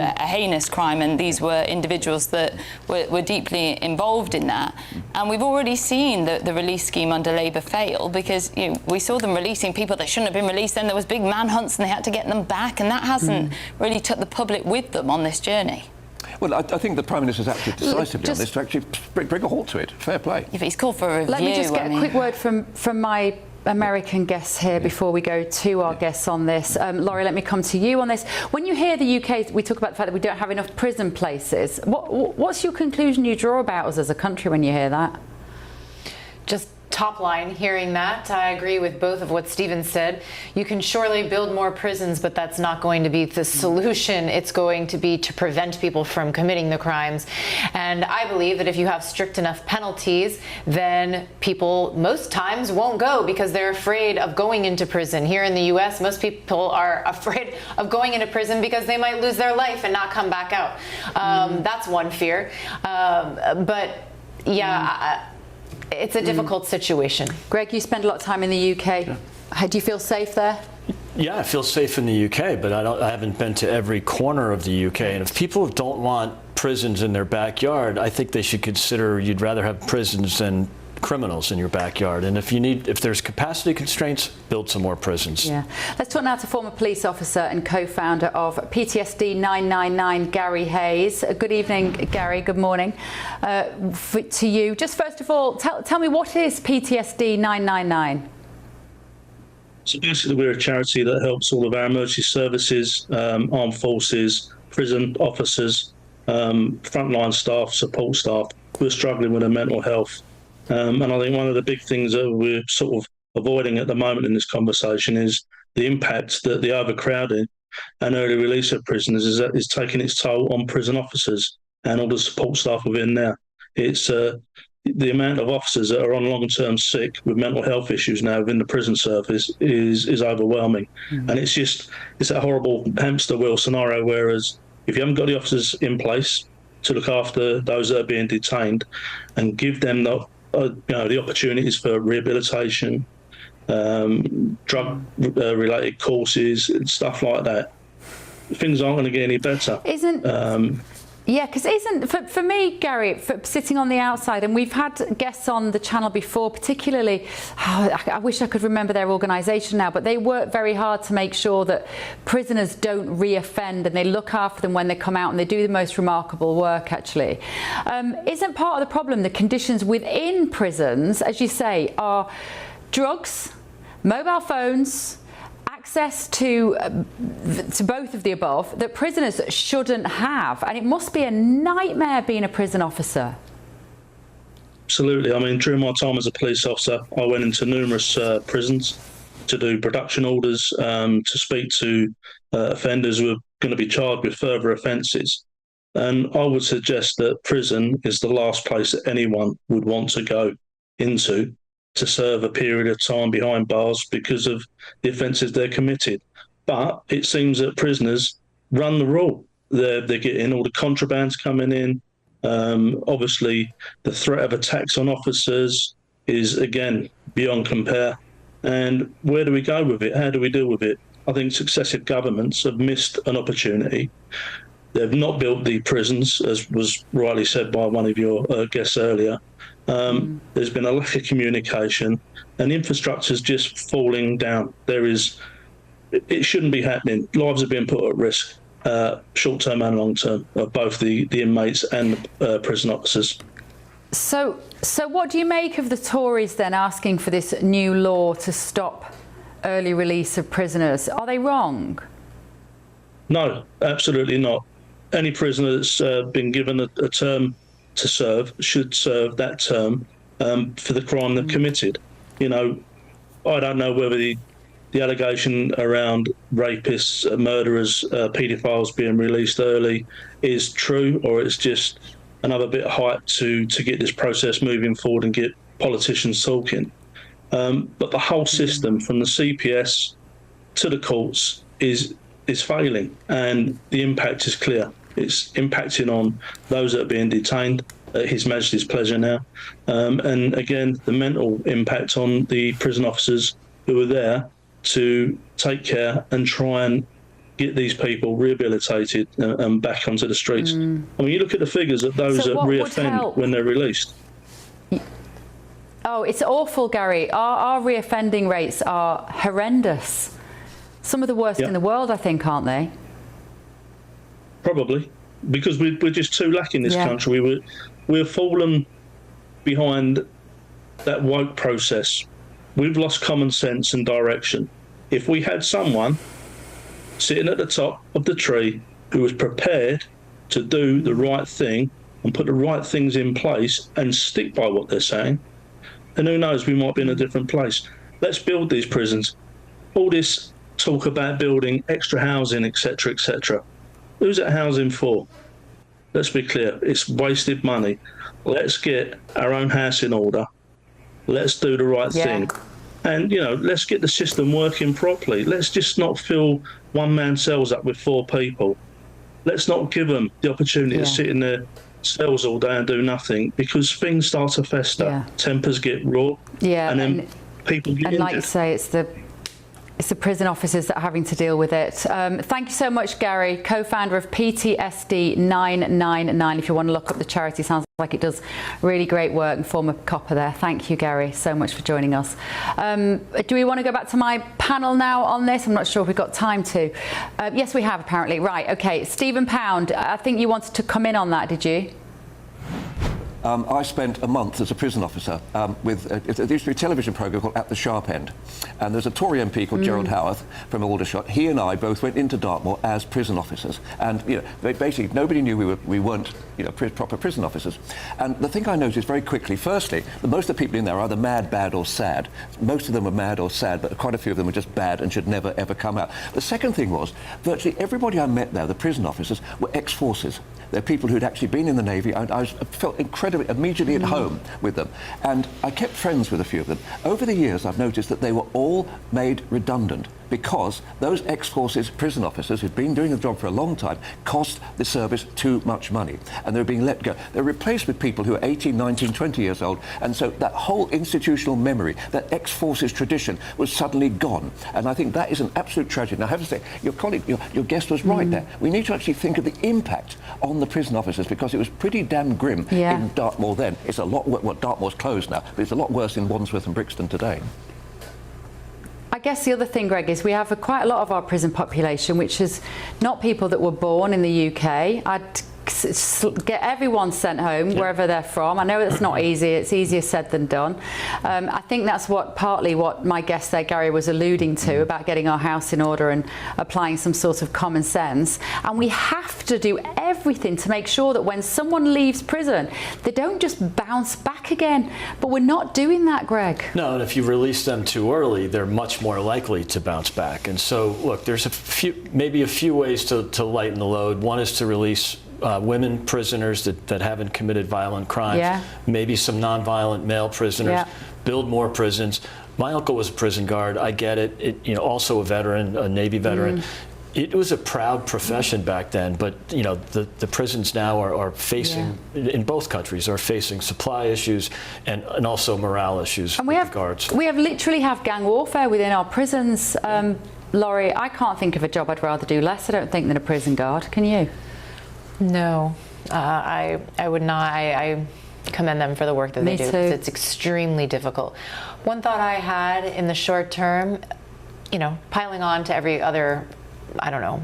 a heinous crime, and these were individuals that were deeply involved in that. And we've already seen the release scheme under Labour fail, because we saw them releasing people that shouldn't have been released. Then there was big manhunts and they had to get them back, and that hasn't really took the public with them on this journey. Well, I think the Prime Minister's acted decisively on this to actually bring a halt to it. Fair play. Yeah, but he's called for a review. Let me just get a quick word from my American guests here before we go to our guests on this. Laurie, let me come to you on this. When you hear the UK, we talk about the fact that we don't have enough prison places. What's your conclusion you draw about us as a country when you hear that? Just top line, hearing that, I agree with both of what Stephen said. You can surely build more prisons, but that's not going to be the solution. It's going to be to prevent people from committing the crimes. And I believe that if you have strict enough penalties, then people most times won't go because they're afraid of going into prison. Here in the US, most people are afraid of going into prison because they might lose their life and not come back out. That's one fear. But yeah, it's a difficult situation. Greg, you spend a lot of time in the UK. Yeah. Do you feel safe there? Yeah, I feel safe in the UK, but I haven't been to every corner of the UK. And if people don't want prisons in their backyard, I think they should consider you'd rather have prisons than criminals in your backyard. And if there's capacity constraints, build some more prisons. Yeah. Let's talk now to former police officer and co-founder of PTSD 999, Gary Hayes. Good evening, Gary. Good morning to you. Just first of all, tell me, what is PTSD 999? So basically, we're a charity that helps all of our emergency services, armed forces, prison officers, frontline staff, support staff who are struggling with their mental health. And I think one of the big things that we're sort of avoiding at the moment in this conversation is the impact that the overcrowding and early release of prisoners is taking its toll on prison officers and all the support staff within there. It's the amount of officers that are on long-term sick with mental health issues now within the prison service is overwhelming. And it's a horrible hamster wheel scenario, whereas if you haven't got the officers in place to look after those that are being detained and give them the opportunities for rehabilitation, drug-related courses, and stuff like that, things aren't going to get any better. Yeah, because for me, Gary, sitting on the outside, and we've had guests on the channel before, particularly, I wish I could remember their organisation now, but they work very hard to make sure that prisoners don't re-offend, and they look after them when they come out, and they do the most remarkable work, actually. Isn't part of the problem the conditions within prisons, as you say, are drugs, mobile phones, access to both of the above that prisoners shouldn't have? And it must be a nightmare being a prison officer. Absolutely. I mean, during my time as a police officer, I went into numerous prisons to do production orders, to speak to offenders who are going to be charged with further offences. And I would suggest that prison is the last place that anyone would want to go into to serve a period of time behind bars because of the offences they're committed. But it seems that prisoners run the rule. They're getting all the contrabands coming in. Obviously, the threat of attacks on officers is, again, beyond compare. And where do we go with it? How do we deal with it? I think successive governments have missed an opportunity. They've not built the prisons, as was rightly said by one of your guests earlier. There's been a lack of communication, and infrastructure's just falling down. It shouldn't be happening. Lives are being put at risk, short-term and long-term, of both the inmates and prison officers. So what do you make of the Tories then asking for this new law to stop early release of prisoners? Are they wrong? No, absolutely not. Any prisoner that's been given a term to serve should serve that term for the crime they've committed. I don't know whether the allegation around rapists, murderers, paedophiles being released early is true, or it's just another bit of hype to get this process moving forward and get politicians talking. But the whole system, from the CPS to the courts, is failing, and the impact is clear. It's impacting on those that are being detained at His Majesty's pleasure now. And again, the mental impact on the prison officers who are there to take care and try and get these people rehabilitated and back onto the streets. I mean, you look at the figures of those that reoffend when they're released. Oh, it's awful, Gary. Our reoffending rates are horrendous. Some of the worst in the world, I think, aren't they? Probably, because we're just too lacking in this country. We're fallen behind that woke process. We've lost common sense and direction. If we had someone sitting at the top of the tree who was prepared to do the right thing and put the right things in place and stick by what they're saying, then who knows, we might be in a different place. Let's build these prisons. All this talk about building extra housing, etc., etc. Who's that housing for? Let's be clear, it's wasted money. Let's get our own house in order. Let's do the right thing. And, let's get the system working properly. Let's just not fill one-man cells up with 4 people. Let's not give them the opportunity to sit in their cells all day and do nothing, because things start to fester, tempers get raw, and then people get injured. Like you say, it's the prison officers that are having to deal with it. Thank you so much, Gary, co-founder of PTSD 999. If you want to look up the charity, sounds like it does really great work, and former copper there. Thank you, Gary, so much for joining us. Do we want to go back to my panel now on this? I'm not sure if we've got time to. Yes, we have, apparently. Right, okay. Stephen Pound, I think you wanted to come in on that, did you? I spent a month as a prison officer with there used to be a television programme called At the Sharp End, and there's a Tory MP called Gerald Howarth from Aldershot. He and I both went into Dartmoor as prison officers, and basically nobody knew we weren't proper prison officers. And the thing I noticed very quickly, firstly, that most of the people in there are either mad, bad or sad. Most of them were mad or sad, but quite a few of them were just bad and should never ever come out. The second thing was virtually everybody I met there, the prison officers, were ex-forces. They're people who'd actually been in the Navy, and I felt incredibly immediately at home with them. And I kept friends with a few of them. Over the years, I've noticed that they were all made redundant because those ex-forces prison officers who'd been doing the job for a long time cost the service too much money, and they were being let go. They're replaced with people who are 18, 19, 20 years old, and so that whole institutional memory, that ex-forces tradition, was suddenly gone. And I think that is an absolute tragedy. Now, I have to say, your colleague, your guest was right there. We need to actually think of the impact on the prison officers, because it was pretty damn grim in Dartmoor then. It's a lot worse. Well, Dartmoor's closed now, but it's a lot worse in Wandsworth and Brixton today. I guess the other thing, Greg, is we have quite a lot of our prison population, which is not people that were born in the UK. I'd get everyone sent home wherever they're from. I know it's not easy. It's easier said than done. I think that's partly what my guest there, Gary, was alluding to about getting our house in order and applying some sort of common sense. And we have to do everything to make sure that when someone leaves prison, they don't just bounce back again. But we're not doing that, Greg. No, and if you release them too early, they're much more likely to bounce back. And so, look, there's maybe a few ways to lighten the load. One is to release women prisoners that haven't committed violent crimes, maybe some non-violent male prisoners, build more prisons. My uncle was a prison guard. I get it. Also a veteran, a Navy veteran. It was a proud profession back then, but the prisons now are facing, in both countries, are facing supply issues and also morale issues with the guards. We literally have gang warfare within our prisons. Laurie, I can't think of a job I'd rather do less, I don't think, than a prison guard. Can you? No, I would not. I commend them for the work that they do. It's extremely difficult. One thought I had in the short term, piling on to every other,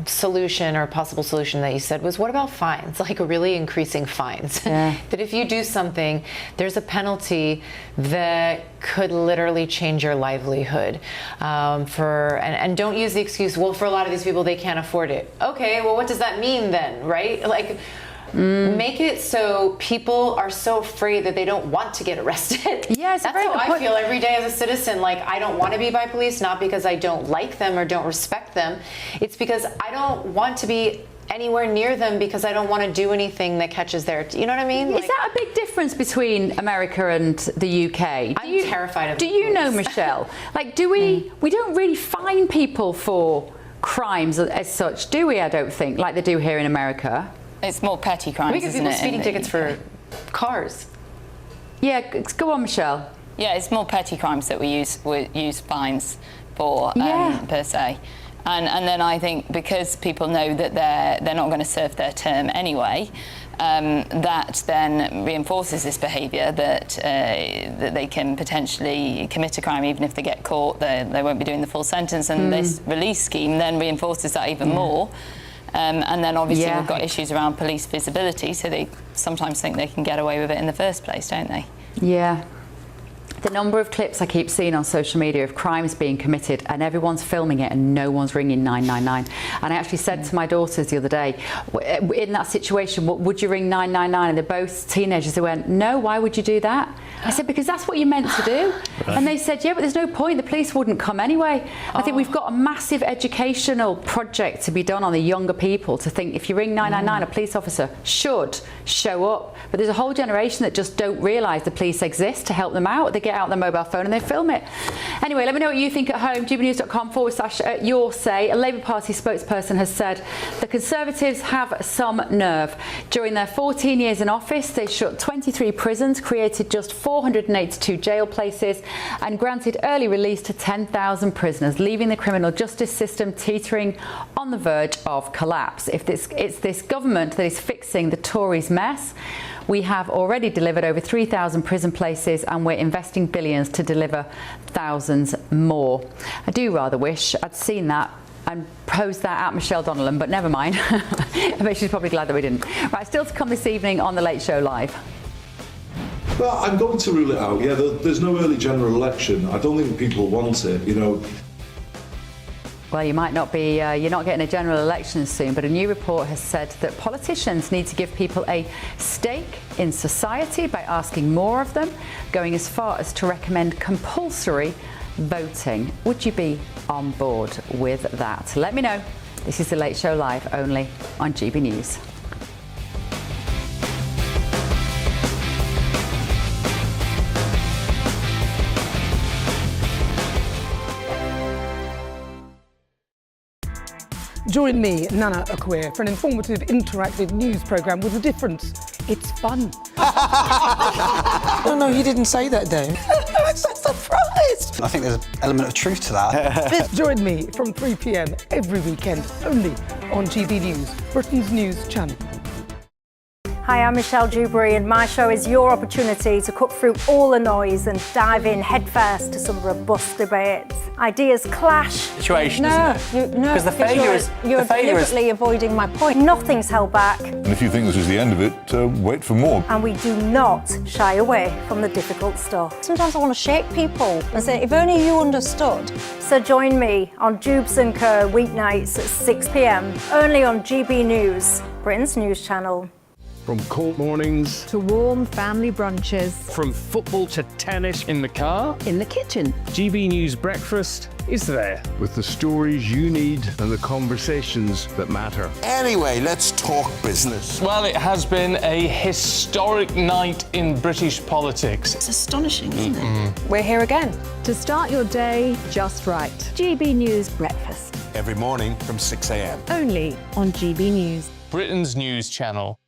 solution or possible solution that you said, was what about fines? Like really increasing fines. That if you do something, there's a penalty that could literally change your livelihood. And don't use the excuse, well, for a lot of these people, they can't afford it. Okay, well, what does that mean then, right? Like, make it so people are so afraid that they don't want to get arrested. Yes, that's how I feel every day as a citizen. Like, I don't want to be by police, not because I don't like them or don't respect them. It's because I don't want to be anywhere near them, because I don't want to do anything that catches their, you know what I mean? Is that a big difference between America and the UK? I'm terrified of Do you know, Michelle? Like, we don't really fine people for crimes as such, do we? I don't think, like they do here in America. It's more petty crimes, we give people speeding tickets for cars. Yeah, go on, Michelle. Yeah, it's more petty crimes that we use fines for, per se. And then I think because people know that they're not going to serve their term anyway, that then reinforces this behaviour that they can potentially commit a crime even if they get caught. They won't be doing the full sentence, and this release scheme then reinforces that even more. And then obviously we've got issues around police visibility, so they sometimes think they can get away with it in the first place, don't they? Yeah. The number of clips I keep seeing on social media of crimes being committed and everyone's filming it and no one's ringing 999. And I actually said to my daughters the other day, in that situation, would you ring 999? And they're both teenagers. They went, no, why would you do that? I said, because that's what you're meant to do. And they said, yeah, but there's no point. The police wouldn't come anyway. I think we've got a massive educational project to be done on the younger people to think if you ring 999, a police officer should show up. But there's a whole generation that just don't realise the police exist to help them out. They get out their mobile phone and they film it. Anyway, let me know what you think at home. gbnews.com/your say. A Labour Party spokesperson has said the Conservatives have some nerve. During their 14 years in office, they shut 23 prisons, created just 482 jail places and granted early release to 10,000 prisoners, leaving the criminal justice system teetering on the verge of collapse. It's this government that is fixing the Tories' mess. We have already delivered over 3,000 prison places and we're investing billions to deliver thousands more. I do rather wish I'd seen that and posed that at Michelle Donnellan, but never mind. I bet she's probably glad that we didn't. Right, still to come this evening on The Late Show Live. Well, I'm going to rule it out. Yeah, there's no early general election. I don't think people want it, you know. Well, you might not be, you're not getting a general election soon, but a new report has said that politicians need to give people a stake in society by asking more of them, going as far as to recommend compulsory voting. Would you be on board with that? Let me know. This is The Late Show Live, only on GB News. Join me, Nana Akwe, for an informative, interactive news programme with a difference. It's fun. No, you didn't say that, Dave. I'm so surprised. I think there's an element of truth to that. Join me from 3 p.m. every weekend, only on GB News, Britain's news channel. Hi, I'm Michelle Dewberry and my show is your opportunity to cut through all the noise and dive in headfirst to some robust debates. Ideas clash. Situation, isn't it? Because the failure is... You're deliberately avoiding my point. Nothing's held back. And if you think this is the end of it, wait for more. And we do not shy away from the difficult stuff. Sometimes I want to shake people and say, if only you understood. So join me on Jubes & Co weeknights at 6 p.m. only on GB News, Britain's news channel. From court mornings to warm family brunches, from football to tennis, in the car, in the kitchen. GB News Breakfast is there with the stories you need and the conversations that matter. Anyway, let's talk business. Well, it has been a historic night in British politics. It's astonishing, isn't it? We're here again to start your day just right. GB News Breakfast. Every morning from 6 a.m. Only on GB News, Britain's news channel.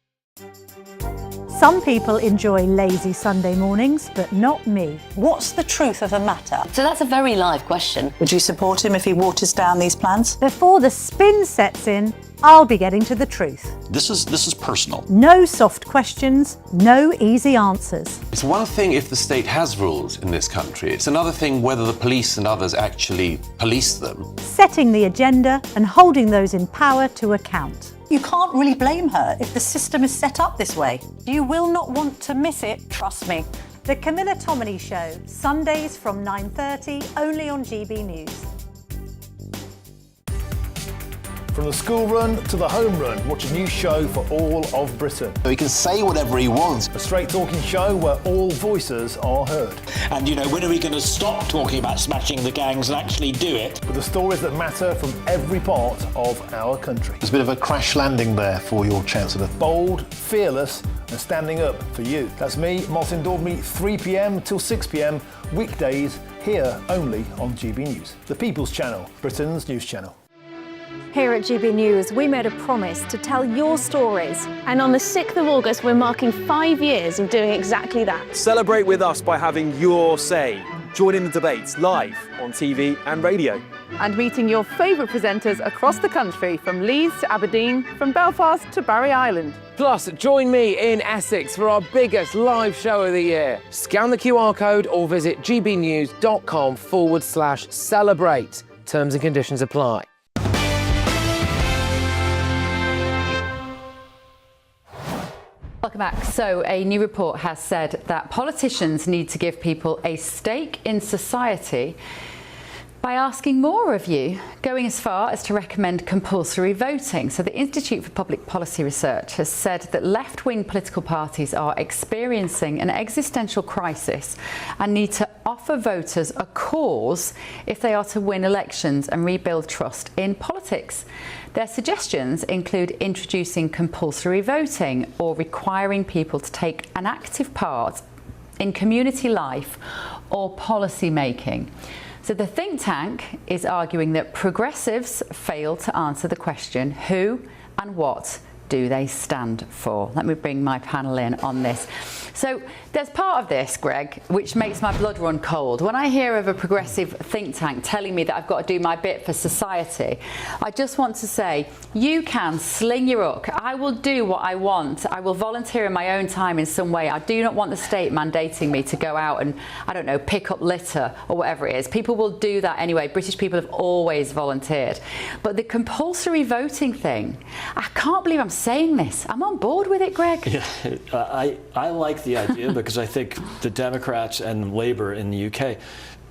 Some people enjoy lazy Sunday mornings, but not me. What's the truth of the matter? So that's a very live question. Would you support him if he waters down these plans? Before the spin sets in, I'll be getting to the truth. This is personal. No soft questions, no easy answers. It's one thing if the state has rules in this country. It's another thing whether the police and others actually police them. Setting the agenda and holding those in power to account. You can't really blame her if the system is set up this way. You will not want to miss it, trust me. The Camilla Tominey Show, Sundays from 9:30, only on GB News. From the school run to the home run, watch a new show for all of Britain. So he can say whatever he wants. A straight talking show where all voices are heard. And, you know, when are we going to stop talking about smashing the gangs and actually do it? With the stories that matter from every part of our country. There's a bit of a crash landing there for your Chancellor. Bold, fearless and standing up for you. That's me, Martin Daubney, 3 p.m. till 6 p.m, weekdays, here only on GB News. The People's Channel, Britain's news channel. Here at GB News, we made a promise to tell your stories. And on the 6th of August, we're marking 5 years of doing exactly that. Celebrate with us by having your say. Join in the debates live on TV and radio. and meeting your favourite presenters across the country, from Leeds to Aberdeen, from Belfast to Barry Island. Plus, join me in Essex for our biggest live show of the year. Scan the QR code or visit gbnews.com/celebrate. Terms and conditions apply. Welcome back. So, a new report has said that politicians need to give people a stake in society by asking more of you, going as far as to recommend compulsory voting. So the Institute for Public Policy Research has said that left-wing political parties are experiencing an existential crisis and need to offer voters a cause if they are to win elections and rebuild trust in politics. Their suggestions include introducing compulsory voting or requiring people to take an active part in community life or policy making. So the think tank is arguing that progressives fail to answer the question, who and what do they stand for? Let me bring my panel in on this. So there's part of this, Greg, which makes my blood run cold. When I hear of a progressive think tank telling me that I've got to do my bit for society, I just want to say, you can sling your hook. I will do what I want. I will volunteer in my own time in some way. I do not want the state mandating me to go out and, I don't know, pick up litter or whatever it is. People will do that anyway. British people have always volunteered. But the compulsory voting thing, I can't believe I'm saying this. I'm on board with it, Greg. Yeah, I like the idea because I think the Democrats and Labour in the UK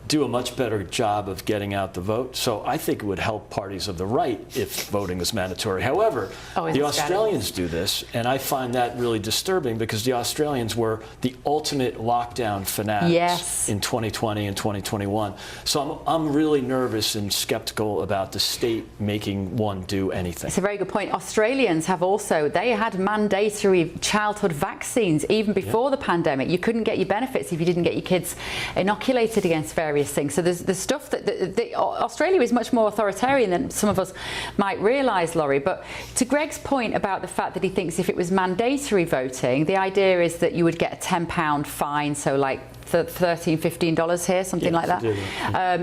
do a much better job of getting out the vote. So I think it would help parties of the right if voting was mandatory. However, the Australians do this, and I find that really disturbing because the Australians were the ultimate lockdown fanatics in 2020 and 2021. So I'm really nervous and skeptical about the state making one do anything. It's a very good point. Australians have also, they had mandatory childhood vaccines even before the pandemic. You couldn't get your benefits if you didn't get your kids inoculated against various things. So there's the stuff that Australia is much more authoritarian than some of us might realise, Laurie. But to Greg's point about the fact that he thinks if it was mandatory voting, the idea is that you would get a £10 fine, so like $13, $15 here, something like that,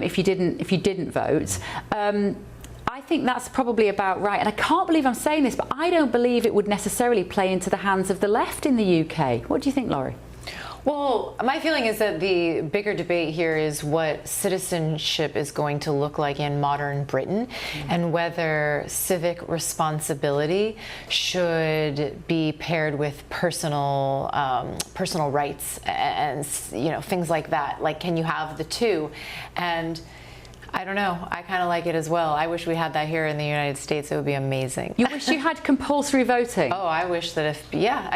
if you didn't vote. I think that's probably about right. And I can't believe I'm saying this, but I don't believe it would necessarily play into the hands of the left in the UK. What do you think, Laurie? Well, my feeling is that the bigger debate here is what citizenship is going to look like in modern Britain, and whether civic responsibility should be paired with personal rights and things like that. Like, can you have the two? And I don't know. I kind of like it as well. I wish we had that here in the United States. It would be amazing. You wish you had compulsory voting? Oh, I wish that I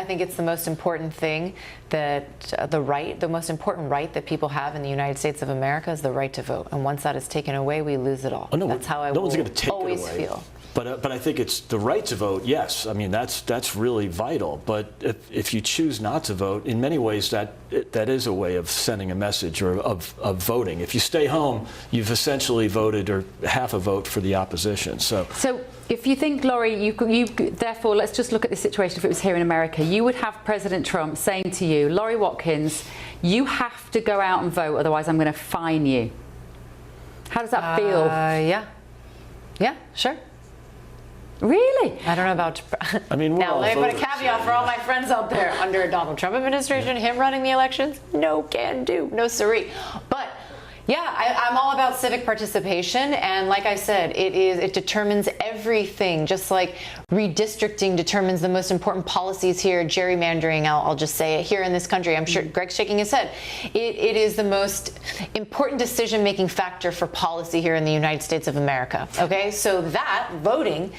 think it's the most important thing that the most important right that people have in the United States of America is the right to vote. And once that is taken away, we lose it all. Oh, no, that's how I always feel. But I think it's the right to vote. Yes, I mean that's really vital. But if you choose not to vote, in many ways that is a way of sending a message or of voting. If you stay home, you've essentially voted or half a vote for the opposition. So if you think, Laurie, you therefore let's just look at the situation. If it was here in America, you would have President Trump saying to you, Laurie Watkins, you have to go out and vote, otherwise I'm going to fine you. How does that feel? Yeah, sure. Really? I don't know about. I mean, now let me put a caveat for all my friends out there. Under a Donald Trump administration, him running the elections, no can do, no siree. But yeah, I'm all about civic participation, and like I said, it determines everything. Just like redistricting determines the most important policies here, gerrymandering. I'll just say it here in this country. I'm sure Greg's shaking his head. It is the most important decision-making factor for policy here in the United States of America. Okay, so that voting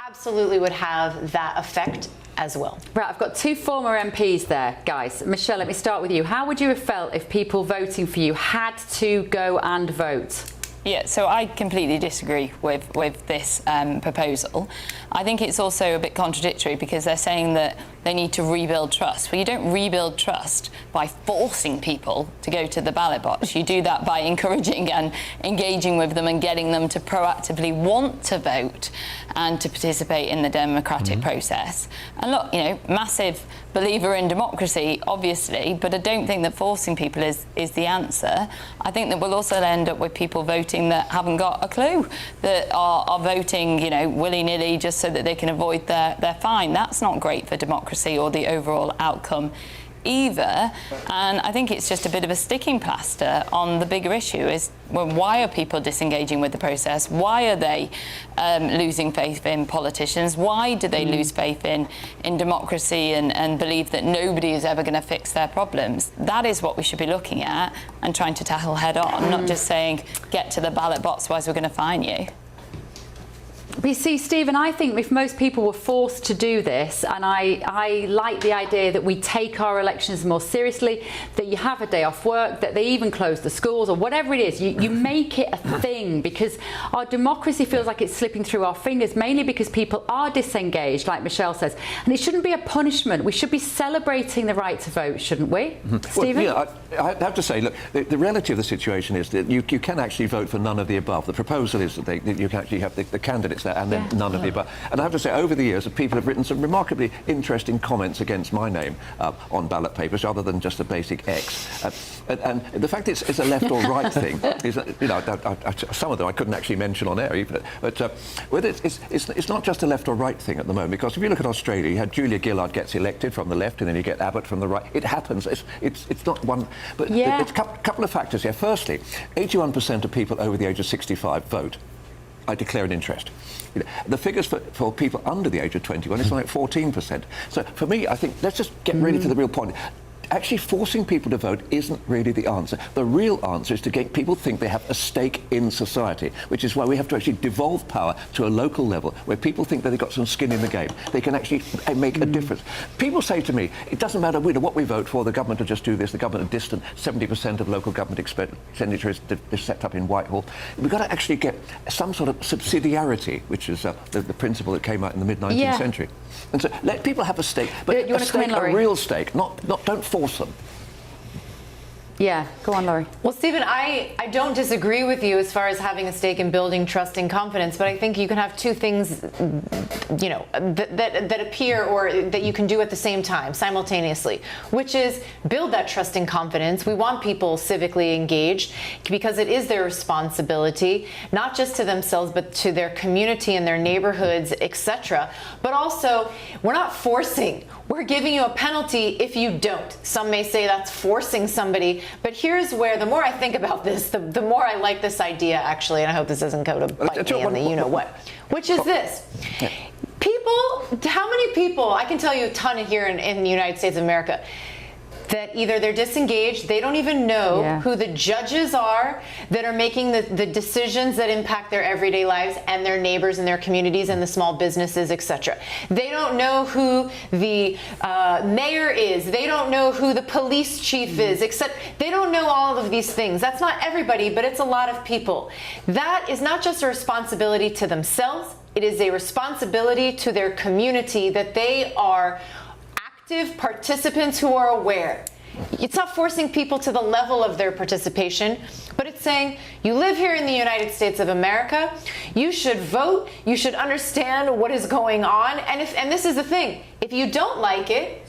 absolutely would have that effect as well. Right, I've got two former MPs there, guys. Michelle, let me start with you. How would you have felt if people voting for you had to go and vote? Yeah, so I completely disagree with this proposal. I think it's also a bit contradictory because they're saying that they need to rebuild trust. Well, you don't rebuild trust by forcing people to go to the ballot box. You do that by encouraging and engaging with them and getting them to proactively want to vote and to participate in the democratic process. And look, massive believer in democracy, obviously, but I don't think that forcing people is the answer. I think that we'll also end up with people voting that haven't got a clue, that are voting, you know, willy-nilly just so that they can avoid their fine. That's not great for democracy or the overall outcome either. And I think it's just a bit of a sticking plaster on the bigger issue is, well, why are people disengaging with the process? Why are they losing faith in politicians? Why do they lose faith in democracy and believe that nobody is ever going to fix their problems? That is what we should be looking at and trying to tackle head on, not just saying, get to the ballot box, otherwise we're going to fine you. But you see, Stephen, I think if most people were forced to do this, and I like the idea that we take our elections more seriously, that you have a day off work, that they even close the schools or whatever it is, you make it a thing, because our democracy feels like it's slipping through our fingers, mainly because people are disengaged, like Michelle says. And it shouldn't be a punishment. We should be celebrating the right to vote, shouldn't we? Stephen? Well, yeah, I have to say, look, the reality of the situation is that you can actually vote for none of the above. The proposal is that you can actually have the candidates there and then none of the above. And I have to say, over the years, people have written some remarkably interesting comments against my name on ballot papers, rather than just a basic X. And the fact it's a left or right thing is, you know, some of them I couldn't actually mention on air, even. But whether it's not just a left or right thing at the moment, because if you look at Australia, you had Julia Gillard gets elected from the left, and then you get Abbott from the right. It happens. It's not one. But it's a couple of factors here. Firstly, 81% of people over the age of 65 vote. I declare an interest. You know, the figures for people under the age of 21 is like 14%. So for me, I think let's just get really to the real point. Actually forcing people to vote isn't really the answer. The real answer is to get people to think they have a stake in society, which is why we have to actually devolve power to a local level where people think that they've got some skin in the game. They can actually make a difference. People say to me, it doesn't matter what we vote for, the government will just do this, the government are distant, 70% of local government expenditure is set up in Whitehall. We've got to actually get some sort of subsidiarity, which is the principle that came out in the mid-19th century. And so let people have a stake, but a real stake, not don't force them. Yeah, go on, Laurie. Well, Stephen, I don't disagree with you as far as having a stake in building trust and confidence, but I think you can have two things, you know, that appear or that you can do at the same time, simultaneously, which is build that trust and confidence. We want people civically engaged because it is their responsibility, not just to themselves, but to their community and their neighborhoods, etc. But also, we're not forcing. We're giving you a penalty if you don't. Some may say that's forcing somebody, but here's where, the more I think about this, the more I like this idea, actually, and I hope this doesn't go to bite me in the you-know-what, which is this. People, how many people, I can tell you a ton here in the United States of America, that either they're disengaged, they don't even know who the judges are that are making the decisions that impact their everyday lives and their neighbors and their communities and the small businesses, etc. They don't know who the mayor is. They don't know who the police chief is, except they don't know all of these things. That's not everybody, but it's a lot of people. That is not just a responsibility to themselves. It is a responsibility to their community that they are active participants who are aware. It's not forcing people to the level of their participation, but it's saying, you live here in the United States of America, you should vote, you should understand what is going on, and this is the thing, if you don't like it,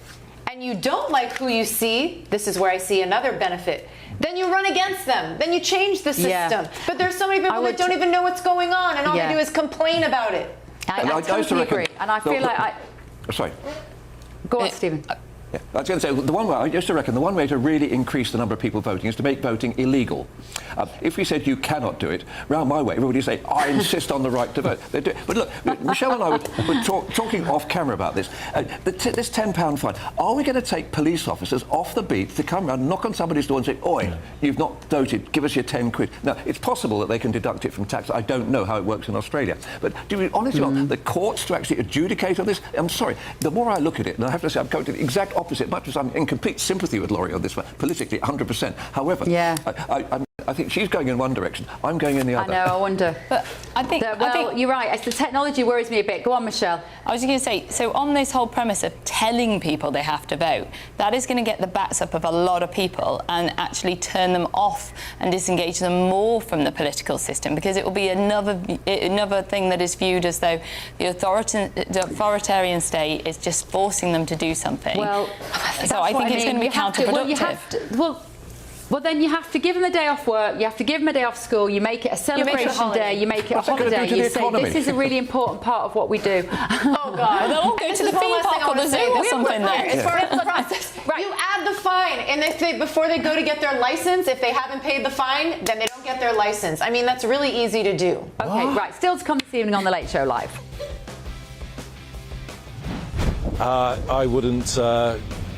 and you don't like who you see, this is where I see another benefit, then you run against them, then you change the system. But there's so many people that don't even know what's going on, and all they do is complain about it. I totally agree, and I feel like Sorry. Go on, Stephen. Yeah. I was going to say, I used to reckon the one way to really increase the number of people voting is to make voting illegal. If we said you cannot do it, round my way, everybody would say, I insist on the right to vote. They do. But look, Michelle and I were talking off camera about this. This £10 fine, are we going to take police officers off the beat to come around, knock on somebody's door and say, oi, you've not voted, give us your 10 quid. Now, it's possible that they can deduct it from tax. I don't know how it works in Australia. But do we honestly want the courts to actually adjudicate on this? I'm sorry, the more I look at it, and I have to say I'm going to the exact opposite, much as I'm in complete sympathy with Laurie on this one, politically 100%. However, I think she's going in one direction. I'm going in the other. I know, I wonder. But I think you're right. The technology worries me a bit. Go on, Michelle. I was just going to say, so on this whole premise of telling people they have to vote, that is going to get the backs up of a lot of people and actually turn them off and disengage them more from the political system, because it will be another thing that is viewed as though the authoritarian state is just forcing them to do something. Well, so I think it's going to be counterproductive. Well, then you have to give them a day off work, you have to give them a day off school, you make it a celebration day, you make it a holiday, you say this is a really important part of what we do. Oh, God. They'll all go to the theme park or the zoo or something then. As far as the process, you add the fine, and if before they go to get their license, if they haven't paid the fine, then they don't get their license. I mean, that's really easy to do. Okay, right. Still to come this evening on The Late Show Live. I wouldn't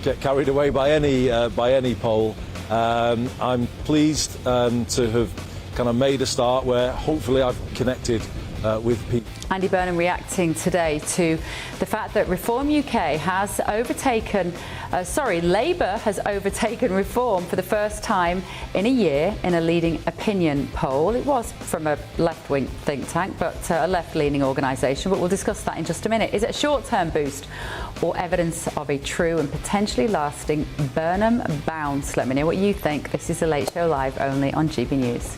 get carried away by any poll. I'm pleased to have kind of made a start where hopefully I've connected with people. Andy Burnham reacting today to the fact that Reform UK has overtaken, Labour has overtaken Reform for the first time in a year in a leading opinion poll. It was from a left-wing think tank, but a left-leaning organisation, but we'll discuss that in just a minute. Is it a short-term boost or evidence of a true and potentially lasting Burnham bounce? Let me know what you think. This is The Late Show Live, only on GB News.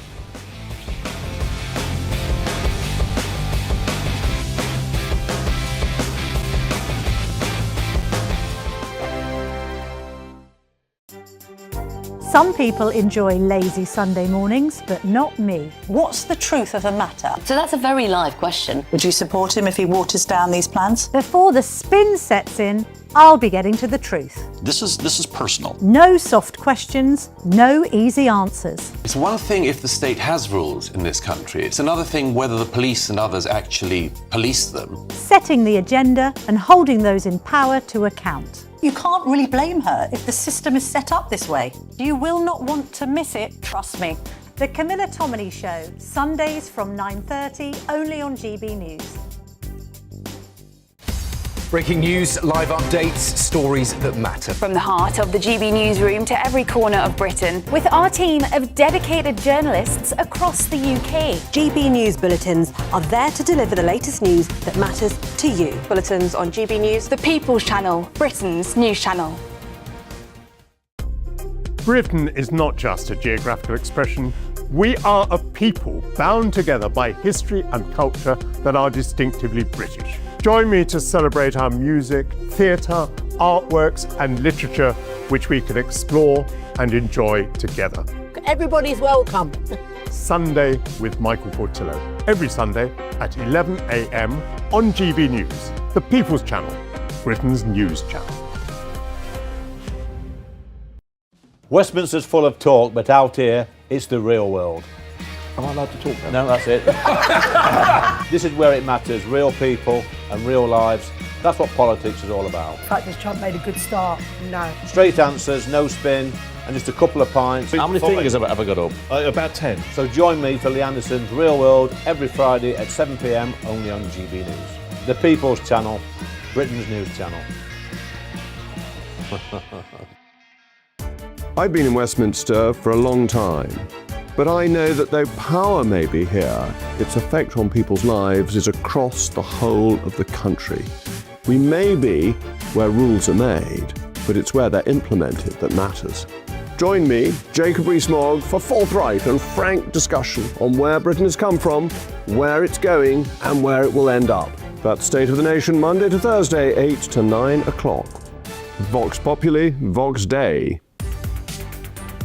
Some people enjoy lazy Sunday mornings, but not me. What's the truth of the matter? So that's a very live question. Would you support him if he waters down these plans? Before the spin sets in, I'll be getting to the truth. This is personal. No soft questions, no easy answers. It's one thing if the state has rules in this country. It's another thing whether the police and others actually police them. Setting the agenda and holding those in power to account. You can't really blame her if the system is set up this way. You will not want to miss it, trust me. The Camilla Tominey Show, Sundays from 9:30, only on GB News. Breaking news, live updates, stories that matter. From the heart of the GB newsroom to every corner of Britain, with our team of dedicated journalists across the UK. GB News bulletins are there to deliver the latest news that matters to you. Bulletins on GB News, the People's Channel, Britain's news channel. Britain is not just a geographical expression. We are a people bound together by history and culture that are distinctively British. Join me to celebrate our music, theatre, artworks and literature, which we can explore and enjoy together. Everybody's welcome. Sunday with Michael Portillo. Every Sunday at 11 a.m. on GB News, the People's Channel, Britain's news channel. Westminster's full of talk, but out here, it's the real world. Am I allowed to talk now? No, that's it. This is where it matters, real people and real lives. That's what politics is all about. In fact, has Trump made a good start? No. Straight answers, no spin, and just a couple of pints. How many fingers have I ever got up? About 10. So join me for Lee Anderson's Real World every Friday at 7 p.m. only on GB News. The People's Channel, Britain's news channel. I've been in Westminster for a long time, but I know that though power may be here, its effect on people's lives is across the whole of the country. We may be where rules are made, but it's where they're implemented that matters. Join me, Jacob Rees-Mogg, for forthright and frank discussion on where Britain has come from, where it's going, and where it will end up. That's State of the Nation, Monday to Thursday, 8 to 9 o'clock. Vox Populi, Vox Dei.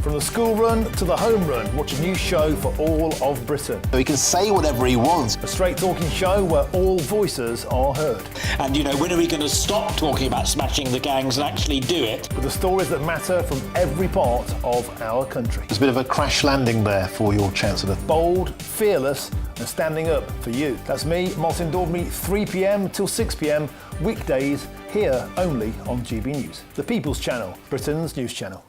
From the school run to the home run, watch a new show for all of Britain. So he can say whatever he wants. A straight talking show where all voices are heard. And, you know, when are we going to stop talking about smashing the gangs and actually do it? With the stories that matter from every part of our country. There's a bit of a crash landing there for your Chancellor. Bold, fearless and standing up for you. That's me, Martin Daubney, 3 p.m. till 6 p.m. weekdays here only on GB News. The People's Channel, Britain's news channel.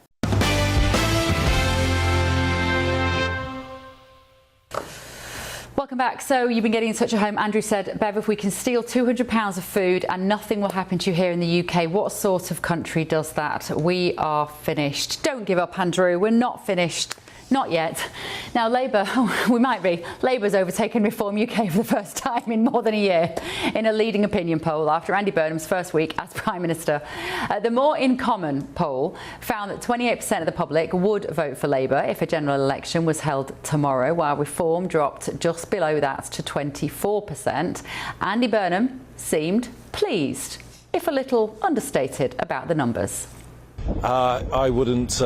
Welcome back. So you've been getting in touch at home. Andrew said, Bev, if we can steal £200 of food and nothing will happen to you here in the UK, what sort of country does that? We are finished. Don't give up, Andrew. We're not finished. Not yet. Now, Labour, we might be. Labour's overtaken Reform UK for the first time in more than a year in a leading opinion poll after Andy Burnham's first week as Prime Minister. The More in Common poll found that 28% of the public would vote for Labour if a general election was held tomorrow, while Reform dropped just below that to 24%. Andy Burnham seemed pleased, if a little understated, about the numbers. I wouldn't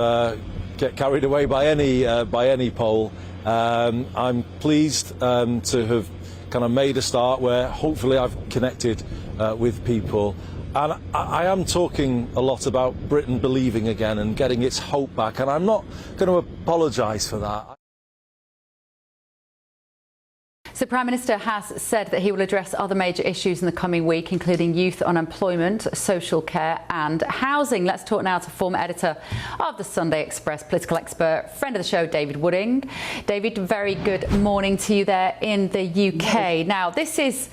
get carried away by any poll. I'm pleased to have kind of made a start where hopefully I've connected with people. And I am talking a lot about Britain believing again and getting its hope back, and I'm not going to apologise for that. So the Prime Minister has said that he will address other major issues in the coming week, including youth unemployment, social care and housing. Let's talk now to former editor of the Sunday Express, political expert, friend of the show, David Wooding. David, very good morning to you there in the UK. Now, this is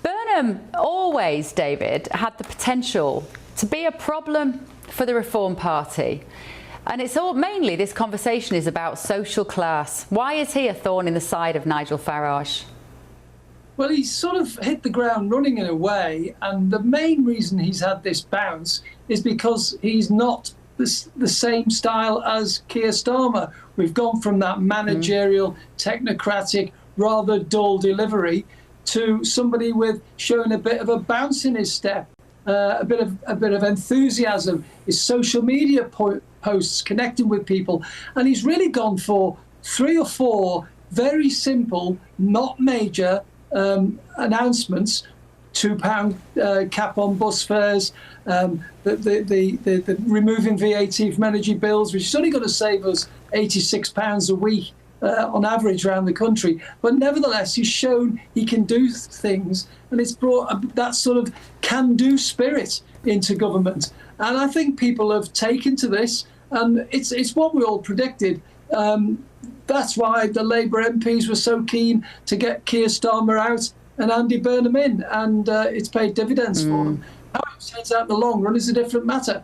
Burnham always, David, had the potential to be a problem for the Reform Party. And it's all mainly this conversation is about social class. Why is he a thorn in the side of Nigel Farage? Well, he's sort of hit the ground running in a way, and the main reason he's had this bounce is because he's not the same style as Keir Starmer. We've gone from that managerial, technocratic, rather dull delivery to somebody with showing a bit of a bounce in his step, a bit of enthusiasm, his social media posts, connecting with people, and he's really gone for 3 or 4 very simple, not major announcements. £2 cap on bus fares, the removing VAT from energy bills, which is only going to save us £86 a week on average around the country. But nevertheless, he's shown he can do things, and it's brought that sort of can-do spirit into government. And I think people have taken to this, and it's what we all predicted. That's why the Labour MPs were so keen to get Keir Starmer out and Andy Burnham in, and it's paid dividends for them. How it turns out in the long run is a different matter.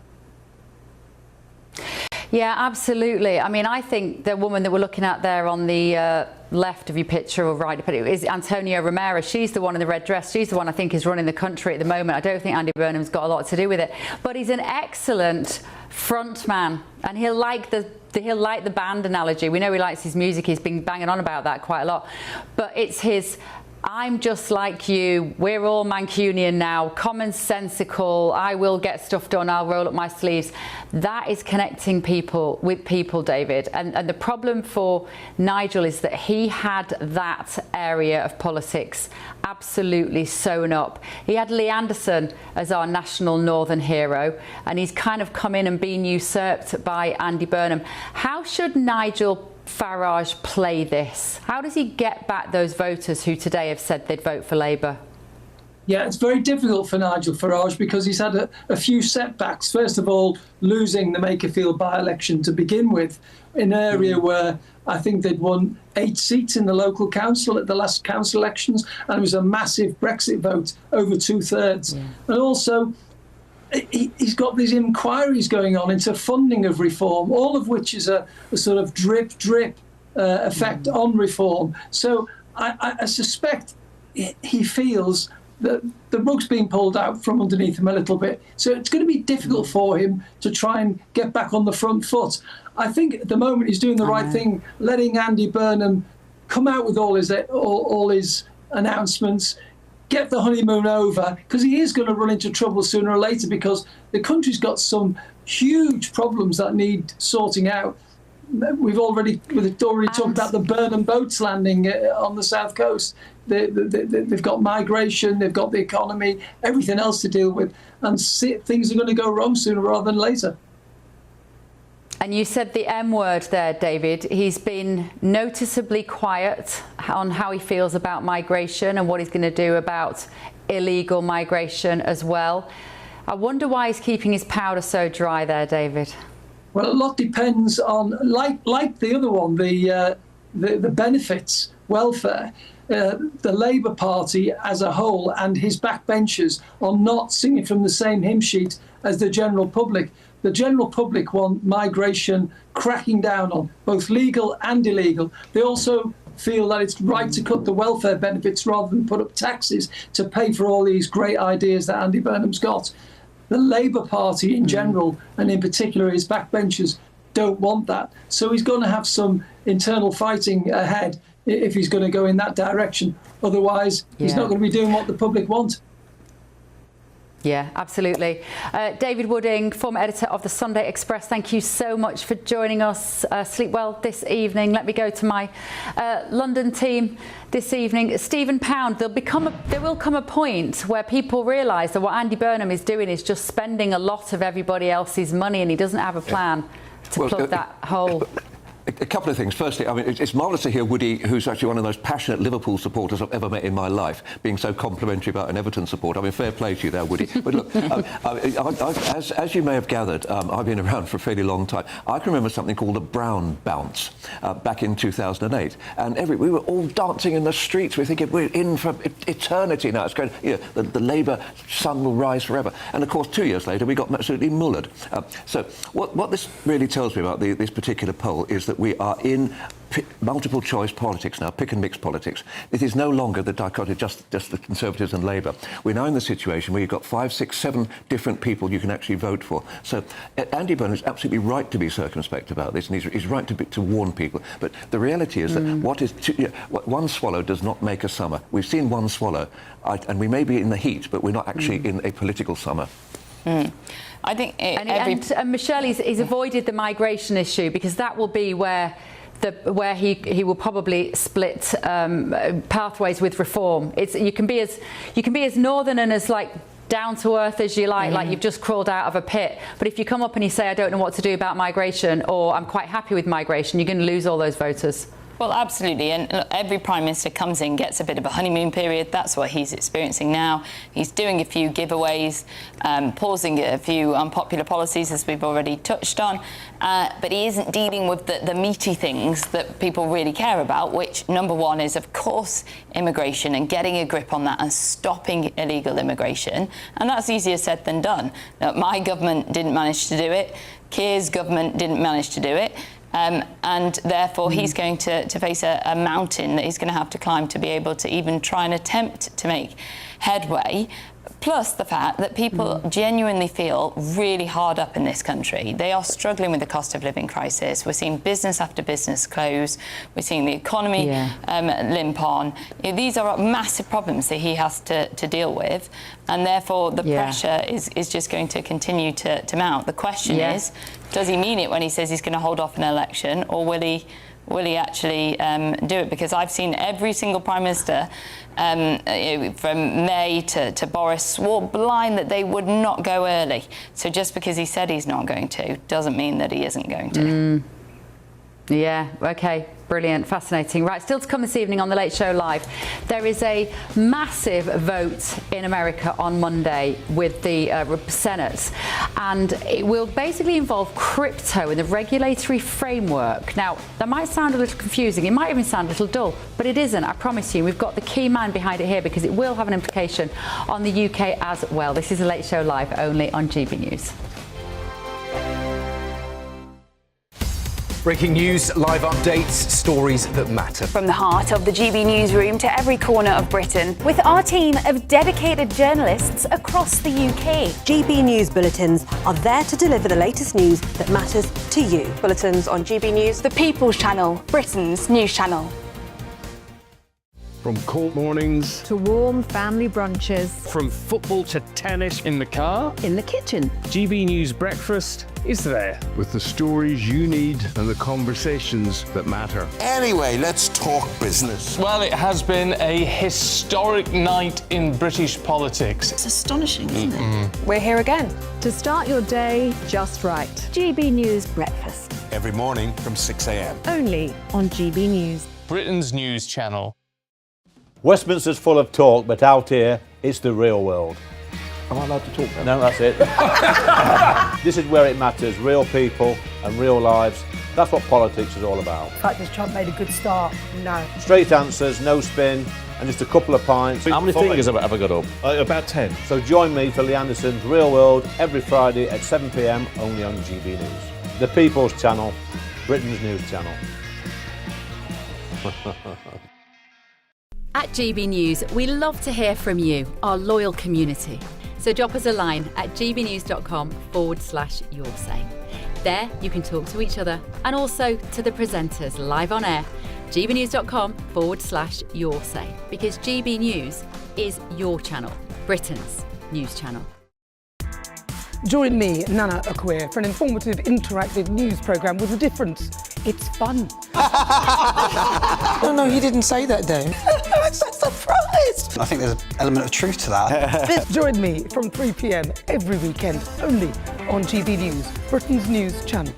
Yeah, absolutely. I mean, I think the woman that we're looking at there on the left of your picture, or right, but it is Antonio Romero. She's the one in the red dress. She's the one I think is running the country at the moment. I don't think Andy Burnham's got a lot to do with it, but he's an excellent front man, and he'll like the band analogy. We know he likes his music. He's been banging on about that quite a lot, but it's his I'm just like you, we're all Mancunian now, commonsensical, I will get stuff done, I'll roll up my sleeves. That is connecting people with people, David. And the problem for Nigel is that he had that area of politics absolutely sewn up. He had Lee Anderson as our national northern hero, and he's kind of come in and been usurped by Andy Burnham. How should Nigel Farage play this? How does he get back those voters who today have said they'd vote for Labour? Yeah, it's very difficult for Nigel Farage because he's had a few setbacks. First of all, losing the Makerfield by-election to begin with, in an area where I think they'd won 8 seats in the local council at the last council elections, and it was a massive Brexit vote, over 2/3. And also, he's got these inquiries going on into funding of reform, all of which is a sort of drip effect on reform. So I suspect he feels that the rug's being pulled out from underneath him a little bit. So it's going to be difficult for him to try and get back on the front foot. I think at the moment he's doing the right thing, letting Andy Burnham come out with all his announcements, get the honeymoon over, because he is going to run into trouble sooner or later, because the country's got some huge problems that need sorting out. We've already talked about the Burnham boats landing on the south coast. They've got migration, they've got the economy, everything else to deal with, and things are going to go wrong sooner rather than later. And you said the M word there, David. He's been noticeably quiet on how he feels about migration and what he's going to do about illegal migration as well. I wonder why he's keeping his powder so dry there, David. Well, a lot depends on, like the other one, the benefits, welfare. The Labour Party as a whole and his backbenchers are not singing from the same hymn sheet as the general public. The general public want migration cracking down on, both legal and illegal. They also feel that it's right to cut the welfare benefits rather than put up taxes to pay for all these great ideas that Andy Burnham's got. The Labour Party in general, and in particular his backbenchers, don't want that. So he's going to have some internal fighting ahead if he's going to go in that direction. Otherwise, he's not going to be doing what the public want. Yeah, absolutely. David Wooding, former editor of the Sunday Express, thank you so much for joining us. Sleep well this evening. Let me go to my London team this evening. Stephen Pound, there will come a point where people realise that what Andy Burnham is doing is just spending a lot of everybody else's money, and he doesn't have a plan to plug that hole. A couple of things. Firstly, I mean, it's marvellous to hear Woody, who's actually one of the most passionate Liverpool supporters I've ever met in my life, being so complimentary about an Everton support. I mean, fair play to you there, Woody. But look, as you may have gathered, I've been around for a fairly long time. I can remember something called the Brown Bounce back in 2008. And we were all dancing in the streets. We're thinking, we're in for eternity now. It's going, the Labour sun will rise forever. And, of course, 2 years later, we got absolutely mullered. So what this really tells me about this particular poll is that we are in multiple choice politics now, pick and mix politics. It is no longer the dichotomy, just the Conservatives and Labour. We're now in the situation where you've got 5, 6, 7 different people you can actually vote for. So Andy Burnham is absolutely right to be circumspect about this, and he's right to warn people. But the reality is that one swallow does not make a summer. We've seen one swallow, and we may be in the heat, but we're not actually in a political summer. I think and Michelle, he's avoided the migration issue because that will be where he will probably split pathways with reform. You can be as northern and as down to earth as you like you've just crawled out of a pit. But if you come up and you say, I don't know what to do about migration, or I'm quite happy with migration, you're going to lose all those voters. Well, absolutely. And look, every Prime Minister comes in, gets a bit of a honeymoon period. That's what he's experiencing now. He's doing a few giveaways, pausing a few unpopular policies, as we've already touched on. But he isn't dealing with the meaty things that people really care about, which, number one, is, of course, immigration and getting a grip on that and stopping illegal immigration. And that's easier said than done. Now, my government didn't manage to do it. Keir's government didn't manage to do it. And therefore he's going to face a mountain that he's going to have to climb to be able to even try and attempt to make headway. Plus the fact that people genuinely feel really hard up in this country. They are struggling with the cost of living crisis. We're seeing business after business close. We're seeing the economy limp on. These are massive problems that he has to deal with, and therefore the pressure is just going to continue to mount. The question is, does he mean it when he says he's going to hold off an election, or will he actually do it? Because I've seen every single Prime Minister from May to Boris swore blind that they would not go early. So just because he said he's not going to doesn't mean that he isn't going to. Yeah, OK. Brilliant, fascinating. Right, still to come this evening on The Late Show Live. There is a massive vote in America on Monday with the Senate, and it will basically involve crypto and the regulatory framework. Now, that might sound a little confusing, it might even sound a little dull, but it isn't, I promise you. We've got the key man behind it here because it will have an implication on the UK as well. This is The Late Show Live, only on GB News. Breaking news, live updates, stories that matter. From the heart of the GB newsroom to every corner of Britain, with our team of dedicated journalists across the UK. GB News bulletins are there to deliver the latest news that matters to you. Bulletins on GB News, the People's Channel, Britain's news channel. From cold mornings to warm family brunches. From football to tennis in the car. In the kitchen. GB News Breakfast is there. With the stories you need and the conversations that matter. Anyway, let's talk business. Well, it has been a historic night in British politics. It's astonishing, isn't it? We're here again. To start your day just right. GB News Breakfast. Every morning from 6 a.m. Only on GB News. Britain's news channel. Westminster's full of talk, but out here, it's the real world. Am I allowed to talk now? No, that's it. This is where it matters, real people and real lives. That's what politics is all about. In fact, has Trump made a good start? No. Straight answers, no spin, and just a couple of pints. How many fingers have I ever got up? About 10. So join me for Lee Anderson's Real World every Friday at 7 p.m. only on GB News. The People's Channel, Britain's news channel. At GB News, we love to hear from you, our loyal community. So drop us a line at gbnews.com/yoursay. There you can talk to each other and also to the presenters live on air. gbnews.com/yoursay, because GB News is your channel, Britain's news channel. Join me, Nana Akweer, for an informative, interactive news programme with a difference. It's fun. No, he didn't say that, Dave. I'm so surprised. I think there's an element of truth to that. Join me from 3 p.m. every weekend, only on GB News, Britain's news channel.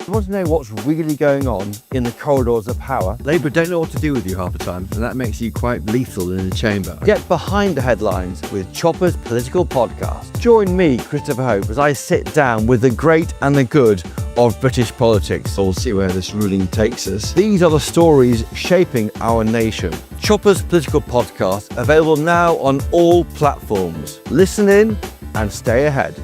You want to know what's really going on in the corridors of power? Labour don't know what to do with you half the time, and that makes you quite lethal in the chamber. Get behind the headlines with Chopper's political podcast. Join me, Christopher Hope, as I sit down with the great and the good of British politics. We'll see where this ruling takes us. These are the stories shaping our nation. Chopper's political podcast, available now on all platforms. Listen in and stay ahead.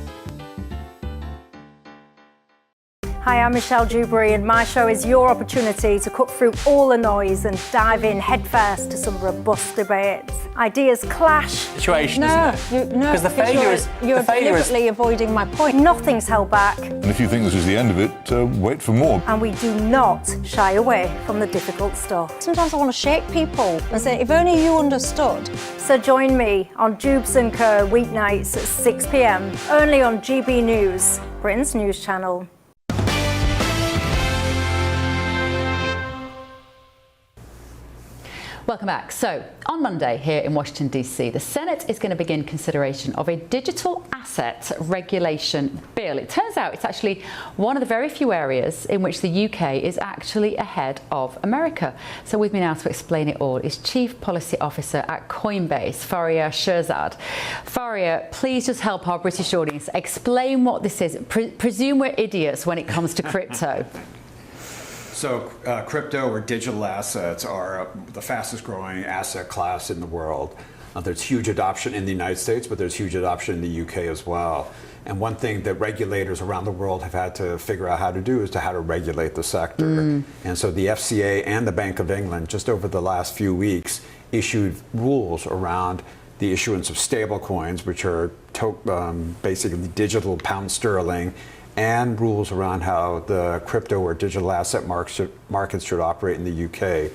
Hi, I'm Michelle Dewberry, and my show is your opportunity to cut through all the noise and dive in headfirst to some robust debates. Ideas clash. Situation, isn't it? No, because the failure is you're deliberately avoiding my point. Nothing's held back. And if you think this is the end of it, wait for more. And we do not shy away from the difficult stuff. Sometimes I want to shake people and say, if only you understood. So join me on Jubes & Co. weeknights at 6 p.m. only on GB News, Britain's news channel. Welcome back. So, on Monday here in Washington, D.C., the Senate is going to begin consideration of a digital asset regulation bill. It turns out it's actually one of the very few areas in which the UK is actually ahead of America. So with me now to explain it all is Chief Policy Officer at Coinbase, Faria Shirzad. Faria, please just help our British audience explain what this is. Presume we're idiots when it comes to crypto. So crypto or digital assets are the fastest growing asset class in the world. There's huge adoption in the United States, but there's huge adoption in the UK as well. And one thing that regulators around the world have had to figure out how to do is how to regulate the sector. And so the FCA and the Bank of England, just over the last few weeks, issued rules around the issuance of stable coins, which are basically digital pound sterling, and rules around how the crypto or digital asset markets should operate in the UK.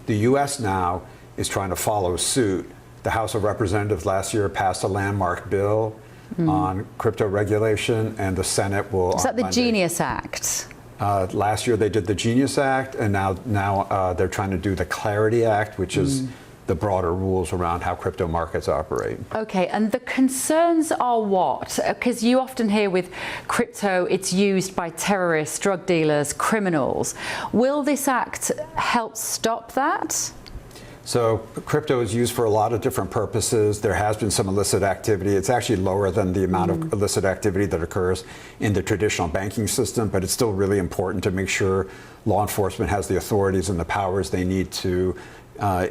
The US now is trying to follow suit. The House of Representatives last year passed a landmark bill on crypto regulation, and the Senate will. Is that the Genius Act? Last year they did the Genius Act, and now they're trying to do the Clarity Act, which is the broader rules around how crypto markets operate. Okay, and the concerns are what? Because you often hear with crypto, it's used by terrorists, drug dealers, criminals. Will this act help stop that? So crypto is used for a lot of different purposes. There has been some illicit activity. It's actually lower than the amount of illicit activity that occurs in the traditional banking system, but it's still really important to make sure law enforcement has the authorities and the powers they need to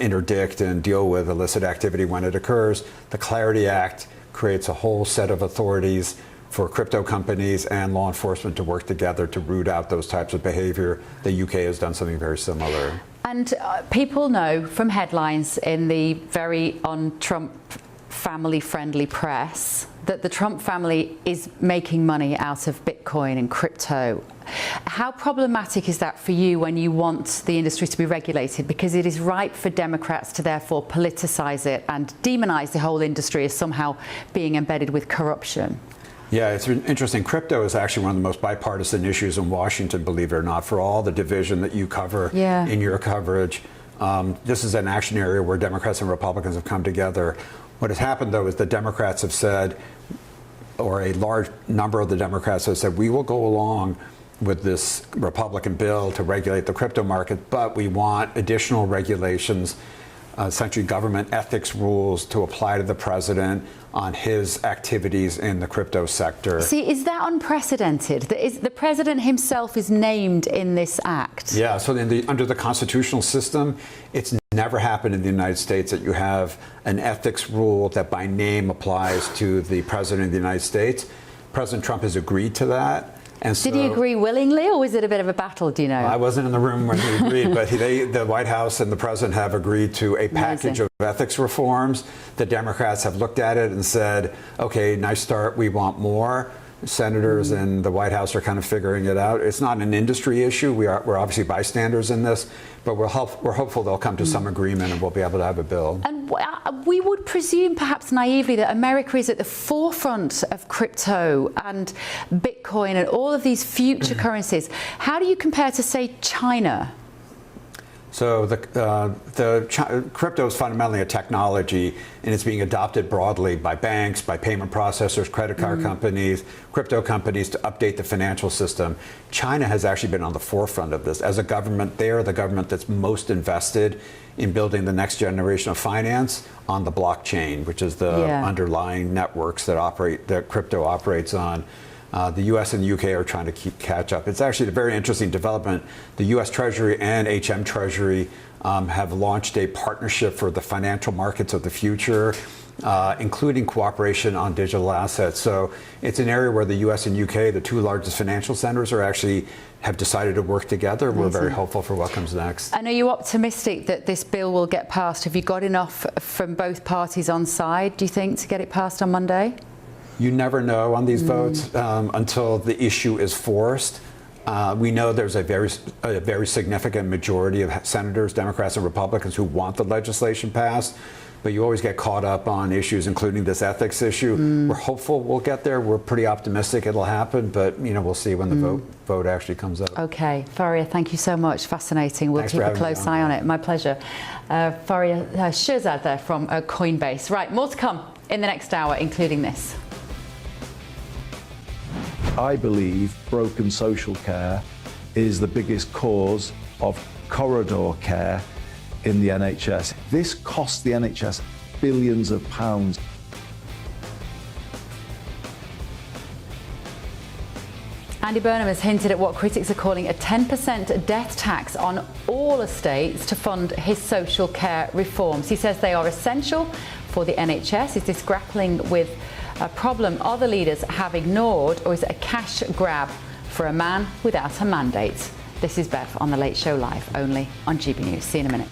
interdict and deal with illicit activity when it occurs. The Clarity Act creates a whole set of authorities for crypto companies and law enforcement to work together to root out those types of behavior. The UK has done something very similar. And people know from headlines in the very un-Trump family-friendly press that the Trump family is making money out of Bitcoin and crypto. How problematic is that for you when you want the industry to be regulated? Because it is ripe for Democrats to therefore politicize it and demonize the whole industry as somehow being embedded with corruption. Yeah, it's interesting. Crypto is actually one of the most bipartisan issues in Washington, believe it or not, for all the division that you cover in your coverage. This is an action area where Democrats and Republicans have come together. What has happened, though, is the Democrats have said, or a large number of the Democrats have said, we will go along with this Republican bill to regulate the crypto market, but we want additional regulations, essentially government ethics rules to apply to the president on his activities in the crypto sector. See, is that unprecedented? The president himself is named in this act? Yeah, so under the constitutional system, it's never happened in the United States that you have an ethics rule that by name applies to the President of the United States. President Trump has agreed to that. And so, did he agree willingly, or was it a bit of a battle, do you know? I wasn't in the room when he agreed, but the White House and the President have agreed to a package of ethics reforms. The Democrats have looked at it and said, okay, nice start, we want more. Senators and the White House are kind of figuring it out. It's not an industry issue. We're obviously bystanders in this, but we're hopeful they'll come to some agreement and we'll be able to have a bill. And we would presume, perhaps naively, that America is at the forefront of crypto and Bitcoin and all of these future currencies. How do you compare to, say, China? So crypto is fundamentally a technology, and it's being adopted broadly by banks, by payment processors, credit card companies, crypto companies to update the financial system. China has actually been on the forefront of this. As a government, they are the government that's most invested in building the next generation of finance on the blockchain, which is the underlying networks that crypto operates on. The US and the UK are trying to catch up. It's actually a very interesting development. The US Treasury and HM Treasury have launched a partnership for the financial markets of the future, including cooperation on digital assets. So it's an area where the US and UK, the two largest financial centers, have decided to work together. We're very hopeful for what comes next. And are you optimistic that this bill will get passed? Have you got enough from both parties on side, do you think, to get it passed on Monday? You never know on these votes until the issue is forced. We know there's a very significant majority of senators, Democrats and Republicans, who want the legislation passed, but you always get caught up on issues, including this ethics issue. We're hopeful we'll get there. We're pretty optimistic it'll happen, but we'll see when the vote actually comes up. Okay, Faria, thank you so much. Fascinating. We'll keep a close eye on it. My pleasure. Faria Shirzad there from Coinbase. Right, more to come in the next hour, including this. I believe broken social care is the biggest cause of corridor care in the NHS. This costs the NHS billions of pounds. Andy Burnham has hinted at what critics are calling a 10% death tax on all estates to fund his social care reforms. He says they are essential for the NHS. Is this grappling with a problem other leaders have ignored, or is it a cash grab for a man without a mandate? This is Bev on The Late Show Live, only on GB News. See you in a minute.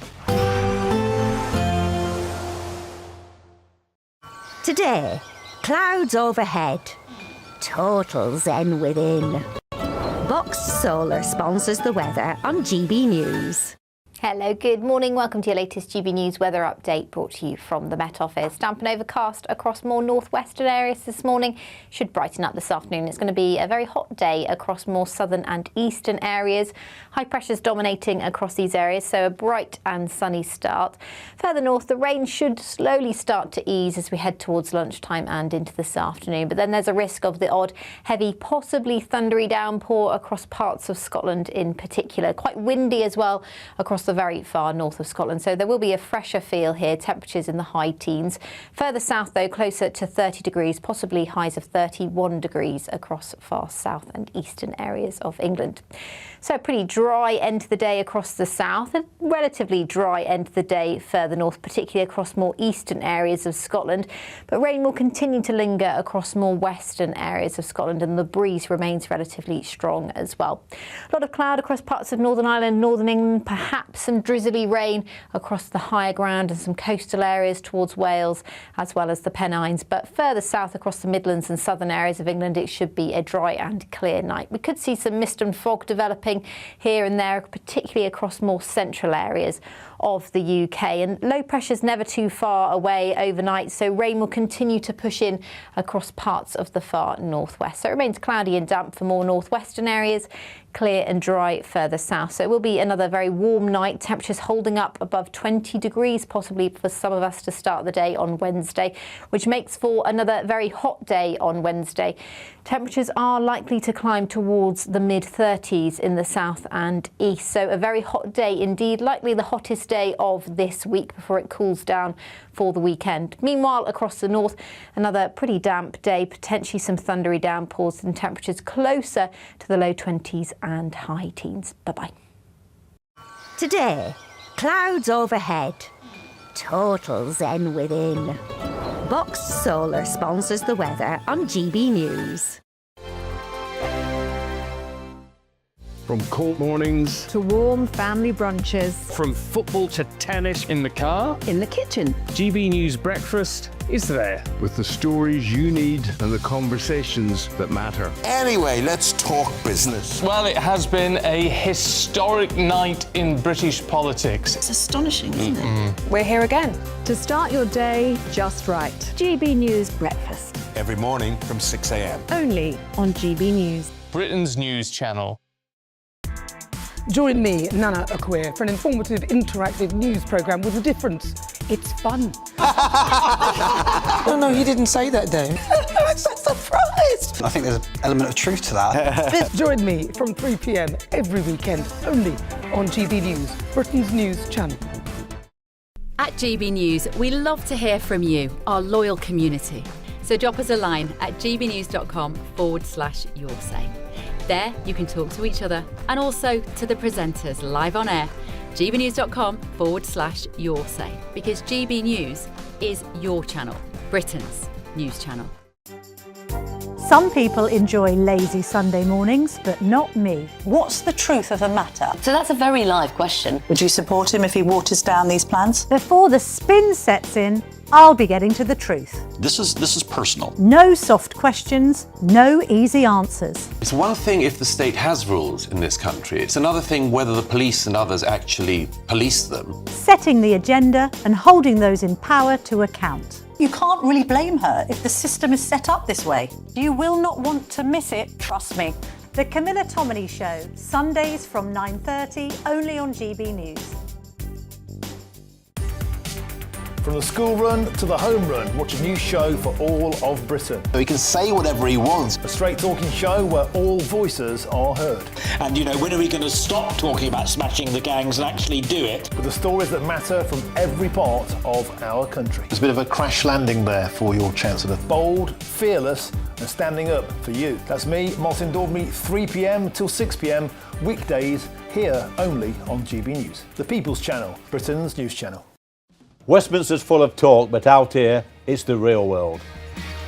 Today, clouds overhead, total zen within. Box Solar sponsors the weather on GB News. Hello, good morning. Welcome to your latest GB News weather update brought to you from the Met Office. Damp and overcast across more northwestern areas this morning. Should brighten up this afternoon. It's going to be a very hot day across more southern and eastern areas. High pressures dominating across these areas, so a bright and sunny start. Further north, the rain should slowly start to ease as we head towards lunchtime and into this afternoon. But then there's a risk of the odd heavy, possibly thundery downpour across parts of Scotland in particular. Quite windy as well across the very far north of Scotland, so there will be a fresher feel here, temperatures in the high teens. Further south though, closer to 30 degrees, possibly highs of 31 degrees across far south and eastern areas of England. So a pretty dry end to the day across the south, a relatively dry end to the day further north, particularly across more eastern areas of Scotland. But rain will continue to linger across more western areas of Scotland, and the breeze remains relatively strong as well. A lot of cloud across parts of Northern Ireland, Northern England, perhaps some drizzly rain across the higher ground and some coastal areas towards Wales, as well as the Pennines. But further south across the Midlands and southern areas of England, it should be a dry and clear night. We could see some mist and fog developing here and there, particularly across more central areas of the UK. And low pressure's never too far away overnight, so rain will continue to push in across parts of the far northwest. So it remains cloudy and damp for more northwestern areas, clear and dry further south. So it will be another very warm night, temperatures holding up above 20 degrees, possibly for some of us to start the day on Wednesday, which makes for another very hot day on Wednesday. Temperatures are likely to climb towards the mid-30s in the south and east. So a very hot day indeed, likely the hottest day of this week before it cools down for the weekend. Meanwhile, across the north, another pretty damp day, potentially some thundery downpours and temperatures closer to the low 20s and high teens. Bye-bye. Today, Clouds overhead. Total zen within. Box Solar sponsors the weather on GB News. From cold mornings to warm family brunches. From football to tennis. In the car, In the kitchen. GB News breakfast is there. with the stories you need and the conversations that matter. Anyway, let's talk business. Well, it has been a historic night in British politics. It's astonishing, isn't it? We're here again. To start your day just right. GB News Breakfast. Every morning from 6 a.m. Only on GB News. Britain's news channel. Join me, Nana Akweer, for an informative, interactive news programme with a difference. It's fun. No, he didn't say that, Dave. I'm so surprised. I think there's an element of truth to that. Join me from 3 p.m. every weekend, only on GB News, Britain's news channel. At GB News, we love to hear from you, our loyal community. So drop us a line at gbnews.com/yoursay. There you can talk to each other and also to the presenters live on air. gbnews.com/yoursay, because GB News is your channel, Britain's news channel. Some people enjoy lazy Sunday mornings, but not me. What's the truth of the matter? So that's a very live question. Would you support him if he waters down these plans? Before the spin sets in, I'll be getting to the truth. This is personal. No soft questions, no easy answers. It's one thing if the state has rules in this country. It's another thing whether the police and others actually police them. Setting the agenda and holding those in power to account. You can't really blame her if the system is set up this way. You will not want to miss it, trust me. The Camilla Tominey Show, Sundays from 9:30, only on GB News. From the school run to the home run, watch a new show for all of Britain. He can say whatever he wants. A straight talking show where all voices are heard. And, when are we going to stop talking about smashing the gangs and actually do it? With the stories that matter from every part of our country. There's a bit of a crash landing there for your Chancellor. Bold, fearless and standing up for you. That's me, Martin Daubney, 3 p.m. till 6 p.m, weekdays, here only on GB News. The People's Channel, Britain's news channel. Westminster's full of talk, but out here, it's the real world.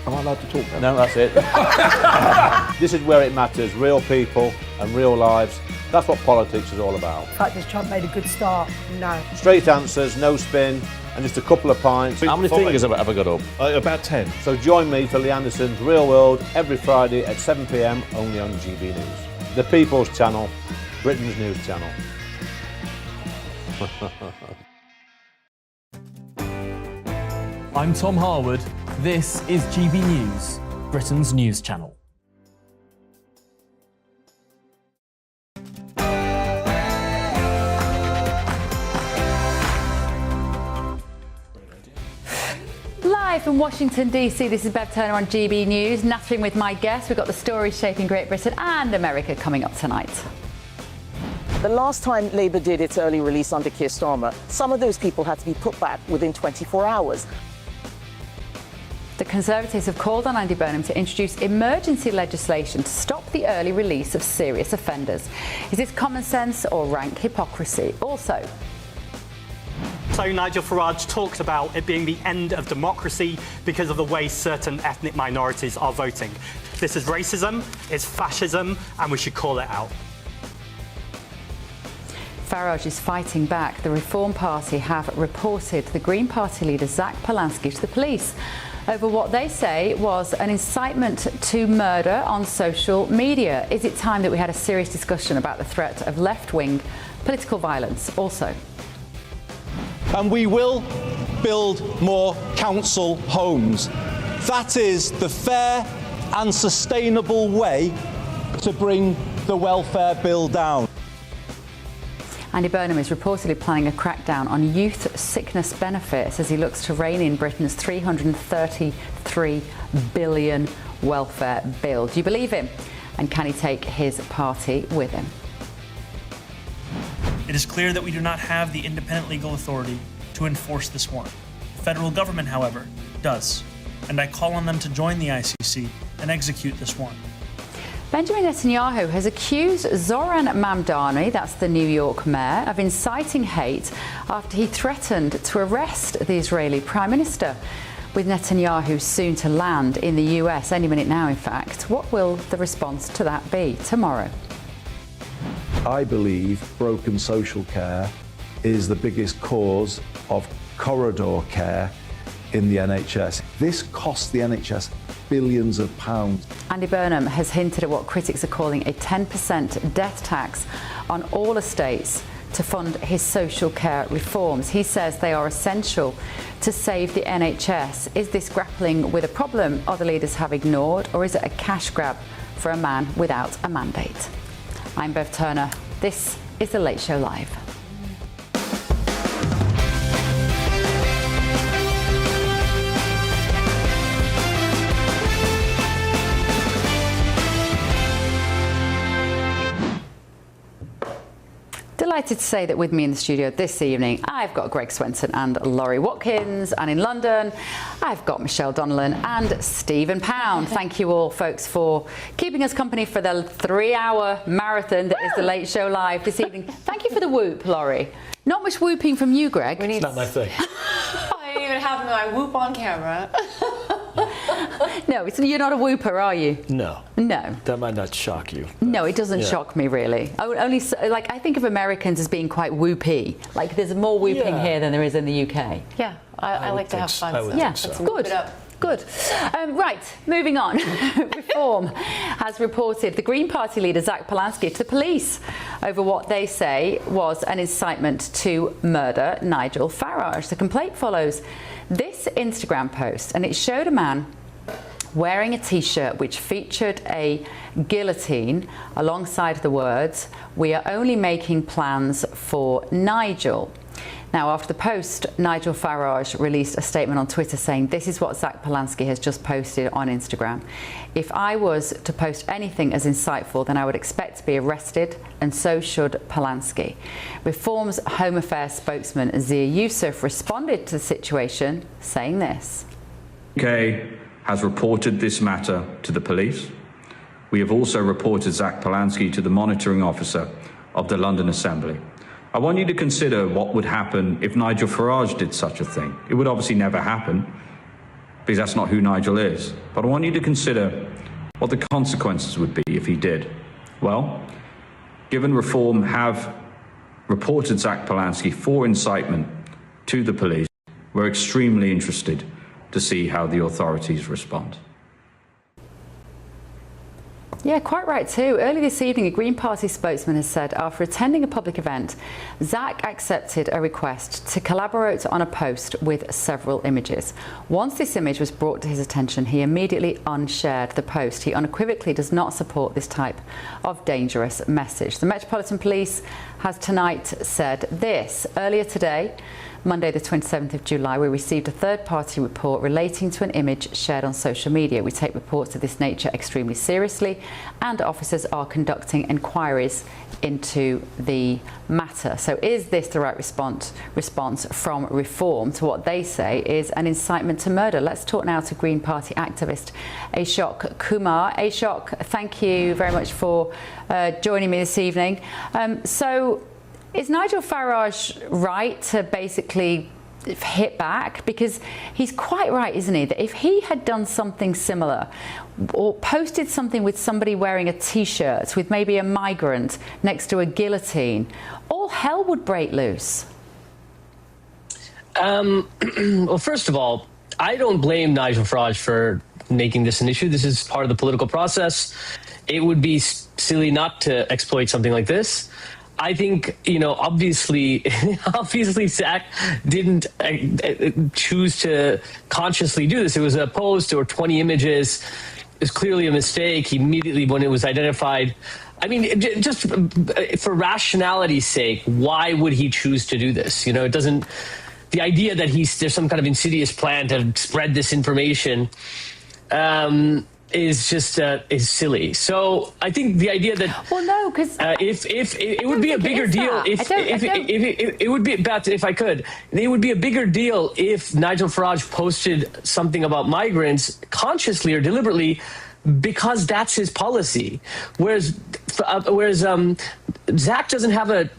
Am I allowed to talk now? No, that's it. This is where it matters, real people and real lives. That's what politics is all about. The fact that Trump made a good start, no. Straight answers, no spin, and just a couple of pints. How many fingers have I got up? About 10. So join me for Lee Anderson's Real World every Friday at 7 p.m, only on GB News. The People's Channel, Britain's news channel. I'm Tom Harwood. This is GB News, Britain's news channel. Live from Washington, D.C., this is Bev Turner on GB News, nattering with my guests. We've got the stories shaping Great Britain and America coming up tonight. The last time Labour did its early release under Keir Starmer, some of those people had to be put back within 24 hours. The Conservatives have called on Andy Burnham to introduce emergency legislation to stop the early release of serious offenders. Is this common sense or rank hypocrisy? Also, So Nigel Farage talked about it being the end of democracy because of the way certain ethnic minorities are voting. This is racism, it's fascism, and we should call it out. Farage is fighting back. The Reform Party have reported the Green Party leader Zach Polanski to the police over what they say was an incitement to murder on social media. Is it time that we had a serious discussion about the threat of left-wing political violence? Also, and we will build more council homes. That is the fair and sustainable way to bring the welfare bill down. Andy Burnham is reportedly planning a crackdown on youth sickness benefits as he looks to rein in Britain's £333 billion welfare bill. Do you believe him? And can he take his party with him? It is clear that we do not have the independent legal authority to enforce this warrant. The federal government, however, does, and I call on them to join the ICC and execute this warrant. Benjamin Netanyahu has accused Zoran Mamdani, that's the New York mayor, of inciting hate after he threatened to arrest the Israeli Prime Minister. With Netanyahu soon to land in the US, any minute now in fact, what will the response to that be tomorrow? I believe broken social care is the biggest cause of corridor care in the NHS. This costs the NHS billions of pounds. Andy Burnham has hinted at what critics are calling a 10% death tax on all estates to fund his social care reforms. He says they are essential to save the NHS. Is this grappling with a problem other leaders have ignored, or is it a cash grab for a man without a mandate? I'm Bev Turner. This is The Late Show Live. Delighted to say that with me in the studio this evening, I've got Greg Swenson and Laurie Watkins, and in London, I've got Michelle Donnellan and Stephen Pound. Thank you all, folks, for keeping us company for the 3-hour marathon that is The Late Show Live this evening. Thank you for the whoop, Laurie. Not much whooping from you, Greg. It's not my thing. I didn't even have my whoop on camera. No, you're not a whooper, are you? No. No. That might not shock you. No, it doesn't shock me, really. Only, like, I think of Americans as being quite whoopy. Like, there's more whooping here than there is in the UK. Yeah, I like to have fun. I would think so. Let's Good. It up. Good. Right, moving on. Reform has reported the Green Party leader Zach Polanski to the police over what they say was an incitement to murder Nigel Farage. The complaint follows this Instagram post, and it showed a man wearing a t-shirt which featured a guillotine alongside the words, "We are only making plans for Nigel." Now, after the post, Nigel Farage released a statement on Twitter saying, "This is what Zach Polanski has just posted on Instagram. If I was to post anything as insightful, then I would expect to be arrested, and so should Polanski." Reform's Home Affairs spokesman Zia Yusuf responded to the situation, saying this. UK has reported this matter to the police. We have also reported Zach Polanski to the monitoring officer of the London Assembly. I want you to consider what would happen if Nigel Farage did such a thing. It would obviously never happen, because that's not who Nigel is. But I want you to consider what the consequences would be if he did. Well, given Reform have reported Zach Polanski for incitement to the police, we're extremely interested to see how the authorities respond. Yeah, quite right too. Early this evening, a Green Party spokesman has said after attending a public event, Zach accepted a request to collaborate on a post with several images. Once this image was brought to his attention, he immediately unshared the post. He unequivocally does not support this type of dangerous message. The Metropolitan Police has tonight said this. Earlier today, Monday the 27th of July, we received a third-party report relating to an image shared on social media. We take reports of this nature extremely seriously, and officers are conducting inquiries into the matter. So is this the right response from Reform to what they say is an incitement to murder? Let's talk now to Green Party activist Ashok Kumar. Ashok, thank you very much for joining me this evening. So is Nigel Farage right to basically hit back? Because he's quite right, isn't he, that if he had done something similar or posted something with somebody wearing a t-shirt with maybe a migrant next to a guillotine, all hell would break loose. Well, first of all, I don't blame Nigel Farage for making this an issue. This is part of the political process. It would be silly not to exploit something like this. I think, obviously Zach didn't choose to consciously do this. It was a post or 20 images. It was clearly a mistake. He immediately, when it was identified, I mean, just for rationality's sake, why would he choose to do this? It doesn't, the idea that there's some kind of insidious plan to spread this information, is just is silly. So I think the idea that because if it would be a bigger deal if it would be bad if I could, it would be a bigger deal if Nigel Farage posted something about migrants consciously or deliberately because that's his policy. Whereas Zach doesn't have a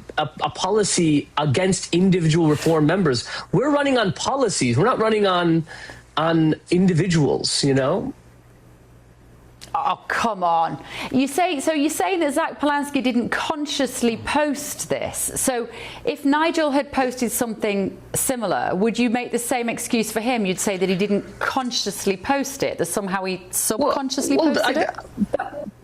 policy against individual reform members. We're running on policies. We're not running on individuals, you know? Oh, come on. You're saying that Zach Polanski didn't consciously post this. So if Nigel had posted something similar, would you make the same excuse for him? You'd say that he didn't consciously post it, that somehow he subconsciously posted it?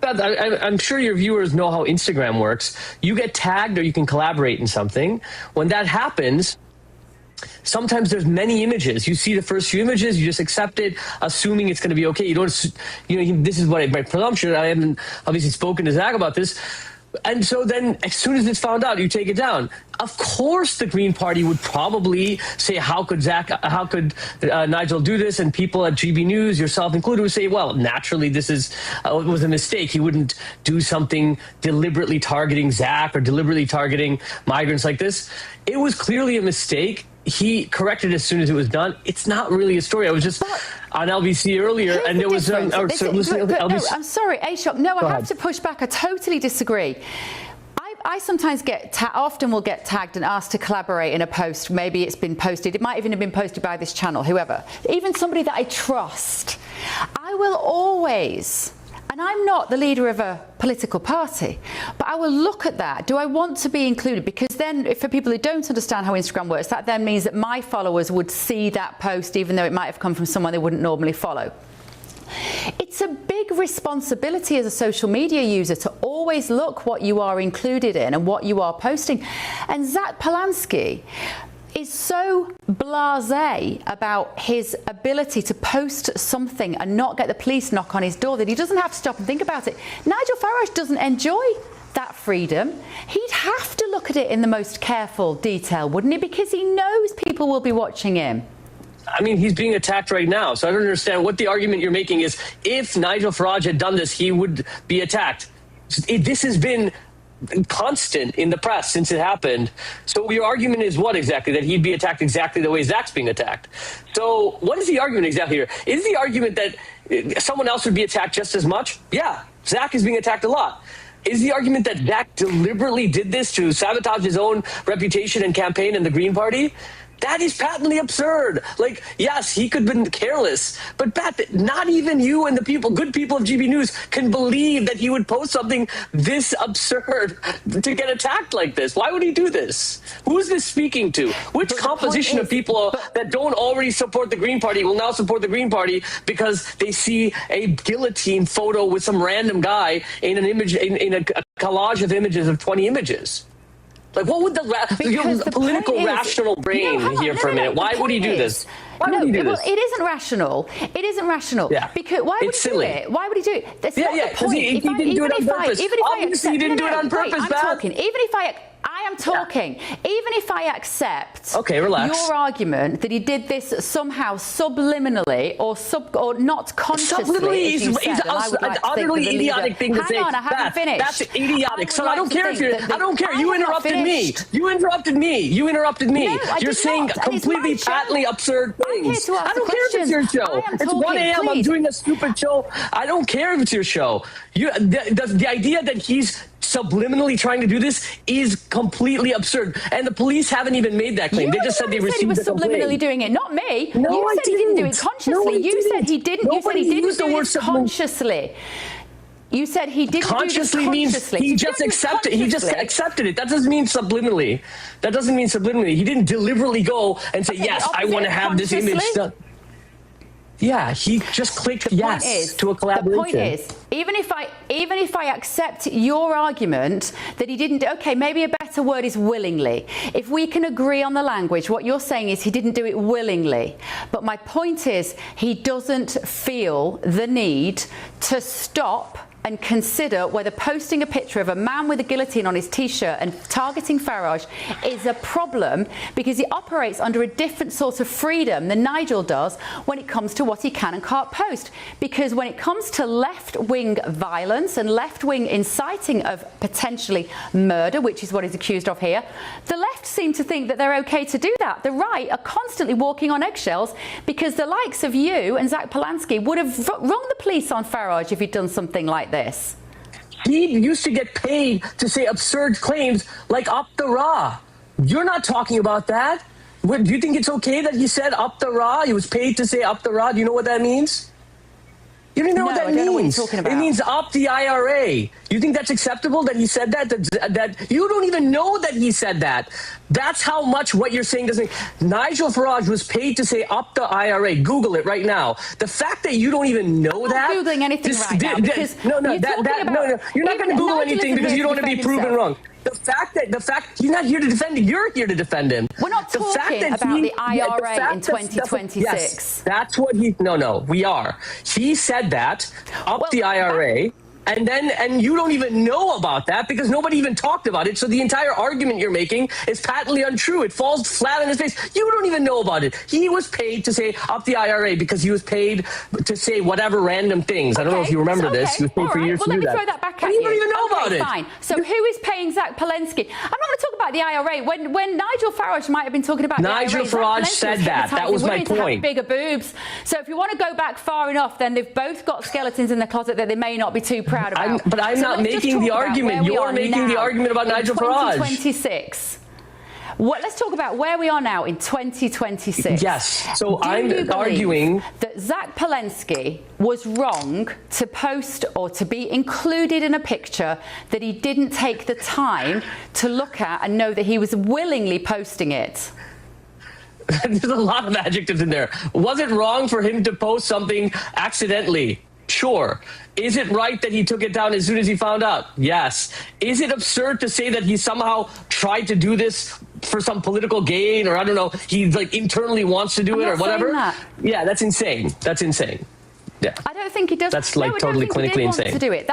I'm sure your viewers know how Instagram works. You get tagged or you can collaborate in something. When that happens, sometimes there's many images. You see the first few images, you just accept it, assuming it's going to be okay. You don't, this is what my presumption. I haven't obviously spoken to Zach about this. And so then as soon as it's found out, you take it down. Of course, the Green Party would probably say, how could Nigel do this? And people at GB News, yourself included, would say, well, naturally, this was a mistake. He wouldn't do something deliberately targeting Zach or deliberately targeting migrants like this. It was clearly a mistake. He corrected it as soon as it was done. It's not really a story. I was just on LBC earlier, and there was I'm sorry, Ashok. No, I have to push back. I totally disagree. I sometimes often will get tagged and asked to collaborate in a post. Maybe it's been posted. It might even have been posted by this channel, whoever. Even somebody that I trust. I will always, and I'm not the leader of a political party, but I will look at that. Do I want to be included? Because then, for people who don't understand how Instagram works, that then means that my followers would see that post, even though it might have come from someone they wouldn't normally follow. It's a big responsibility as a social media user to always look what you are included in and what you are posting. And Zach Polanski is so blasé about his ability to post something and not get the police knock on his door that he doesn't have to stop and think about it. Nigel Farage doesn't enjoy that freedom. He'd have to look at it in the most careful detail, wouldn't he? Because he knows people will be watching him. I mean, he's being attacked right now. So I don't understand what the argument you're making is. If Nigel Farage had done this, he would be attacked. This has been constant in the press since it happened. So your argument is what exactly? That he'd be attacked exactly the way Zach's being attacked. So what is the argument exactly here? Is the argument that someone else would be attacked just as much? Yeah, Zach is being attacked a lot. Is the argument that Zach deliberately did this to sabotage his own reputation and campaign in the Green Party? That is patently absurd. Like, yes, he could have been careless, but Pat, not even you and the good people of GB News can believe that he would post something this absurd to get attacked like this. Why would he do this? Who is this speaking to? Which composition of people that don't already support the Green Party will now support the Green Party because they see a guillotine photo with some random guy in an image, in a collage of images of 20 images? Like, what would the political rational brain here for a minute? Why would he do this? Why would he do this? It isn't rational. It isn't rational. Yeah. Because why would he do it? Why would he do it? That's not the point. Because he didn't do it on purpose. Obviously, he didn't do it on purpose, I'm talking. Even if I am talking. Even if I accept your argument that he did this somehow subliminally or not consciously, is an utterly idiotic thing to say. Hang on, I haven't finished. That's idiotic. So I don't care if you're. I don't care. You interrupted me. You interrupted me. You interrupted me. No, you're saying completely patently absurd things. I don't care if it's your show. It's 1 a.m. I'm doing a stupid show. I don't care if it's your show. The idea that he's subliminally trying to do this is completely absurd, and the police haven't even made that claim. They just said they received the complaint. He was subliminally doing it, not me. No, you said he didn't do it consciously. No, you said he didn't. You said he didn't do it consciously. You said he didn't consciously do this consciously. Means he just accepted. He just accepted it. That doesn't mean subliminally. That doesn't mean subliminally. He didn't deliberately go and say, "Yes, I want to have this image done." Yeah, he just clicked yes to a collaboration. The point is, even if I accept your argument that he didn't, okay, maybe a better word is willingly. If we can agree on the language, what you're saying is he didn't do it willingly. But my point is, he doesn't feel the need to stop and consider whether posting a picture of a man with a guillotine on his t-shirt and targeting Farage is a problem, because he operates under a different sort of freedom than Nigel does when it comes to what he can and can't post. Because when it comes to left-wing violence and left-wing inciting of potentially murder, which is what he's accused of here, the left seem to think that they're okay to do that. The right are constantly walking on eggshells, because the likes of you and Zach Polanski would have rung the police on Farage if he'd done something like this. He used to get paid to say absurd claims like up the Ra. You're not talking about that. Do you think it's okay that he said up the Ra? He was paid to say up the Ra. Do you know what that means? You don't even know what that means. I don't know what you're talking about. It means up the IRA. You think that's acceptable that he said that? That you don't even know that he said that. That's how much what you're saying doesn't. Nigel Farage was paid to say up the IRA. Google it right now. The fact that you don't even know that. I'm not Googling anything right now, because no, you're not going to Google anything because you don't want to be proven wrong. The fact he's not here to defend him, you're here to defend him. We're not talking about the IRA in 2026. Yes, that's what he. No, we are. He said that up the IRA. And you don't even know about that because nobody even talked about it. So the entire argument you're making is patently untrue. It falls flat on his face. You don't even know about it. He was paid to say up the IRA because he was paid to say whatever random things. I don't know if you remember this. He was paid for years to do that. Let me throw that back at you. You don't even know about it. Fine. So who is paying Zach Polanski? I'm not going to talk about the IRA. When Nigel Farage might have been talking about Nigel the IRA, Farage said that. That was my point. Bigger boobs. So if you want to go back far enough, then they've both got skeletons in the closet that they may not be too proud about. I'm not making the argument. You're making the argument about Nigel Farage. 2026. Let's talk about where we are now in 2026. Yes. So I'm arguing that Zach Polanski was wrong to post or to be included in a picture that he didn't take the time to look at and know that he was willingly posting it. There's a lot of adjectives in there. Was it wrong for him to post something accidentally? Sure. Is it right that he took it down as soon as he found out? Yes. Is it absurd to say that he somehow tried to do this for some political gain, or I don't know, he like internally wants to do it or whatever? Yeah, that's insane. That's insane. Yeah. I don't think he does. That's like totally clinically insane. To do it.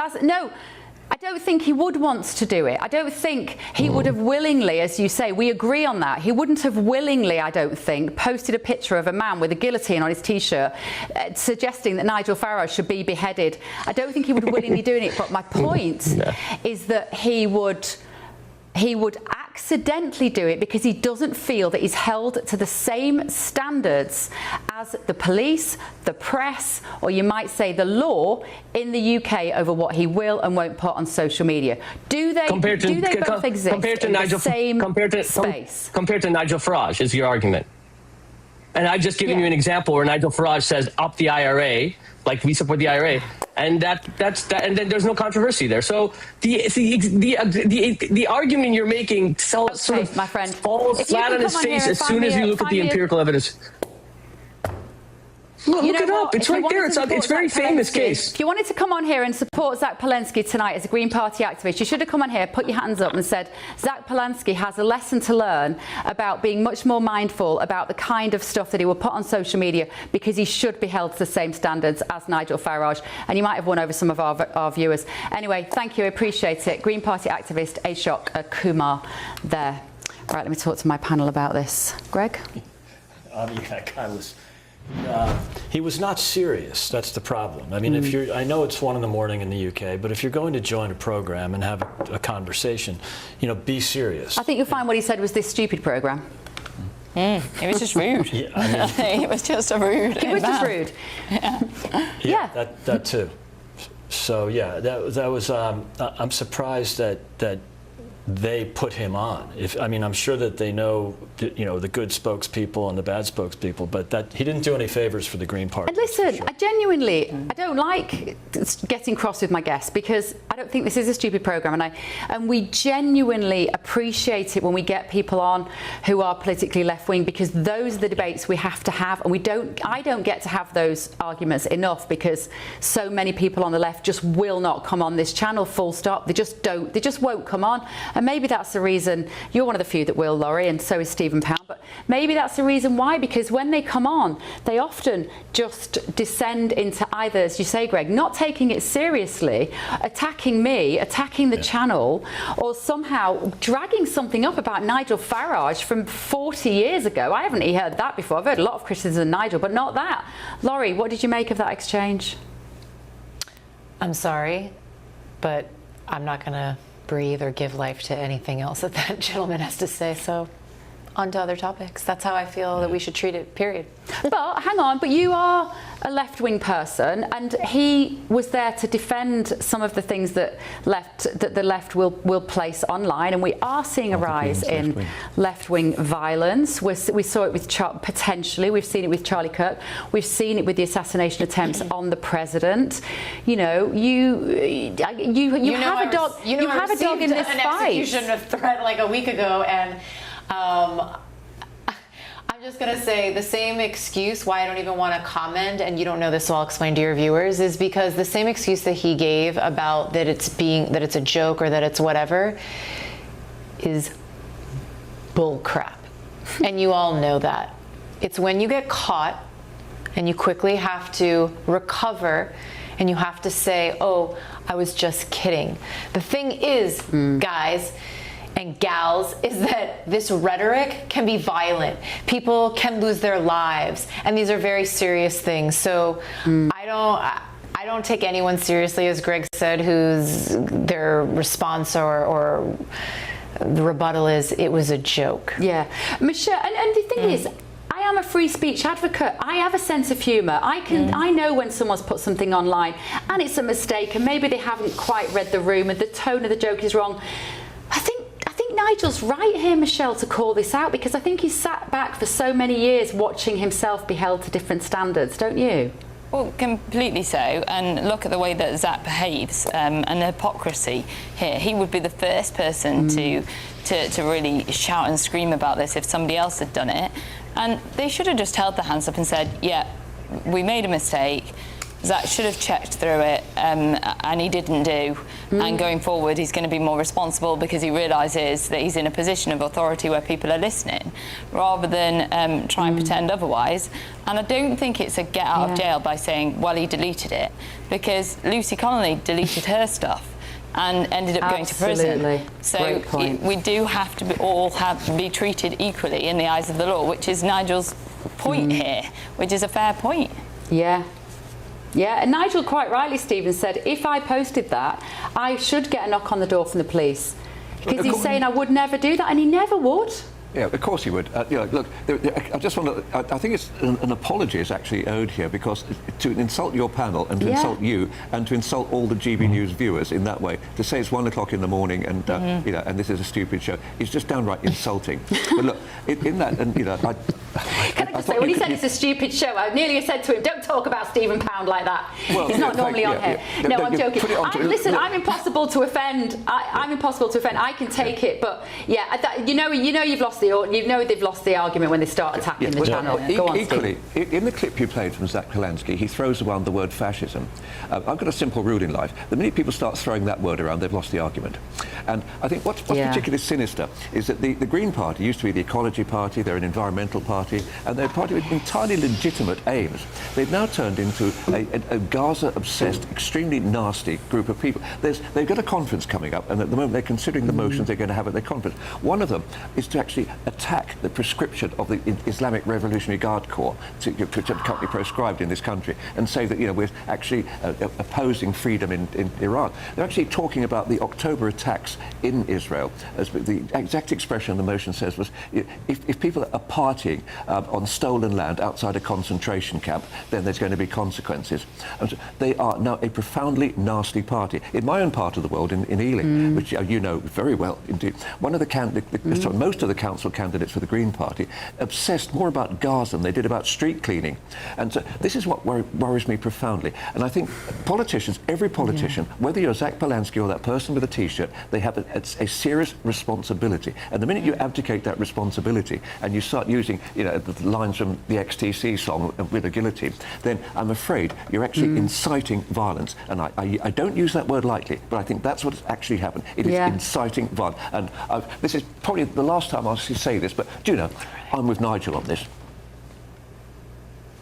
I don't think he would want to do it. I don't think he would have willingly, as you say, we agree on that. He wouldn't have willingly, I don't think, posted a picture of a man with a guillotine on his T-shirt suggesting that Nigel Farage should be beheaded. I don't think he would willingly doing it. But my point is that he would accidentally do it because he doesn't feel that he's held to the same standards as the police, the press, or you might say the law in the UK over what he will and won't put on social media. Do they both exist in the same space? Compared to Nigel Farage is your argument. And I've just given you an example where Nigel Farage says up the IRA, like we support the IRA, and that's that, and then there's no controversy there. So the argument you're making sort of my friend, falls flat on his face as soon as you look at the empirical evidence. Look it up. It's right there. It's a very famous case. If you wanted to come on here and support Zach Polanski tonight as a Green Party activist, you should have come on here, put your hands up and said, Zach Polanski has a lesson to learn about being much more mindful about the kind of stuff that he will put on social media, because he should be held to the same standards as Nigel Farage. And you might have won over some of our viewers. Anyway, thank you. I appreciate it. Green Party activist Ashok Kumar there. Right, let me talk to my panel about this. Greg? That guy was... he was not serious. That's the problem. I mean, I know it's 1 a.m. in the UK, but if you're going to join a program and have a conversation, be serious. I think you'll find what he said was this stupid program. It was just rude. Yeah, I mean, it was just a rude. It was just rude. Yeah. That too. So yeah, that was. I'm surprised that they put him on. I'm sure that they know, the good spokespeople and the bad spokespeople, but that he didn't do any favors for the Green Party. And listen, I don't like getting cross with my guests, because I don't think this is a stupid program, and we genuinely appreciate it when we get people on who are politically left-wing, because those are the debates we have to have, and I don't get to have those arguments enough, because so many people on the left just will not come on this channel, full stop. They just won't come on. And maybe that's the reason, you're one of the few that will, Laurie, and so is Stephen Pound, but maybe that's the reason why, because when they come on, they often just descend into either, as you say, Greg, not taking it seriously, attacking me, attacking the channel, or somehow dragging something up about Nigel Farage from 40 years ago. I haven't heard that before. I've heard a lot of criticism of Nigel, but not that. Laurie, what did you make of that exchange? I'm sorry, but I'm not going to breathe or give life to anything else that gentleman has to say, so on to other topics. That's how I feel that we should treat it, period. But hang on, but you are a left-wing person, and he was there to defend some of the things that the left will place online, and we are seeing a rise in left-wing violence. We saw it with potentially, we've seen it with Charlie Kirk, we've seen it with the assassination attempts on the president. You know, you have a dog. You have a dog in this fight. Execution threat like a week ago, and I'm just going to say the same excuse why I don't even want to comment, and you don't know this, so I'll explain to your viewers, is because the same excuse that he gave about that it's a joke or that it's whatever is bull crap. And you all know that. It's when you get caught and you quickly have to recover and you have to say, oh, I was just kidding. The thing is, guys and gals, is that this rhetoric can be violent. People can lose their lives, and these are very serious things. So I don't take anyone seriously, as Greg said, whose their response or the rebuttal is, it was a joke. Yeah, Michelle, and the thing is, I am a free speech advocate. I have a sense of humour. I know when someone's put something online and it's a mistake, and maybe they haven't quite read the room and the tone of the joke is wrong. I think Nigel's right here, Michelle, to call this out, because I think he's sat back for so many years watching himself be held to different standards, don't you? Well, completely so. And look at the way that Zach behaves and the hypocrisy here. He would be the first person to really shout and scream about this if somebody else had done it. And they should have just held their hands up and said, yeah, we made a mistake. Zach should have checked through it, and he didn't do. And going forward, he's going to be more responsible because he realises that he's in a position of authority where people are listening, rather than try and pretend otherwise. And I don't think it's a get out of jail by saying, well, he deleted it, because Lucy Connolly deleted her stuff and ended up going to prison. So we do have to all be treated equally in the eyes of the law, which is Nigel's point here, which is a fair point. Yeah. Yeah, and Nigel quite rightly, Stephen, said, if I posted that, I should get a knock on the door from the police. Because he's saying I would never do that, and he never would. Yeah, of course he would. Look, I just want to. I think it's an apology is actually owed here, because to insult your panel and to insult you and to insult all the GB News viewers in that way, to say it's 1 o'clock in the morning and and this is a stupid show, is just downright insulting. But look, in that, and Can I just say, when he said it's a stupid show, I nearly said to him, don't talk about Stephen Pound like that. Well, he's not normally on here. No, I'm joking. Listen, I'm impossible to offend. I'm impossible to offend. I can take it, but you know you've lost they've lost the argument when they start attacking the channel. Go on, equally, in the clip you played from Zach Polanski, he throws around the word fascism. I've got a simple rule in life. The minute people start throwing that word around, they've lost the argument. And I think what's particularly sinister is that the Green Party used to be the ecology party, they're an environmental party, and they're a party with entirely legitimate aims. They've now turned into a Gaza-obsessed, extremely nasty group of people. They've got a conference coming up, and at the moment they're considering the motions they're going to have at their conference. One of them is to actually attack the prescription of the Islamic Revolutionary Guard Corps, which are currently proscribed in this country, and say that we're actually opposing freedom in Iran. They're actually talking about the October attacks in Israel. As the exact expression the motion says was, if people are partying on stolen land outside a concentration camp, then there's going to be consequences. And so they are now a profoundly nasty party. In my own part of the world, in Ealing, which you know very well indeed, most of the council council candidates for the Green Party, obsessed more about Gaza than they did about street cleaning. And so this is what worries me profoundly. And I think politicians, every politician, whether you're Zach Polansky or that person with a T-shirt, they have a serious responsibility. And the minute you abdicate that responsibility and you start using, the lines from the XTC song with a guillotine, then I'm afraid you're actually inciting violence. And I don't use that word lightly, but I think that's what's actually happened. It is inciting violence. And this is probably the last time I'll say this, but do you know, I'm with Nigel on this.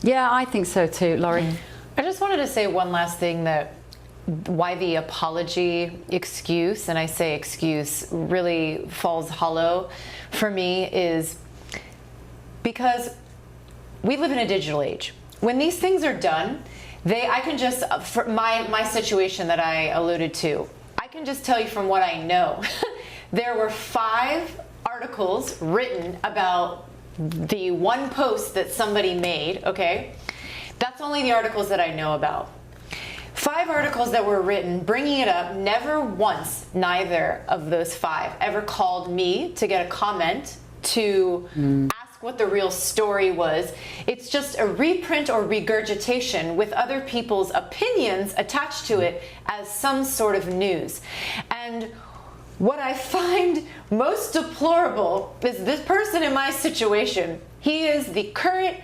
Yeah, I think so too, Laurie. I just wanted to say one last thing, that why the apology excuse, and I say excuse, really falls hollow for me is because we live in a digital age. When these things are done, I can just, for my situation that I alluded to, I can just tell you from what I know. There were 5 articles written about the one post that somebody made, okay? That's only the articles that I know about. 5 articles that were written, bringing it up, never once, neither of those 5 ever called me to get a comment to ask what the real story was. It's just a reprint or regurgitation with other people's opinions attached to it as some sort of news. And what I find most deplorable is this person in my situation. He is the current,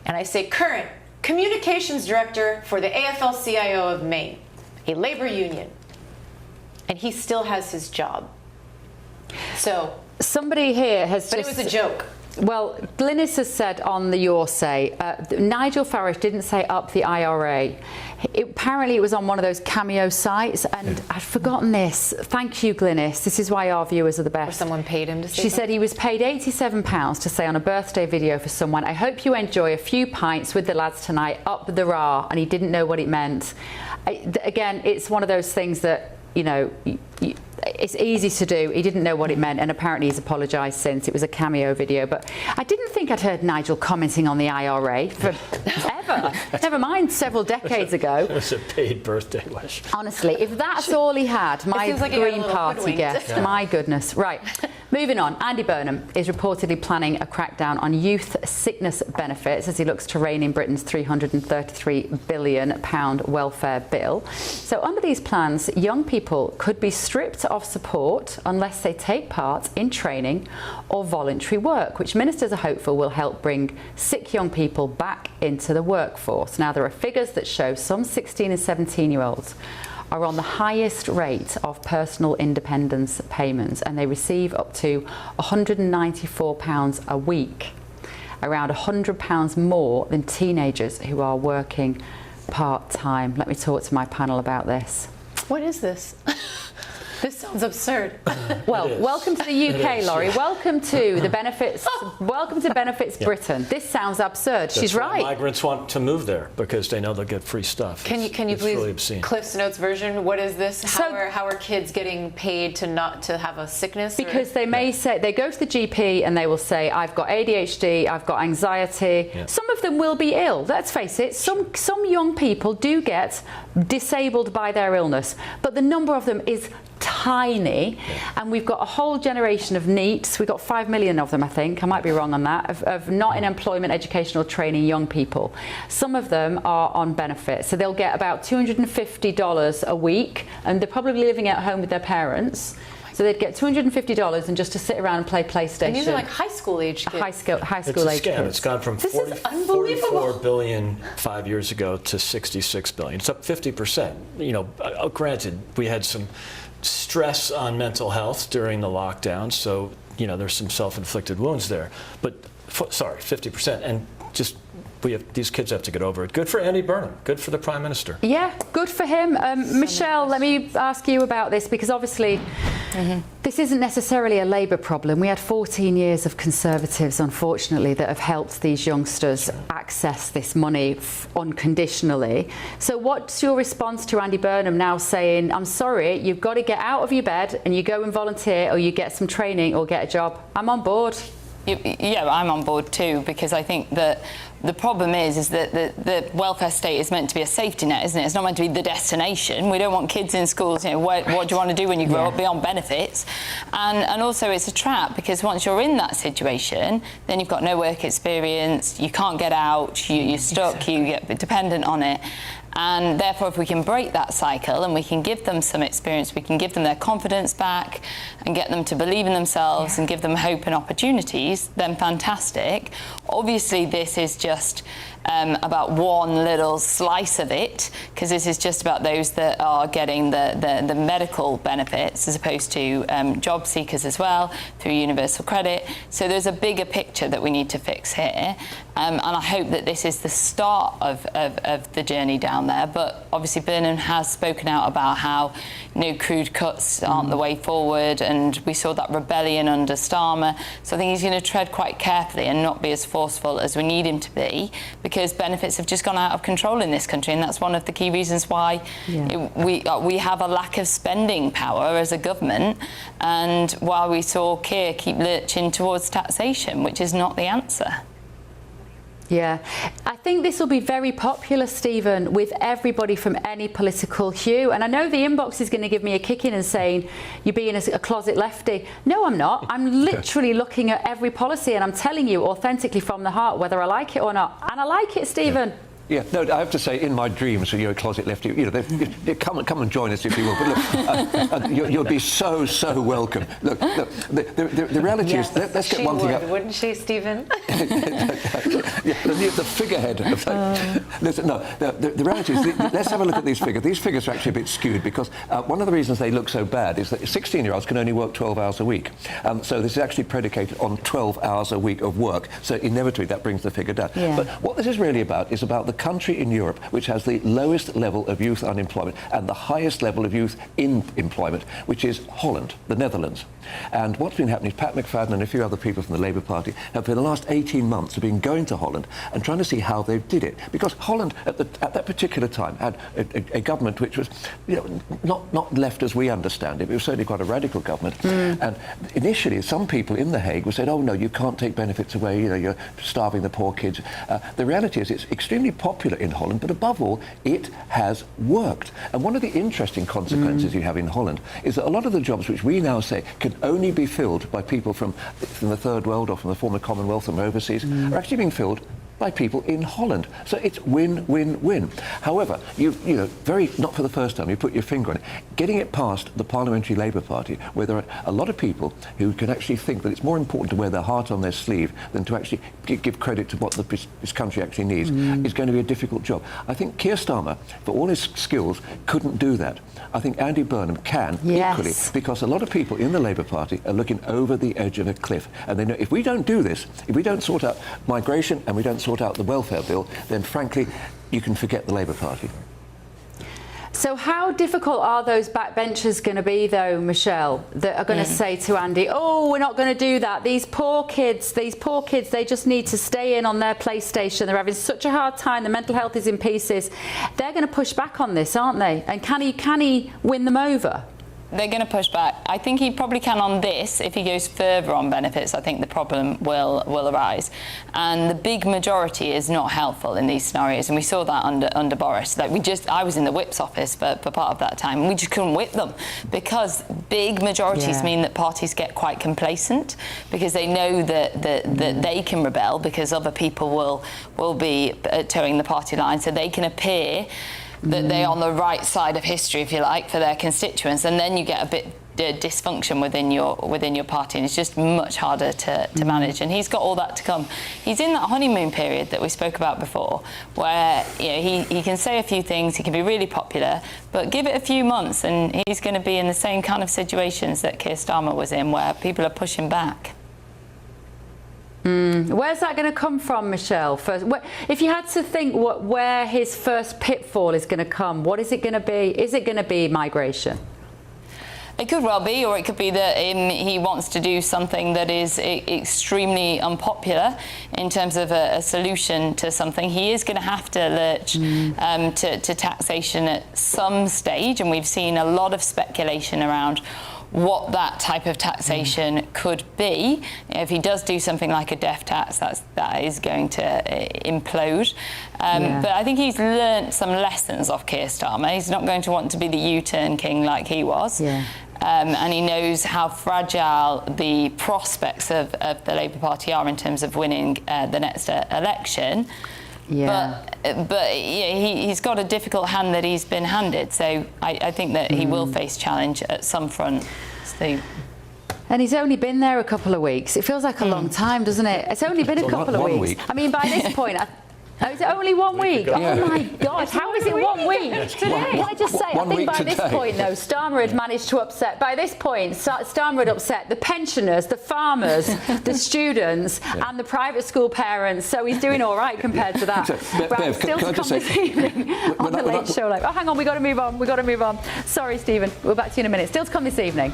and I say current, communications director for the AFL-CIO of Maine, a labor union, and he still has his job. So somebody here has but it was a joke. Well, Glynis has said on the Your Say, Nigel Farage didn't say up the IRA. Apparently it was on one of those Cameo sites, and I'd forgotten this. Thank you, Glynis. This is why our viewers are the best. Or someone paid him to say She said he was paid £87 to say on a birthday video for someone, "I hope you enjoy a few pints with the lads tonight, up the rah," and he didn't know what it meant. Again, it's one of those things that, it's easy to do. He didn't know what it meant, and apparently he's apologised since. It was a Cameo video, but I didn't think I'd heard Nigel commenting on the IRA for ever. Never mind several decades ago. It was a paid birthday wish. Honestly, if that's all he had, my like Green Party guest, my goodness. Right, moving on. Andy Burnham is reportedly planning a crackdown on youth sickness benefits as he looks to rein in Britain's £333 billion welfare bill. So under these plans, young people could be stripped of support unless they take part in training or voluntary work, which ministers are hopeful will help bring sick young people back into the workforce. Now, there are figures that show some 16 and 17-year-olds are on the highest rate of personal independence payments, and they receive up to £194 a week, around £100 more than teenagers who are working part-time. Let me talk to my panel about this. What is this? This sounds absurd. Well, welcome to the UK, Laurie. Welcome to the benefits. Welcome to Benefits Britain. This sounds absurd. She's right. Migrants want to move there because they know they'll get free stuff. Can you please, really obscene. Cliff's Notes version? What is this? How are kids getting paid to not to have a sickness? Because they may say, they go to the GP and they will say, "I've got ADHD, I've got anxiety." Yeah. Some of them will be ill. Let's face it. Some young people do get disabled by their illness, but the number of them is tiny, and we've got a whole generation of NEETs. We've got 5 million of them, I think. I might be wrong on that, of not in employment, educational training young people. Some of them are on benefits, so they'll get about $250 a week, and they're probably living at home with their parents. So they'd get $250 and just to sit around and play PlayStation. And these are like high school age kids. High school it's age a scam. kids. It's gone from 44 billion 5 years ago to 66 billion. It's up 50%. Granted, we had some stress on mental health during the lockdown, so there's some self-inflicted wounds there. But 50%, and just these kids have to get over it. Good for Andy Burnham. Good for the Prime Minister. Yeah, good for him. Michelle, let me ask you about this, because obviously this isn't necessarily a Labour problem. We had 14 years of Conservatives, unfortunately, that have helped these youngsters access this money unconditionally. So what's your response to Andy Burnham now saying, "I'm sorry, you've got to get out of your bed and you go and volunteer, or you get some training or get a job"? I'm on board. Yeah, I'm on board too, because I think that the problem is that the welfare state is meant to be a safety net, isn't it? It's not meant to be the destination. We don't want kids in schools, you know, what do you want to do when you grow up beyond benefits? And also it's a trap, because once you're in that situation, then you've got no work experience, you can't get out, you're stuck, you get dependent on it. And therefore, if we can break that cycle and we can give them some experience, we can give them their confidence back and get them to believe in themselves and give them hope and opportunities, then fantastic. Obviously, this is just about one little slice of it, because this is just about those that are getting the medical benefits as opposed to job seekers as well through universal credit. So there's a bigger picture that we need to fix here. And I hope that this is the start of the journey down there. But obviously Burnham has spoken out about how, you know, crude cuts aren't the way forward, and we saw that rebellion under Starmer. So I think he's going to tread quite carefully and not be as forceful as we need him to be, because benefits have just gone out of control in this country, and that's one of the key reasons why we have a lack of spending power as a government, and why we saw Keir keep lurching towards taxation, which is not the answer. Yeah, I think this will be very popular, Stephen, with everybody from any political hue. And I know the inbox is going to give me a kick in and saying, you're being a closet lefty. No, I'm not. I'm literally looking at every policy and I'm telling you authentically from the heart whether I like it or not. And I like it, Stephen. Yeah, no, I have to say, in my dreams, you're a closet lefty. You know, come and join us if you will. But look, you'll be so welcome. Look, the reality is, let's get one thing up. Wouldn't she, Stephen? The figurehead. Listen, no, the reality is, let's have a look at these figures. These figures are actually a bit skewed, because one of the reasons they look so bad is that 16-year-olds can only work 12 hours a week. So this is actually predicated on 12 hours a week of work. So inevitably that brings the figure down. Yeah. But what this is really about is about the country in Europe which has the lowest level of youth unemployment and the highest level of youth in employment, which is Holland, the Netherlands. And what's been happening is Pat McFadden and a few other people from the Labour Party have, for the last 18 months, have been going to Holland and trying to see how they did it. Because Holland, at that particular time, had a government which was, you know, not left as we understand it. It was certainly quite a radical government. And initially, some people in The Hague were saying, oh, no, you can't take benefits away, you know, you're starving the poor kids. The reality is it's extremely popular in Holland, but above all, it has worked. And one of the interesting consequences you have in Holland is that a lot of the jobs which we now say can only be filled by people from the Third World or from the former Commonwealth and overseas are actually being filled by people in Holland. So it's win-win-win. However, you know, not for the first time, you put your finger on it, getting it past the Parliamentary Labour Party, where there are a lot of people who can actually think that it's more important to wear their heart on their sleeve than to actually give credit to what this country actually needs, is going to be a difficult job. I think Keir Starmer, for all his skills, couldn't do that. I think Andy Burnham can equally, because a lot of people in the Labour Party are looking over the edge of a cliff, and they know if we don't do this, if we don't sort out migration and we don't sort out the welfare bill, then frankly, you can forget the Labour Party. So how difficult are those backbenchers going to be, though, Michelle, that are going to say to Andy, oh, we're not going to do that. These poor kids, they just need to stay in on their PlayStation. They're having such a hard time. The mental health is in pieces. They're going to push back on this, aren't they? And can he win them over? They're going to push back. I think he probably can on this. If he goes further on benefits, I think the problem will arise. And the big majority is not helpful in these scenarios, and we saw that under Boris. Like I was in the whip's office for part of that time, and we just couldn't whip them, because big majorities mean that parties get quite complacent, because they know that they can rebel because other people will be towing the party line, so they can appear that they're on the right side of history, if you like, for their constituents, and then you get a bit dysfunction within your party, and it's just much harder to manage. And he's got all that to come. He's in that honeymoon period that we spoke about before, where, you know, he can say a few things, he can be really popular, but give it a few months and he's going to be in the same kind of situations that Keir Starmer was in, where people are pushing back. Where's that going to come from, Michelle? First, if you had to think where his first pitfall is going to come, what is it going to be? Is it going to be migration? It could well be, or it could be that he wants to do something that is extremely unpopular in terms of a solution to something. He is going to have to lurch to taxation at some stage, and we've seen a lot of speculation around what that type of taxation could be. If he does do something like a death tax, that is going to implode. But I think he's learnt some lessons off Keir Starmer. He's not going to want to be the U-turn king like he was. And he knows how fragile the prospects of the Labour Party are in terms of winning the next election. But he's got a difficult hand that he's been handed. So I think that he will face challenge at some front. So. And he's only been there a couple of weeks. It feels like a long time, doesn't it? It's only been a couple of weeks. I mean, by this point... is it only 1 week? Oh my God, how is it 1 week? Can I just say, I think by this point, though, Starmer had managed to upset, by this point, Starmer had upset the pensioners, the farmers, the students, and the private school parents, so he's doing all right compared to that. Right, still to come this evening on the Late Show Live. Oh, hang on, we've got to move on. Sorry, Stephen, we're back to you in a minute. Still to come this evening.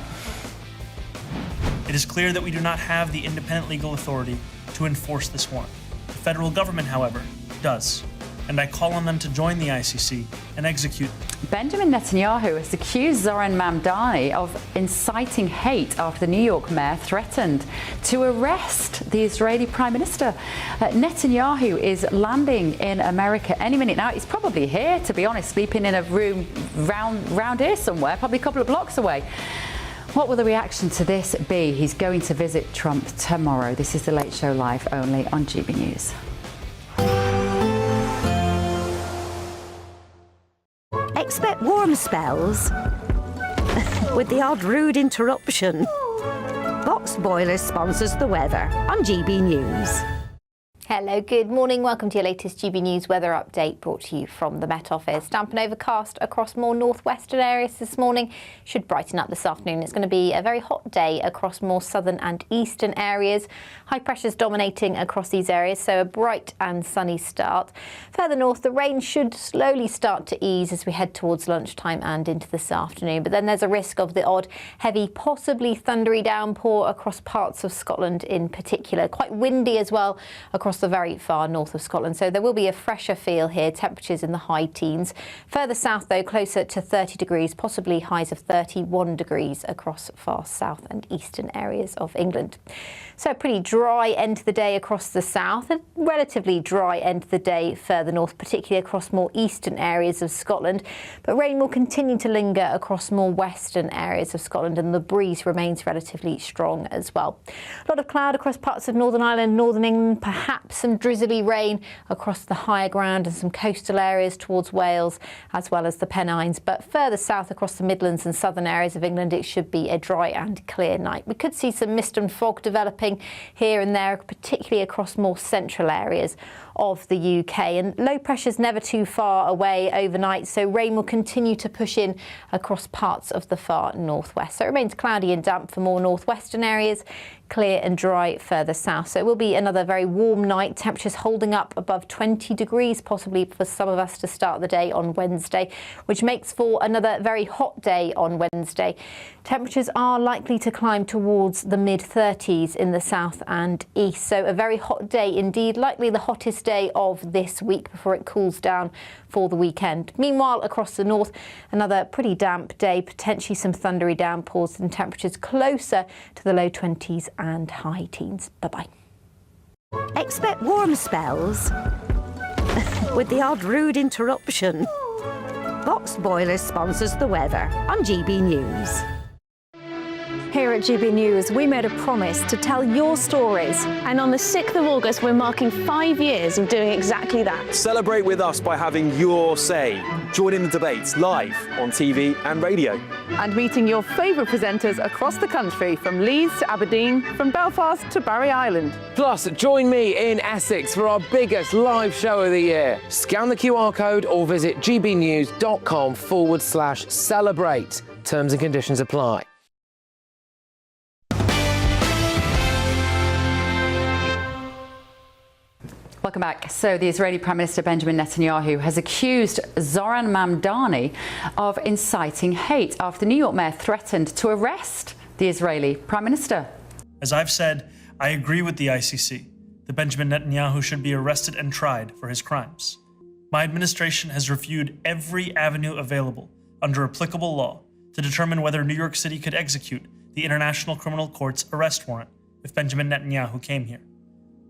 It is clear that we do not have the independent legal authority to enforce this warrant. The federal government, however, does, and I call on them to join the ICC and execute. Benjamin Netanyahu has accused Zoran Mamdani of inciting hate after the New York mayor threatened to arrest the Israeli Prime Minister. Netanyahu is landing in America any minute now. He's probably here, to be honest, sleeping in a room round here somewhere, probably a couple of blocks away. What will the reaction to this be? He's going to visit Trump tomorrow. This is The Late Show Live, only on GB News. Expect warm spells with the odd rude interruption. Box Boilers sponsors the weather on GB News. Hello, good morning. Welcome to your latest GB News weather update brought to you from the Met Office. Damp and overcast across more northwestern areas this morning. Should brighten up this afternoon. It's going to be a very hot day across more southern and eastern areas. High pressures dominating across these areas, so a bright and sunny start. Further north, the rain should slowly start to ease as we head towards lunchtime and into this afternoon. But then there's a risk of the odd heavy, possibly thundery downpour across parts of Scotland in particular. Quite windy as well across the very far north of Scotland, so there will be a fresher feel here, temperatures in the high teens. Further south though, closer to 30 degrees, possibly highs of 31 degrees across far south and eastern areas of England. So a pretty dry end to the day across the south, a relatively dry end to the day further north, particularly across more eastern areas of Scotland. But rain will continue to linger across more western areas of Scotland, and the breeze remains relatively strong as well. A lot of cloud across parts of Northern Ireland, Northern England, perhaps some drizzly rain across the higher ground and some coastal areas towards Wales, as well as the Pennines. But further south across the Midlands and southern areas of England, it should be a dry and clear night. We could see some mist and fog developing here and there, particularly across more central areas of the UK. And low pressure's never too far away overnight, so rain will continue to push in across parts of the far northwest. So it remains cloudy and damp for more northwestern areas, clear and dry further south. So it will be another very warm night, temperatures holding up above 20 degrees, possibly for some of us to start the day on Wednesday, which makes for another very hot day on Wednesday. Temperatures are likely to climb towards the mid-30s in the south and east. So a very hot day indeed, likely the hottest day of this week before it cools down for the weekend. Meanwhile, across the north, another pretty damp day, potentially some thundery downpours and temperatures closer to the low 20s and high teens. Bye-bye. Expect warm spells with the odd rude interruption. Box Boilers sponsors the weather on GB News. Here at GB News, we made a promise to tell your stories. And on the 6th of August, we're marking 5 years of doing exactly that. Celebrate with us by having your say. Join in the debates live on TV and radio. And meeting your favourite presenters across the country, from Leeds to Aberdeen, from Belfast to Barry Island. Plus, join me in Essex for our biggest live show of the year. Scan the QR code or visit gbnews.com/celebrate. Terms and conditions apply. Welcome back. So the Israeli Prime Minister Benjamin Netanyahu has accused Zoran Mamdani of inciting hate after the New York mayor threatened to arrest the Israeli Prime Minister. As I've said, I agree with the ICC that Benjamin Netanyahu should be arrested and tried for his crimes. My administration has reviewed every avenue available under applicable law to determine whether New York City could execute the International Criminal Court's arrest warrant if Benjamin Netanyahu came here.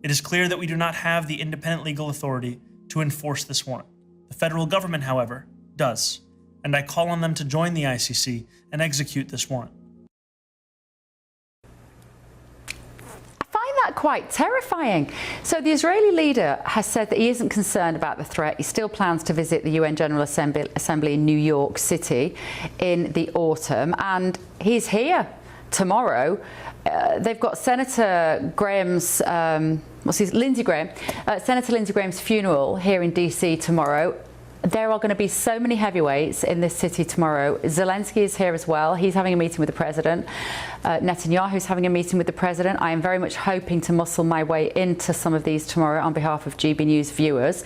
It is clear that we do not have the independent legal authority to enforce this warrant. The federal government, however, does, and I call on them to join the ICC and execute this warrant. I find that quite terrifying. So the Israeli leader has said that he isn't concerned about the threat. He still plans to visit the UN General Assembly in New York City in the autumn, and he's here tomorrow. They've got Senator Graham's, Lindsey Graham, Senator Lindsey Graham's funeral here in DC tomorrow. There are going to be so many heavyweights in this city tomorrow. Zelensky is here as well. He's having a meeting with the president. Netanyahu's having a meeting with the president. I am very much hoping to muscle my way into some of these tomorrow on behalf of GB News viewers.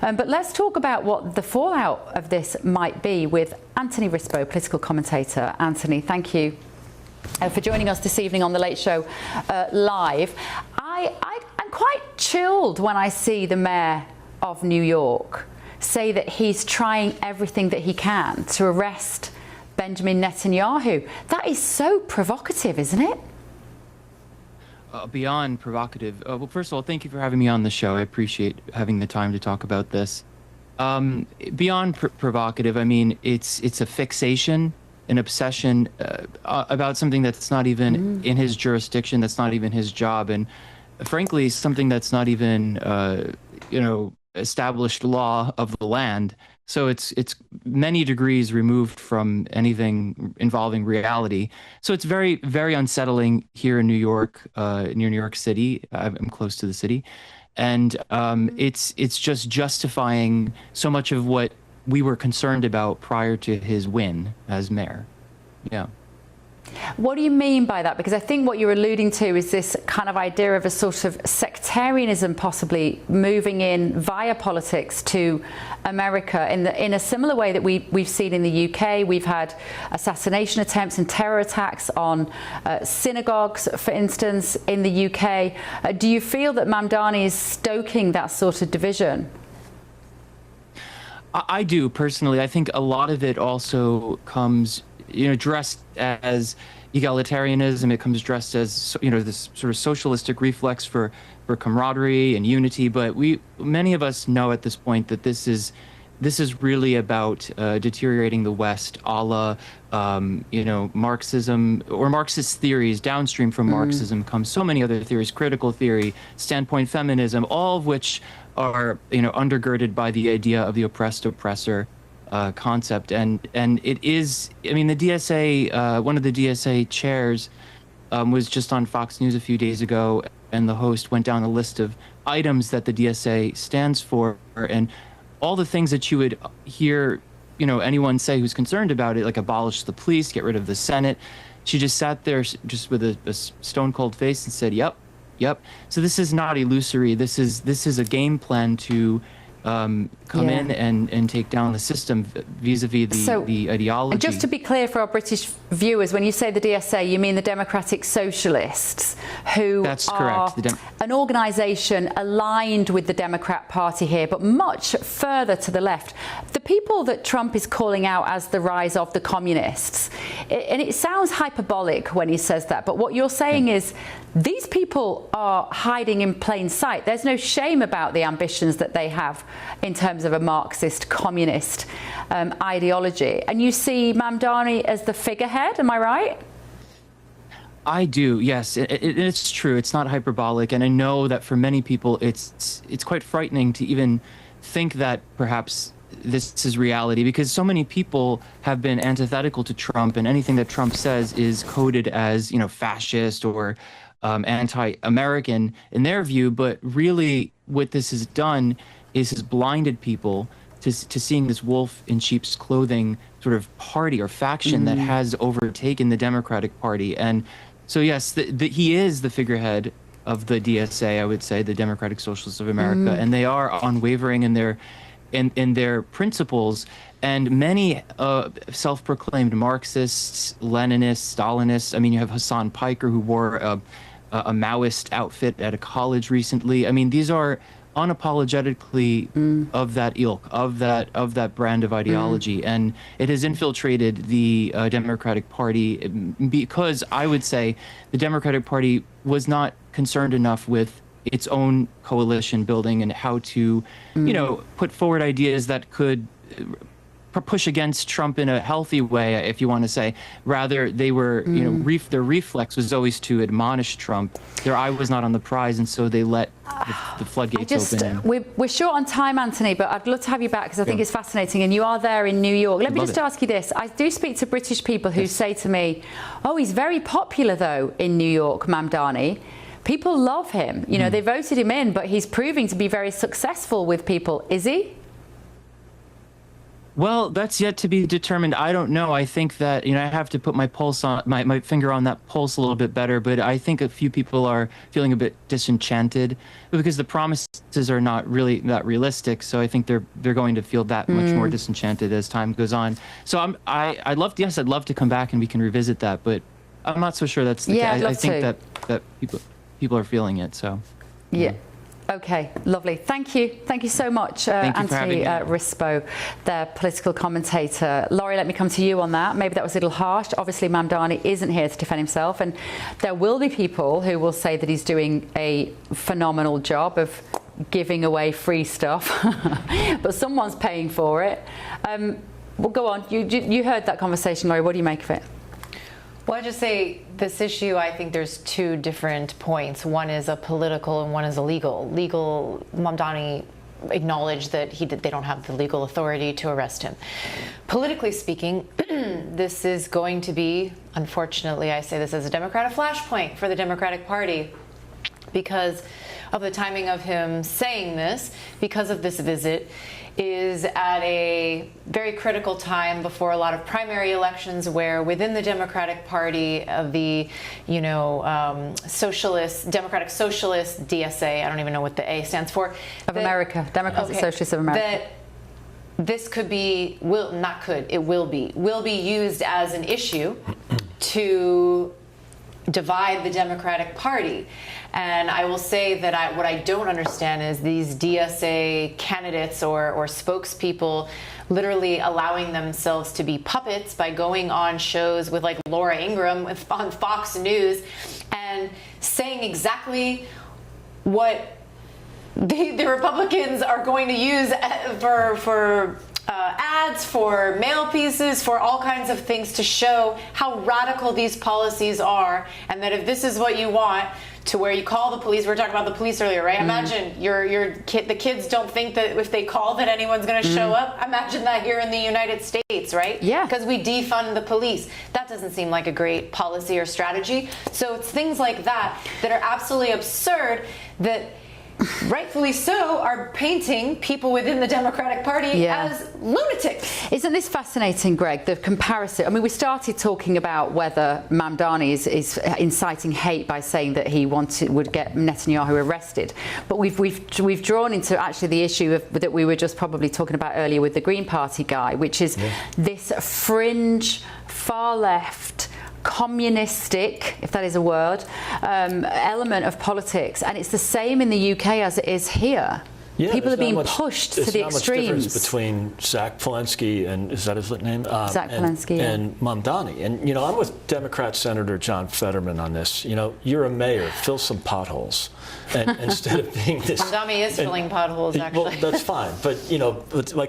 But let's talk about what the fallout of this might be with Anthony Rispo, political commentator. Anthony, thank you for joining us this evening on The Late Show live. I'm quite chilled when I see the mayor of New York say that he's trying everything that he can to arrest Benjamin Netanyahu. That is so provocative, isn't it? Beyond provocative. Well, first of all, thank you for having me on the show. I appreciate having the time to talk about this. Beyond provocative, I mean, it's a fixation, an obsession about something that's not even in his jurisdiction, that's not even his job, and frankly, something that's not even, established law of the land. So it's many degrees removed from anything involving reality. So it's very, very unsettling here in New York, near New York City. I'm close to the city. And it's just justifying so much of what we were concerned about prior to his win as mayor. Yeah. What do you mean by that? Because I think what you're alluding to is this kind of idea of a sort of sectarianism possibly moving in via politics to America in a similar way that we've seen in the UK. We've had assassination attempts and terror attacks on synagogues, for instance, in the UK. Do you feel that Mamdani is stoking that sort of division? I do, personally. I think a lot of it also comes dressed as egalitarianism. It comes dressed as, this sort of socialistic reflex for camaraderie and unity. But many of us know at this point that this is really about deteriorating the West, a la, Marxism or Marxist theories. Downstream from Marxism comes so many other theories: critical theory, standpoint feminism, all of which are, undergirded by the idea of the oppressed oppressor concept. And it is, the DSA, one of the DSA chairs was just on Fox News a few days ago, and the host went down a list of items that the DSA stands for, and all the things that you would hear, anyone say who's concerned about it, like abolish the police, get rid of the Senate. She just sat there just with a stone cold face and said, yep. So this is not illusory. This is a game plan to come in and take down the system vis-a-vis the ideology. And just to be clear for our British viewers, when you say the DSA, you mean the Democratic Socialists, who That's are correct. an organisation aligned with the Democrat Party here, but much further to the left. The people that Trump is calling out as the rise of the communists, and it sounds hyperbolic when he says that, but what you're saying is these people are hiding in plain sight. There's no shame about the ambitions that they have in terms of a Marxist communist ideology. And you see Mamdani as the figurehead, am I right? I do, yes. It's true. It's not hyperbolic. And I know that for many people, it's quite frightening to even think that perhaps this is reality, because so many people have been antithetical to Trump, and anything that Trump says is coded as, fascist or anti-American in their view. But really what this has done is has blinded people to seeing this wolf in sheep's clothing sort of party or faction that has overtaken the Democratic Party. And so, yes, he is the figurehead of the DSA, I would say, the Democratic Socialists of America, and they are unwavering in their principles. And many self-proclaimed Marxists, Leninists, Stalinists. You have Hassan Piker, who wore a Maoist outfit at a college recently. These are unapologetically of that ilk, of that brand of ideology, and it has infiltrated the Democratic Party because I would say the Democratic Party was not concerned enough with its own coalition building and how to, put forward ideas that could push against Trump in a healthy way, if you want to say. Rather, they were, their reflex was always to admonish Trump. Their eye was not on the prize, and so they let the floodgates open. We're short on time, Anthony, but I'd love to have you back because I think it's fascinating, and you are there in New York. Let me just ask you this. I do speak to British people who say to me, oh, he's very popular, though, in New York, Mamdani. People love him. They voted him in, but he's proving to be very successful with people. Is he? Well, that's yet to be determined. I don't know. I think that, I have to put my pulse on my finger on that pulse a little bit better, but I think a few people are feeling a bit disenchanted because the promises are not really that realistic. So I think they're going to feel that much more disenchanted as time goes on. So I'd love to come back and we can revisit that, but I'm not so sure that's the case. I think that people are feeling it. So yeah. Okay, lovely. Thank you. Thank you so much, Anthony Rispo, the political commentator. Laurie, let me come to you on that. Maybe that was a little harsh. Obviously, Mamdani isn't here to defend himself, and there will be people who will say that he's doing a phenomenal job of giving away free stuff, but someone's paying for it. Well, go on. You heard that conversation, Laurie. What do you make of it? Well, I just say this issue, I think there's two different points. One is a political and one is a legal. Legal, Mamdani acknowledged that they don't have the legal authority to arrest him. Politically speaking, this is going to be, unfortunately, I say this as a Democrat, a flashpoint for the Democratic Party because of the timing of him saying this, because of this visit, is at a very critical time before a lot of primary elections where within the Democratic Party of the, Democratic Socialist, DSA, I don't even know what the A stands for. America, Democratic Socialists of America. That this could be, it will be used as an issue to divide the Democratic Party. And I will say that what I don't understand is these DSA candidates or spokespeople literally allowing themselves to be puppets by going on shows with like Laura Ingraham on Fox News and saying exactly what the Republicans are going to use for ads, for mail pieces, for all kinds of things to show how radical these policies are, and that if this is what you want, to where you call the police. We were talking about the police earlier, right? Imagine the kids don't think that if they call that anyone's going to show up. Imagine that here in the United States, right? Yeah. Because we defund the police. That doesn't seem like a great policy or strategy. So it's things like that that are absolutely absurd that rightfully so, are painting people within the Democratic Party as lunatics. Isn't this fascinating, Greg, the comparison? I mean, we started talking about whether Mamdani is inciting hate by saying that he would get Netanyahu arrested. But we've drawn into actually the issue that we were just probably talking about earlier with the Green Party guy, which is this fringe, far-left, communistic, if that is a word, element of politics, and it's the same in the UK as it is here. Yeah, people are being pushed to the extremes. There's not much difference between Zach Palensky and, is that his name? Zach Palensky, and Mamdani. And, I'm with Democrat Senator John Fetterman on this. You're a mayor, fill some potholes. And instead of being this... Mamdani is filling potholes, actually. Well, that's fine. But,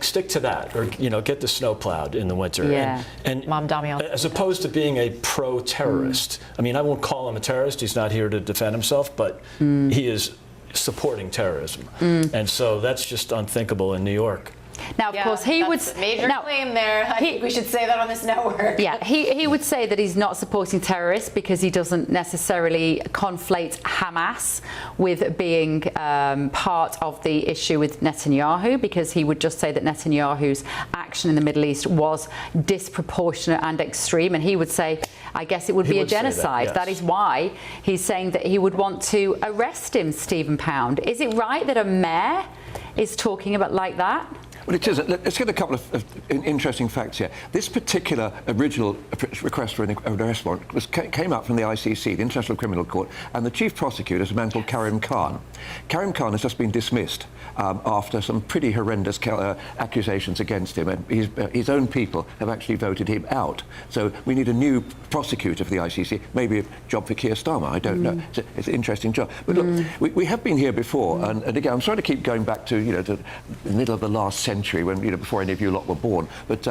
stick to that. Or, get the snow plowed in the winter. Yeah. And Mamdani as opposed to being a pro-terrorist. I mean, I won't call him a terrorist. He's not here to defend himself. But he is supporting terrorism. And so that's just unthinkable in New York. Now, of course, he would... Major claim there. I think we should say that on this network. Yeah, he would say that he's not supporting terrorists because he doesn't necessarily conflate Hamas with being part of the issue with Netanyahu, because he would just say that Netanyahu's action in the Middle East was disproportionate and extreme, and he would say, I guess it would be a genocide. That is why he's saying that he would want to arrest him, Stephen Pound. Is it right that a mayor is talking about like that? Well, it is. Let's get a couple of interesting facts here. This particular original request for an arrest warrant came out from the ICC, the International Criminal Court, and the chief prosecutor is a man called Karim Khan. Karim Khan has just been dismissed after some pretty horrendous accusations against him, and his own people have actually voted him out. So we need a new prosecutor for the ICC, maybe a job for Keir Starmer, I don't know. It's an interesting job. But look, we have been here before, and again, I'm sorry to keep going back to, to the middle of the last century, when, before any of you lot were born, but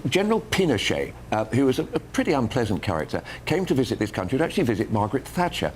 General Pinochet, who was a pretty unpleasant character, came to visit this country, to actually visit Margaret Thatcher,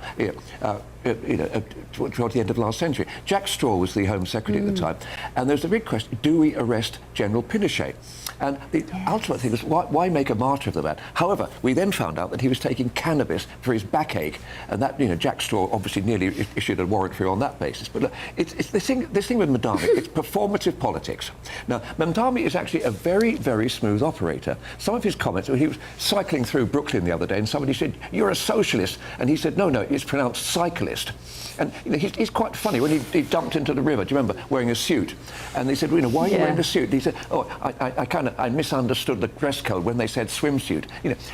towards the end of last century. Jack Straw was the Home Secretary at the time, and there's the big question, do we arrest General Pinochet? And the ultimate thing was, why make a martyr of the man? However, we then found out that he was taking cannabis for his backache, and that, Jack Straw obviously nearly issued a warrant for him on that basis. But look, it's this thing with Mamdani, it's performative politics. Now, Mamdani is actually a very, very smooth operator. Some of his comments, he was cycling through Brooklyn the other day, and somebody said, "You're a socialist," and he said, "No, it's pronounced cyclist." And he's quite funny. When he dumped into the river, do you remember, wearing a suit? And they said, why are you wearing a suit? And he said, I misunderstood the dress code when they said swimsuit.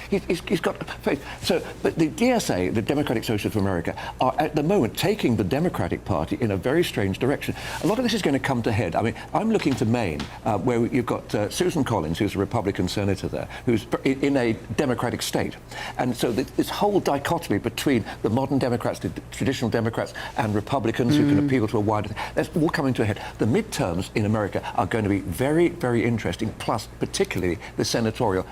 He's got faith. So, but the DSA, the Democratic Socialists of America, are at the moment taking the Democratic Party in a very strange direction. A lot of this is going to come to head. I mean, I'm looking to Maine, where you've got Susan Collins, who's a Republican senator there, who's in a Democratic state. And so this whole dichotomy between the modern Democrats, the traditional Democrats, and Republicans who can appeal to a wider... That's all coming to a head. The midterms in America are going to be very, very interesting, plus particularly the senatorial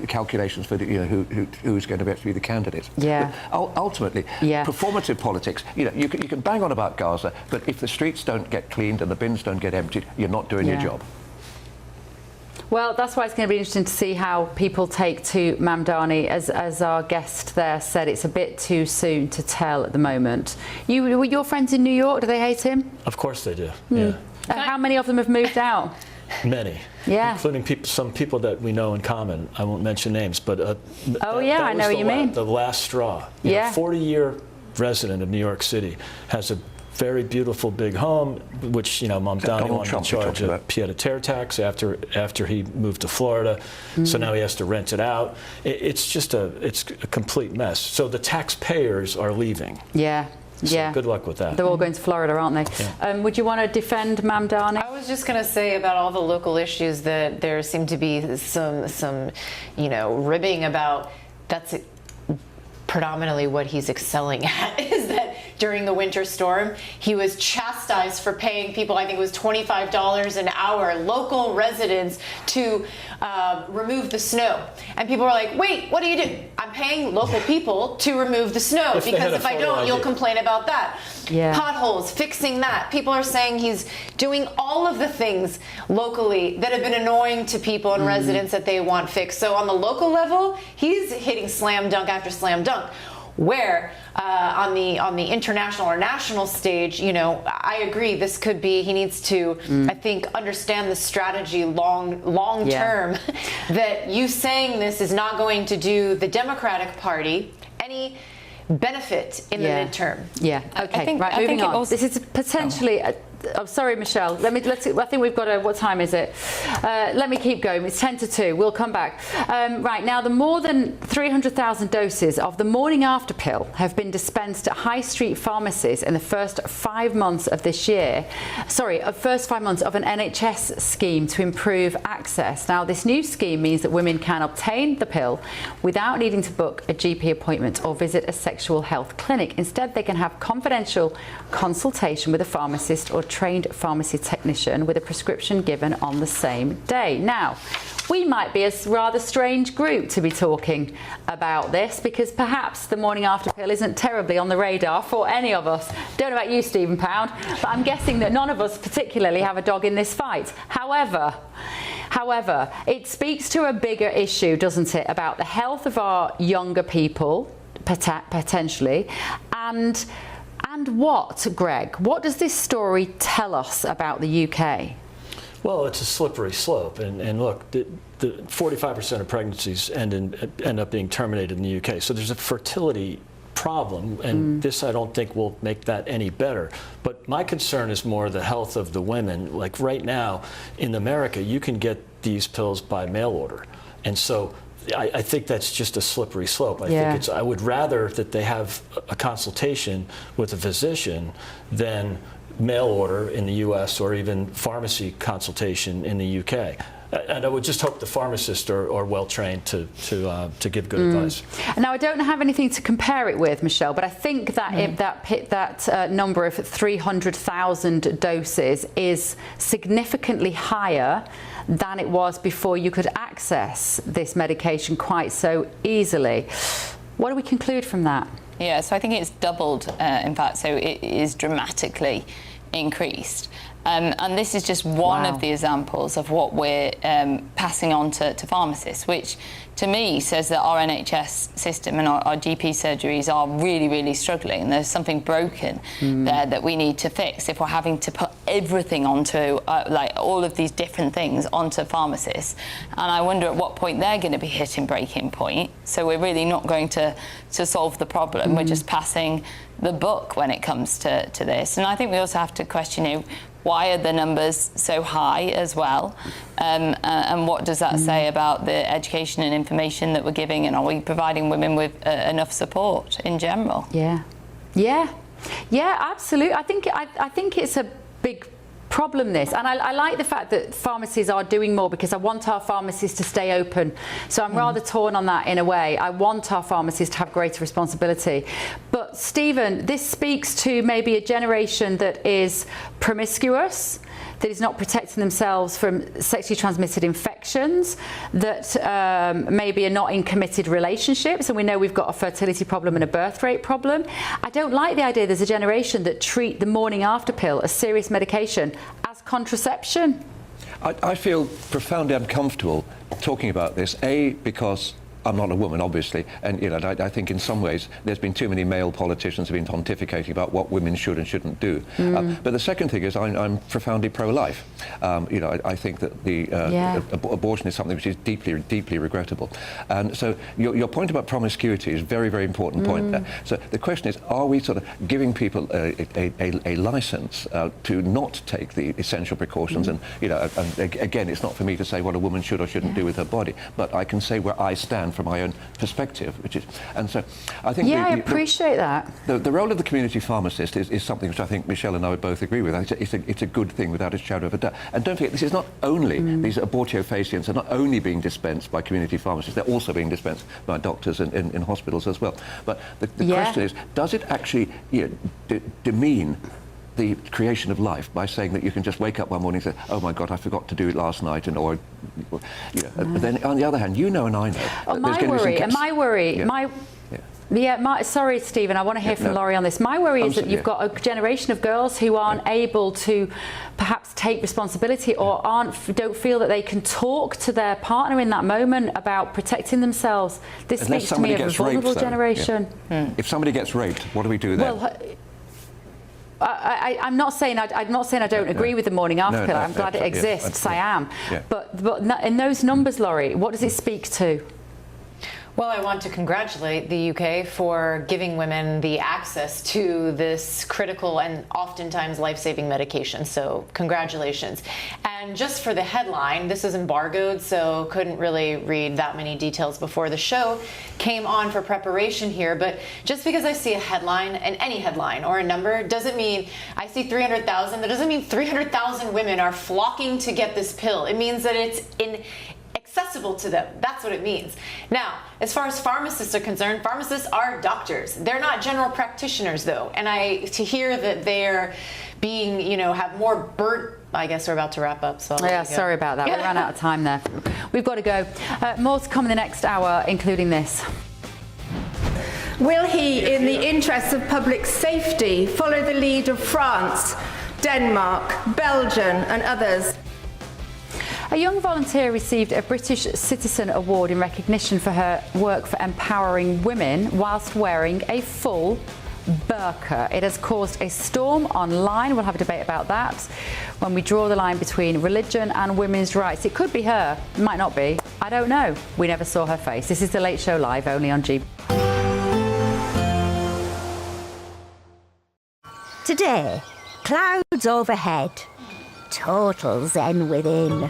calculations for who's going to be actually the candidates. Yeah. But ultimately, performative politics, you can bang on about Gaza, but if the streets don't get cleaned and the bins don't get emptied, you're not doing your job. Well, that's why it's going to be interesting to see how people take to Mamdani. As our guest there said, it's a bit too soon to tell at the moment. Were your friends in New York, do they hate him? Of course they do, yeah. How many of them have moved out? Many. Yeah. Including some people that we know in common. I won't mention names, but I know what you mean. The last straw. A 40-year resident of New York City has a very beautiful big home, which Mamdani wanted in charge of pied-à-terre tax after he moved to Florida. So now he has to rent it out. It's a complete mess. So the taxpayers are leaving. Yeah. So good luck with that. They're all going to Florida, aren't they? Yeah. Would you want to defend Mamdani? I was just going to say about all the local issues that there seem to be some ribbing about. That's predominantly what he's excelling at, is that during the winter storm, he was chastised for paying people, I think it was $25 an hour, local residents, to remove the snow. And people were like, wait, what do you do? I'm paying local people to remove the snow, because if I don't, you'll complain about that. Yeah. Potholes, fixing that. People are saying he's doing all of the things locally that have been annoying to people and residents that they want fixed. So on the local level, he's hitting slam dunk after slam dunk. Where on the international or national stage, I agree, this could be, he needs to, I think, understand the strategy long term, that you saying this is not going to do the Democratic Party any benefit in the midterm. Yeah. Okay. Moving on. This is potentially. I'm sorry, Michelle. I think we've got what time is it? Let me keep going. It's 10 to 2. We'll come back. Right now, the more than 300,000 doses of the morning after pill have been dispensed at high street pharmacies in the first 5 months of this year. First 5 months of an NHS scheme to improve access. Now, this new scheme means that women can obtain the pill without needing to book a GP appointment or visit a sexual health clinic. Instead, they can have confidential consultation with a pharmacist or trained pharmacy technician with a prescription given on the same day. Now, we might be a rather strange group to be talking about this, because perhaps the morning after pill isn't terribly on the radar for any of us. Don't know about you, Stephen Pound, but I'm guessing that none of us particularly have a dog in this fight. However, it speaks to a bigger issue, doesn't it, about the health of our younger people, potentially, and what, Greg? What does this story tell us about the UK? Well, it's a slippery slope, and look, the 45% of pregnancies end up being terminated in the UK. So there's a fertility problem, and this I don't think will make that any better. But my concern is more the health of the women. Like right now in America, you can get these pills by mail order, and so I think that's just a slippery slope. I would rather that they have a consultation with a physician than mail order in the US or even pharmacy consultation in the UK. And I would just hope the pharmacists are well trained to give good advice. Now, I don't have anything to compare it with, Michelle, but I think that if that number of 300,000 doses is significantly higher than it was before you could access this medication quite so easily. What do we conclude from that? Yeah, so I think it's doubled, in fact, so it is dramatically increased. And this is just one of the examples of what we're passing on to pharmacists, which to me says that our NHS system and our GP surgeries are really, really struggling. There's something broken there that we need to fix if we're having to put everything onto, like all of these different things onto pharmacists. And I wonder at what point they're going to be hitting breaking point. So we're really not going to solve the problem. We're just passing the buck when it comes to this. And I think we also have to question, why are the numbers so high as well? And what does that say about the education and information that we're giving? And are we providing women with enough support in general? Yeah, absolutely. I think it's a big problem, this, and I like the fact that pharmacies are doing more, because I want our pharmacies to stay open. So I'm rather torn on that in a way. I want our pharmacies to have greater responsibility. But Stephen, this speaks to maybe a generation that is promiscuous, that is not protecting themselves from sexually transmitted infections, that maybe are not in committed relationships, and we know we've got a fertility problem and a birth rate problem. I don't like the idea there's a generation that treat the morning after pill, a serious medication, as contraception. I feel profoundly uncomfortable talking about this, because I'm not a woman, obviously, and I think in some ways there's been too many male politicians who've been pontificating about what women should and shouldn't do. But the second thing is I'm profoundly pro-life. I think that the abortion is something which is deeply, deeply regrettable. And so your point about promiscuity is a very, very important point there. So the question is, are we sort of giving people a license to not take the essential precautions? And and again, it's not for me to say what a woman should or shouldn't do with her body, but I can say where I stand from my own perspective, which is, and so I think I appreciate that. The role of the community pharmacist is something which I think Michelle and I would both agree with. It's a good thing without a shadow of a doubt. And don't forget, this is not only these abortifacients are not only being dispensed by community pharmacists; they're also being dispensed by doctors in hospitals as well. But the question is, does it actually demean the creation of life by saying that you can just wake up one morning and say, oh my God, I forgot to do it last night, and but then on the other hand, and I know. Sorry, Stephen, I want to hear from Laurie on this. My worry is that you've got a generation of girls who aren't able to perhaps take responsibility, or don't feel that they can talk to their partner in that moment about protecting themselves. This speaks to me of a vulnerable generation. If somebody gets raped, what do we do then? Well, I'm not saying I don't agree with the morning after pill. I'm glad it exists. I am. But in those numbers, Laurie, what does it speak to? Well, I want to congratulate the UK for giving women the access to this critical and oftentimes life-saving medication. So congratulations. And just for the headline, this is embargoed, so couldn't really read that many details before the show came on for preparation here. But just because I see a headline, and any headline or a number, doesn't mean I see 300,000. That doesn't mean 300,000 women are flocking to get this pill. It means that it's accessible to them. That's what it means. Now, as far as pharmacists are concerned, pharmacists are doctors. They're not general practitioners, though. And to hear that they're being, have more I guess we're about to wrap up. So sorry about that. We ran out of time there. We've got to go. More to come in the next hour, including this. Will he, in the interests of public safety, follow the lead of France, Denmark, Belgium and others? A young volunteer received a British Citizen Award in recognition for her work for empowering women whilst wearing a full burqa. It has caused a storm online. We'll have a debate about that when we draw the line between religion and women's rights. It could be her, it might not be. I don't know. We never saw her face. This is The Late Show Live, only on GB. Today, clouds overhead. Total zen within.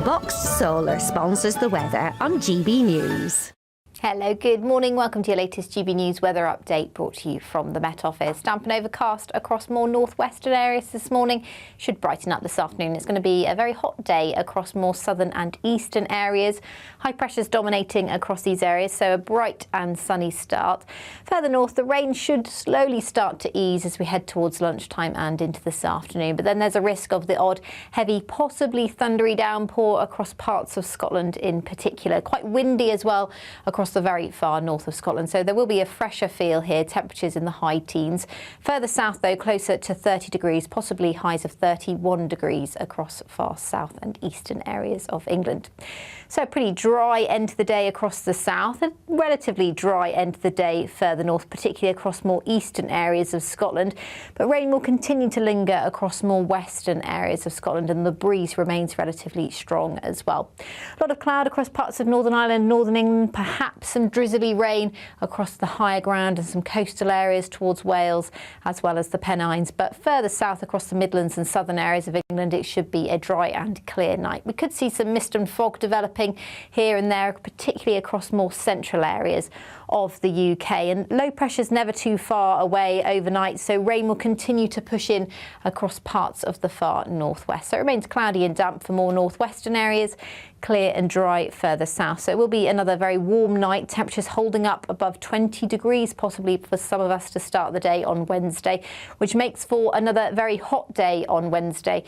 Boxed Solar sponsors the weather on GB News. Hello, good morning. Welcome to your latest GB News weather update brought to you from the Met Office. Damp and overcast across more northwestern areas this morning. Should brighten up this afternoon. It's going to be a very hot day across more southern and eastern areas. High pressures dominating across these areas, so a bright and sunny start. Further north, the rain should slowly start to ease as we head towards lunchtime and into this afternoon. But then there's a risk of the odd heavy, possibly thundery downpour across parts of Scotland in particular. Quite windy as well across the very far north of Scotland, so there will be a fresher feel here, temperatures in the high teens. Further south though, closer to 30 degrees, possibly highs of 31 degrees across far south and eastern areas of England. So a pretty dry end to the day across the south, a relatively dry end to the day further north, particularly across more eastern areas of Scotland. But rain will continue to linger across more western areas of Scotland, and the breeze remains relatively strong as well. A lot of cloud across parts of Northern Ireland, Northern England, perhaps some drizzly rain across the higher ground and some coastal areas towards Wales as well as the Pennines. But further south across the Midlands and southern areas of England, it should be a dry and clear night. We could see some mist and fog developing here and there, particularly across more central areas of the UK, and low pressure's never too far away overnight, so rain will continue to push in across parts of the far northwest. So it remains cloudy and damp for more northwestern areas, clear and dry further south. So it will be another very warm night, temperatures holding up above 20 degrees, possibly for some of us to start the day on Wednesday, which makes for another very hot day on Wednesday.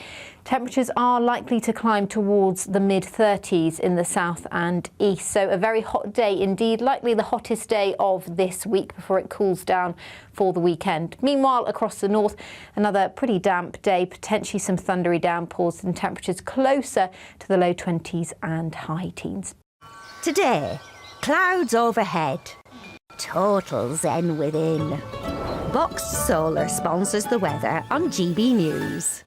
Temperatures are likely to climb towards the mid-30s in the south and east, so a very hot day indeed, likely the hottest day of this week before it cools down for the weekend. Meanwhile, across the north, another pretty damp day, potentially some thundery downpours and temperatures closer to the low 20s and high teens. Today, clouds overhead. Total zen within. Boxed Solar sponsors the weather on GB News.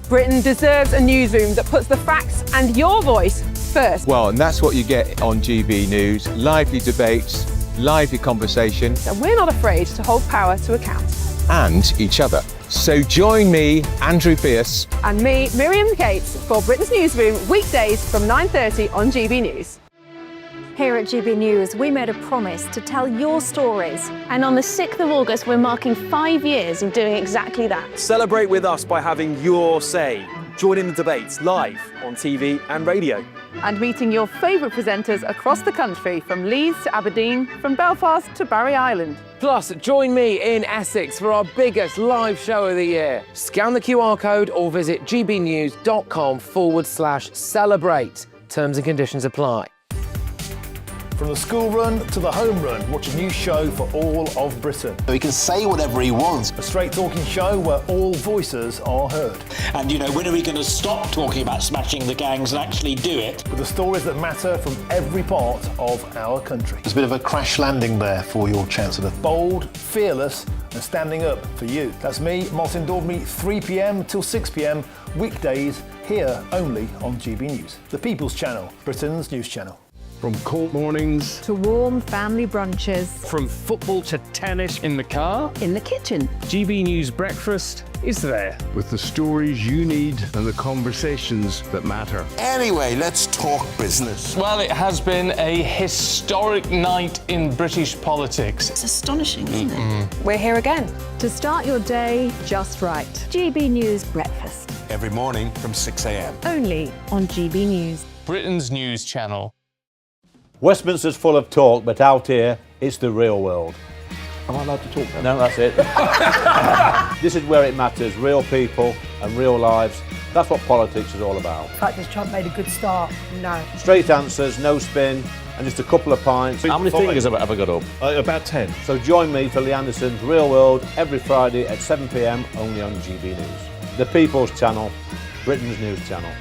Britain deserves a newsroom that puts the facts and your voice first. Well, and that's what you get on GB News. Lively debates, lively conversation. And we're not afraid to hold power to account. And each other. So join me, Andrew Pierce. And me, Miriam Gates, for Britain's Newsroom, weekdays from 9:30 on GB News. Here at GB News, we made a promise to tell your stories. And on the 6th of August, we're marking 5 years of doing exactly that. Celebrate with us by having your say. Join in the debates live on TV and radio. And meeting your favourite presenters across the country, from Leeds to Aberdeen, from Belfast to Barry Island. Plus, join me in Essex for our biggest live show of the year. Scan the QR code or visit gbnews.com/celebrate. Terms and conditions apply. From the school run to the home run, watch a new show for all of Britain. He can say whatever he wants. A straight talking show where all voices are heard. And you know, when are we going to stop talking about smashing the gangs and actually do it? With the stories that matter from every part of our country. There's a bit of a crash landing there for your Chancellor. Bold, fearless and standing up for you. That's me, Martin Daubney, 3 p.m. till 6 p.m, weekdays, here only on GB News. The People's Channel, Britain's news channel. From court mornings to warm family brunches. From football to tennis. In the car. In the kitchen. GB News Breakfast is there. With the stories you need and the conversations that matter. Anyway, let's talk business. Well, it has been a historic night in British politics. It's astonishing, isn't it? We're here again. To start your day just right. GB News Breakfast. Every morning from 6 a.m. Only on GB News. Britain's news channel. Westminster's full of talk, but out here, it's the real world. Am I allowed to talk now? No, that's it. This is where it matters, real people and real lives. That's what politics is all about. In fact, has Trump made a good start? No. Straight answers, no spin, and just a couple of pints. How many fingers have I ever got up? About 10. So join me for Lee Anderson's Real World every Friday at 7 p.m, only on GB News. The People's Channel, Britain's news channel.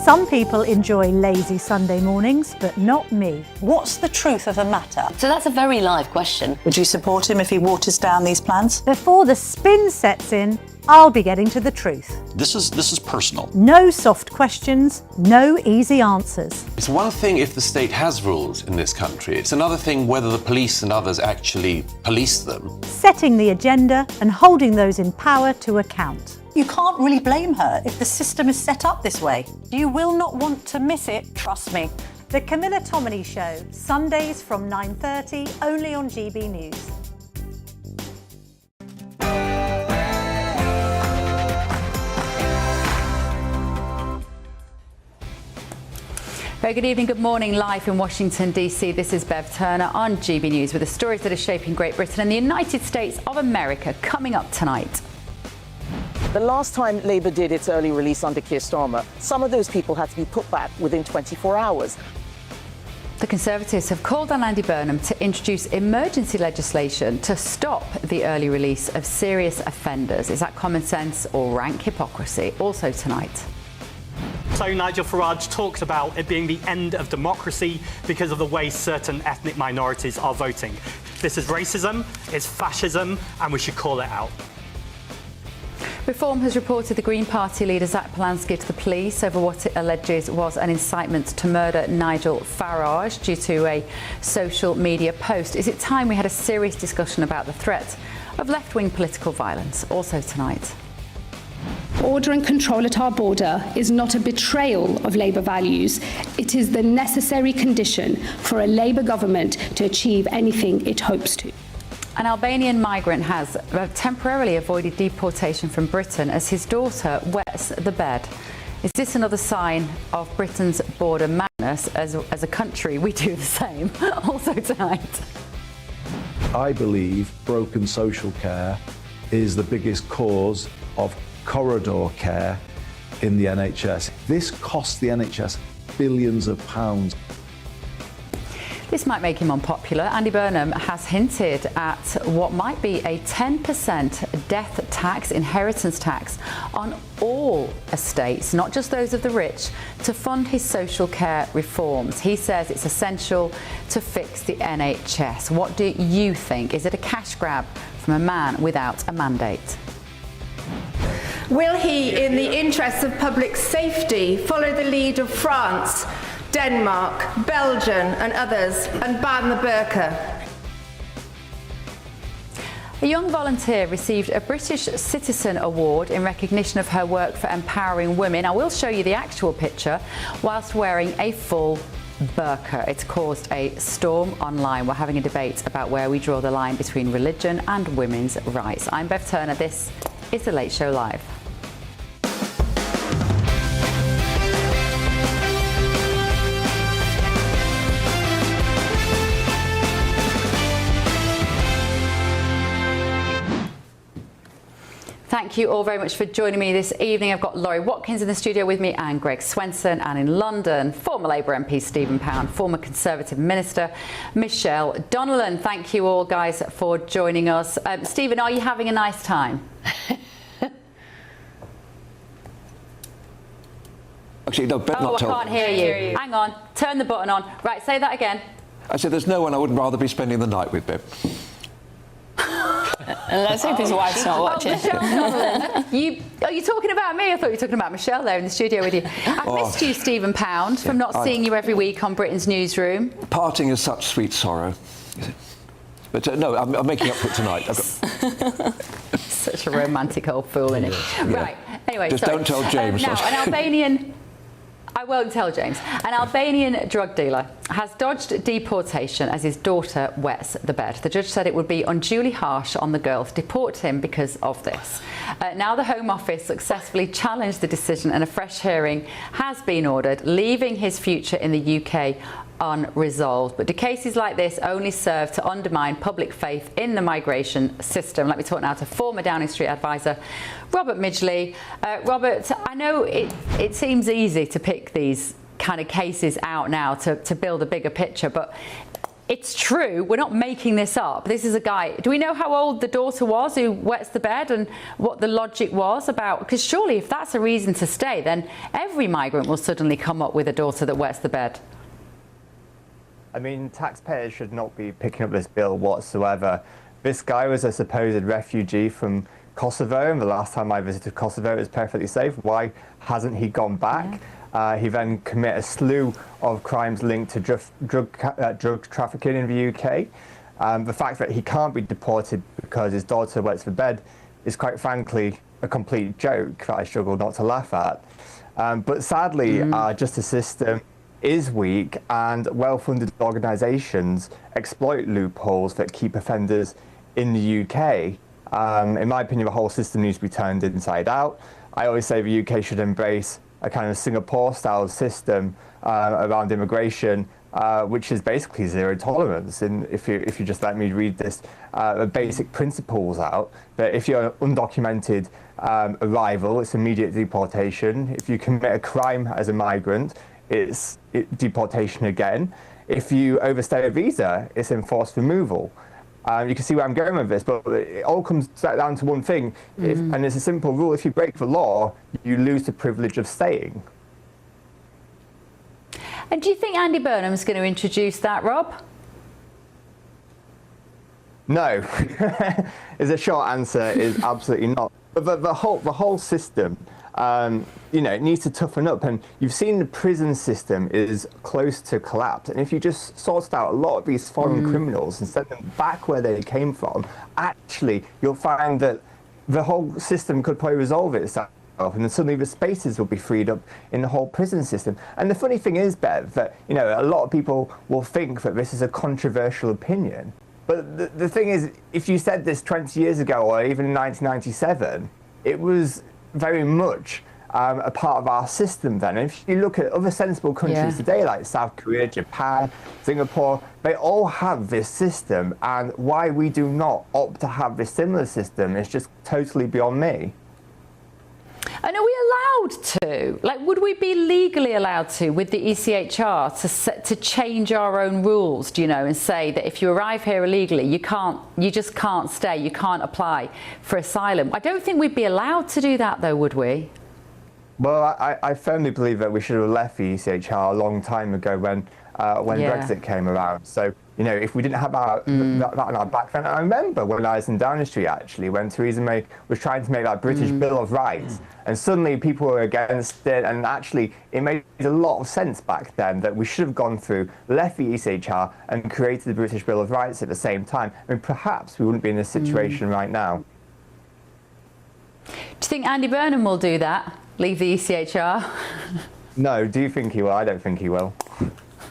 Some people enjoy lazy Sunday mornings, but not me. What's the truth of the matter? So that's a very live question. Would you support him if he waters down these plans? Before the spin sets in, I'll be getting to the truth. This is personal. No soft questions, no easy answers. It's one thing if the state has rules in this country. It's another thing whether the police and others actually police them. Setting the agenda and holding those in power to account. You can't really blame her if the system is set up this way. You will not want to miss it, trust me. The Camilla Tominey Show, Sundays from 9:30, only on GB News. Very good evening, good morning, live in Washington, D.C. This is Bev Turner on GB News with the stories that are shaping Great Britain and the United States of America coming up tonight. The last time Labour did its early release under Keir Starmer, some of those people had to be put back within 24 hours. The Conservatives have called on Andy Burnham to introduce emergency legislation to stop the early release of serious offenders. Is that common sense or rank hypocrisy? Also tonight. So Nigel Farage talked about it being the end of democracy because of the way certain ethnic minorities are voting. This is racism, it's fascism, and we should call it out. Reform has reported the Green Party leader Zach Polanski to the police over what it alleges was an incitement to murder Nigel Farage due to a social media post. Is it time we had a serious discussion about the threat of left-wing political violence? Also tonight. Order and control at our border is not a betrayal of Labour values. It is the necessary condition for a Labour government to achieve anything it hopes to. An Albanian migrant has temporarily avoided deportation from Britain as his daughter wets the bed. Is this another sign of Britain's border madness? As a country, we do the same. Also tonight. I believe broken social care is the biggest cause of corridor care in the NHS. This costs the NHS billions of pounds. This might make him unpopular. Andy Burnham has hinted at what might be a 10% death tax, inheritance tax, on all estates, not just those of the rich, to fund his social care reforms. He says it's essential to fix the NHS. What do you think? Is it a cash grab from a man without a mandate? Will he, in the interests of public safety, follow the lead of France, Denmark, Belgium and others and ban the burqa? A young volunteer received a British Citizen Award in recognition of her work for empowering women. I will show you the actual picture whilst wearing a full burqa. It's caused a storm online. We're having a debate about where we draw the line between religion and women's rights. I'm Bev Turner. This is The Late Show Live. Thank you all very much for joining me this evening. I've got Laurie Watkins in the studio with me and Greg Swenson, and in London, former Labour MP Stephen Pound, former Conservative Minister Michelle Donnellan. Thank you all, guys, for joining us. Stephen, are you having a nice time? Actually, no, better not tell. I can't hear you. Hang on, turn the button on. Right, say that again. I said there's no one I would rather be spending the night with, Bev. And let's hope his wife's not watching. Michelle Donnellan. Are you talking about me? I thought you were talking about Michelle there in the studio with you. I've missed you, Stephen Pound, from not seeing you every week on Britain's Newsroom. Parting is such sweet sorrow. But no, I'm making up for it tonight. Such a romantic old fool, isn't it? Yeah. Right, anyway. Just don't tell James. Now, an Albanian... I won't tell James. An Albanian drug dealer has dodged deportation as his daughter wets the bed. The judge said it would be unduly harsh on the girl to deport him because of this. Now the Home Office successfully challenged the decision and a fresh hearing has been ordered, leaving his future in the UK unresolved. But do cases like this only serve to undermine public faith in the migration system? Let me talk now to former Downing Street advisor Robert Midgley. Robert, I know it seems easy to pick these kind of cases out now to build a bigger picture, but it's true. We're not making this up. This is a guy. Do we know how old the daughter was who wets the bed and what the logic was about? Because surely if that's a reason to stay, then every migrant will suddenly come up with a daughter that wets the bed. I mean, taxpayers should not be picking up this bill whatsoever. This guy was a supposed refugee from Kosovo, and the last time I visited Kosovo, it was perfectly safe. Why hasn't he gone back? He then committed a slew of crimes linked to drug trafficking in the UK. The fact that he can't be deported because his daughter wets the bed is, quite frankly, a complete joke that I struggle not to laugh at. But sadly, our justice system is weak, and well-funded organisations exploit loopholes that keep offenders in the UK. In my opinion, the whole system needs to be turned inside out. I always say the UK should embrace a kind of Singapore-style system around immigration, which is basically zero tolerance. And if you just let me read this basic principles out, that if you're an undocumented arrival, it's immediate deportation. If you commit a crime as a migrant, it's deportation again. If you overstay a visa, it's enforced removal. You can see where I'm going with this, but it all comes down to one thing, and it's a simple rule: if you break the law, you lose the privilege of staying. And do you think Andy Burnham's going to introduce that, Rob? No. Is a short answer, is absolutely not. But the whole system, it needs to toughen up. And you've seen the prison system is close to collapse. And if you just sorted out a lot of these foreign criminals and sent them back where they came from, actually, you'll find that the whole system could probably resolve itself. And then suddenly the spaces will be freed up in the whole prison system. And the funny thing is, Bev, that a lot of people will think that this is a controversial opinion. But the thing is, if you said this 20 years ago or even in 1997, it was very much a part of our system then. And if you look at other sensible countries today, like South Korea, Japan, Singapore, they all have this system. And why we do not opt to have this similar system is just totally beyond me. And are we allowed to? Like, would we be legally allowed to, with the ECHR, to change our own rules, and say that if you arrive here illegally, you just can't stay, you can't apply for asylum? I don't think we'd be allowed to do that, though, would we? Well, I firmly believe that we should have left the ECHR a long time ago when Brexit came around. So, if we didn't have that in our back then, I remember when I was in Downing Street, actually, when Theresa May was trying to make that British Bill of Rights, and suddenly people were against it, and actually it made a lot of sense back then that we should have gone through, left the ECHR, and created the British Bill of Rights at the same time. I mean, perhaps we wouldn't be in this situation right now. Do you think Andy Burnham will do that? Leave the ECHR? No, do you think he will? I don't think he will.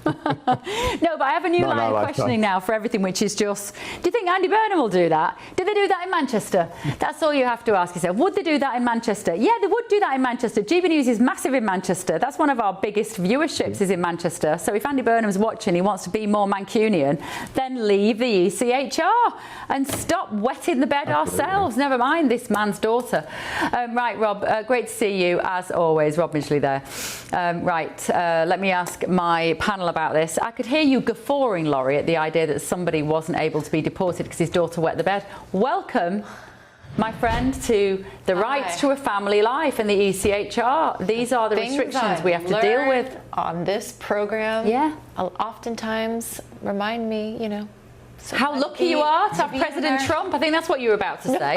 No, but I have a new line of questioning now for everything, which is just, do you think Andy Burnham will do that? Did they do that in Manchester? That's all you have to ask yourself. Would they do that in Manchester? Yeah, they would do that in Manchester. GBNews is massive in Manchester. That's one of our biggest viewerships, is in Manchester. So if Andy Burnham's watching, he wants to be more Mancunian, then leave the ECHR and stop wetting the bed ourselves. Never mind this man's daughter. Right, Rob, great to see you, as always. Rob Midgley there. Let me ask my panel about this. I could hear you guffawing, Laurie, at the idea that somebody wasn't able to be deported because his daughter wet the bed. Welcome, my friend, to the rights to a family life and the ECHR. These are the restrictions we have to deal with on this program. Yeah, oftentimes remind me, how lucky you are to have President Trump. I think that's what you were about to say.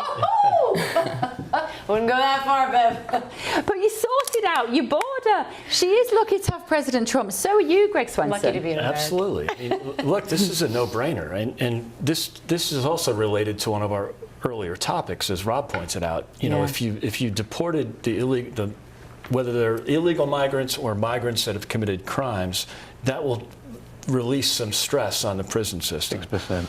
Wouldn't go that far, Bev. But you sorted out your border. She is lucky to have President Trump. So are you, Greg Swenson. Lucky to be in America. Absolutely. I mean, look, this is a no-brainer, and this is also related to one of our earlier topics, as Rob pointed out. If you deported whether they're illegal migrants or migrants that have committed crimes, that will release some stress on the prison system. 6%.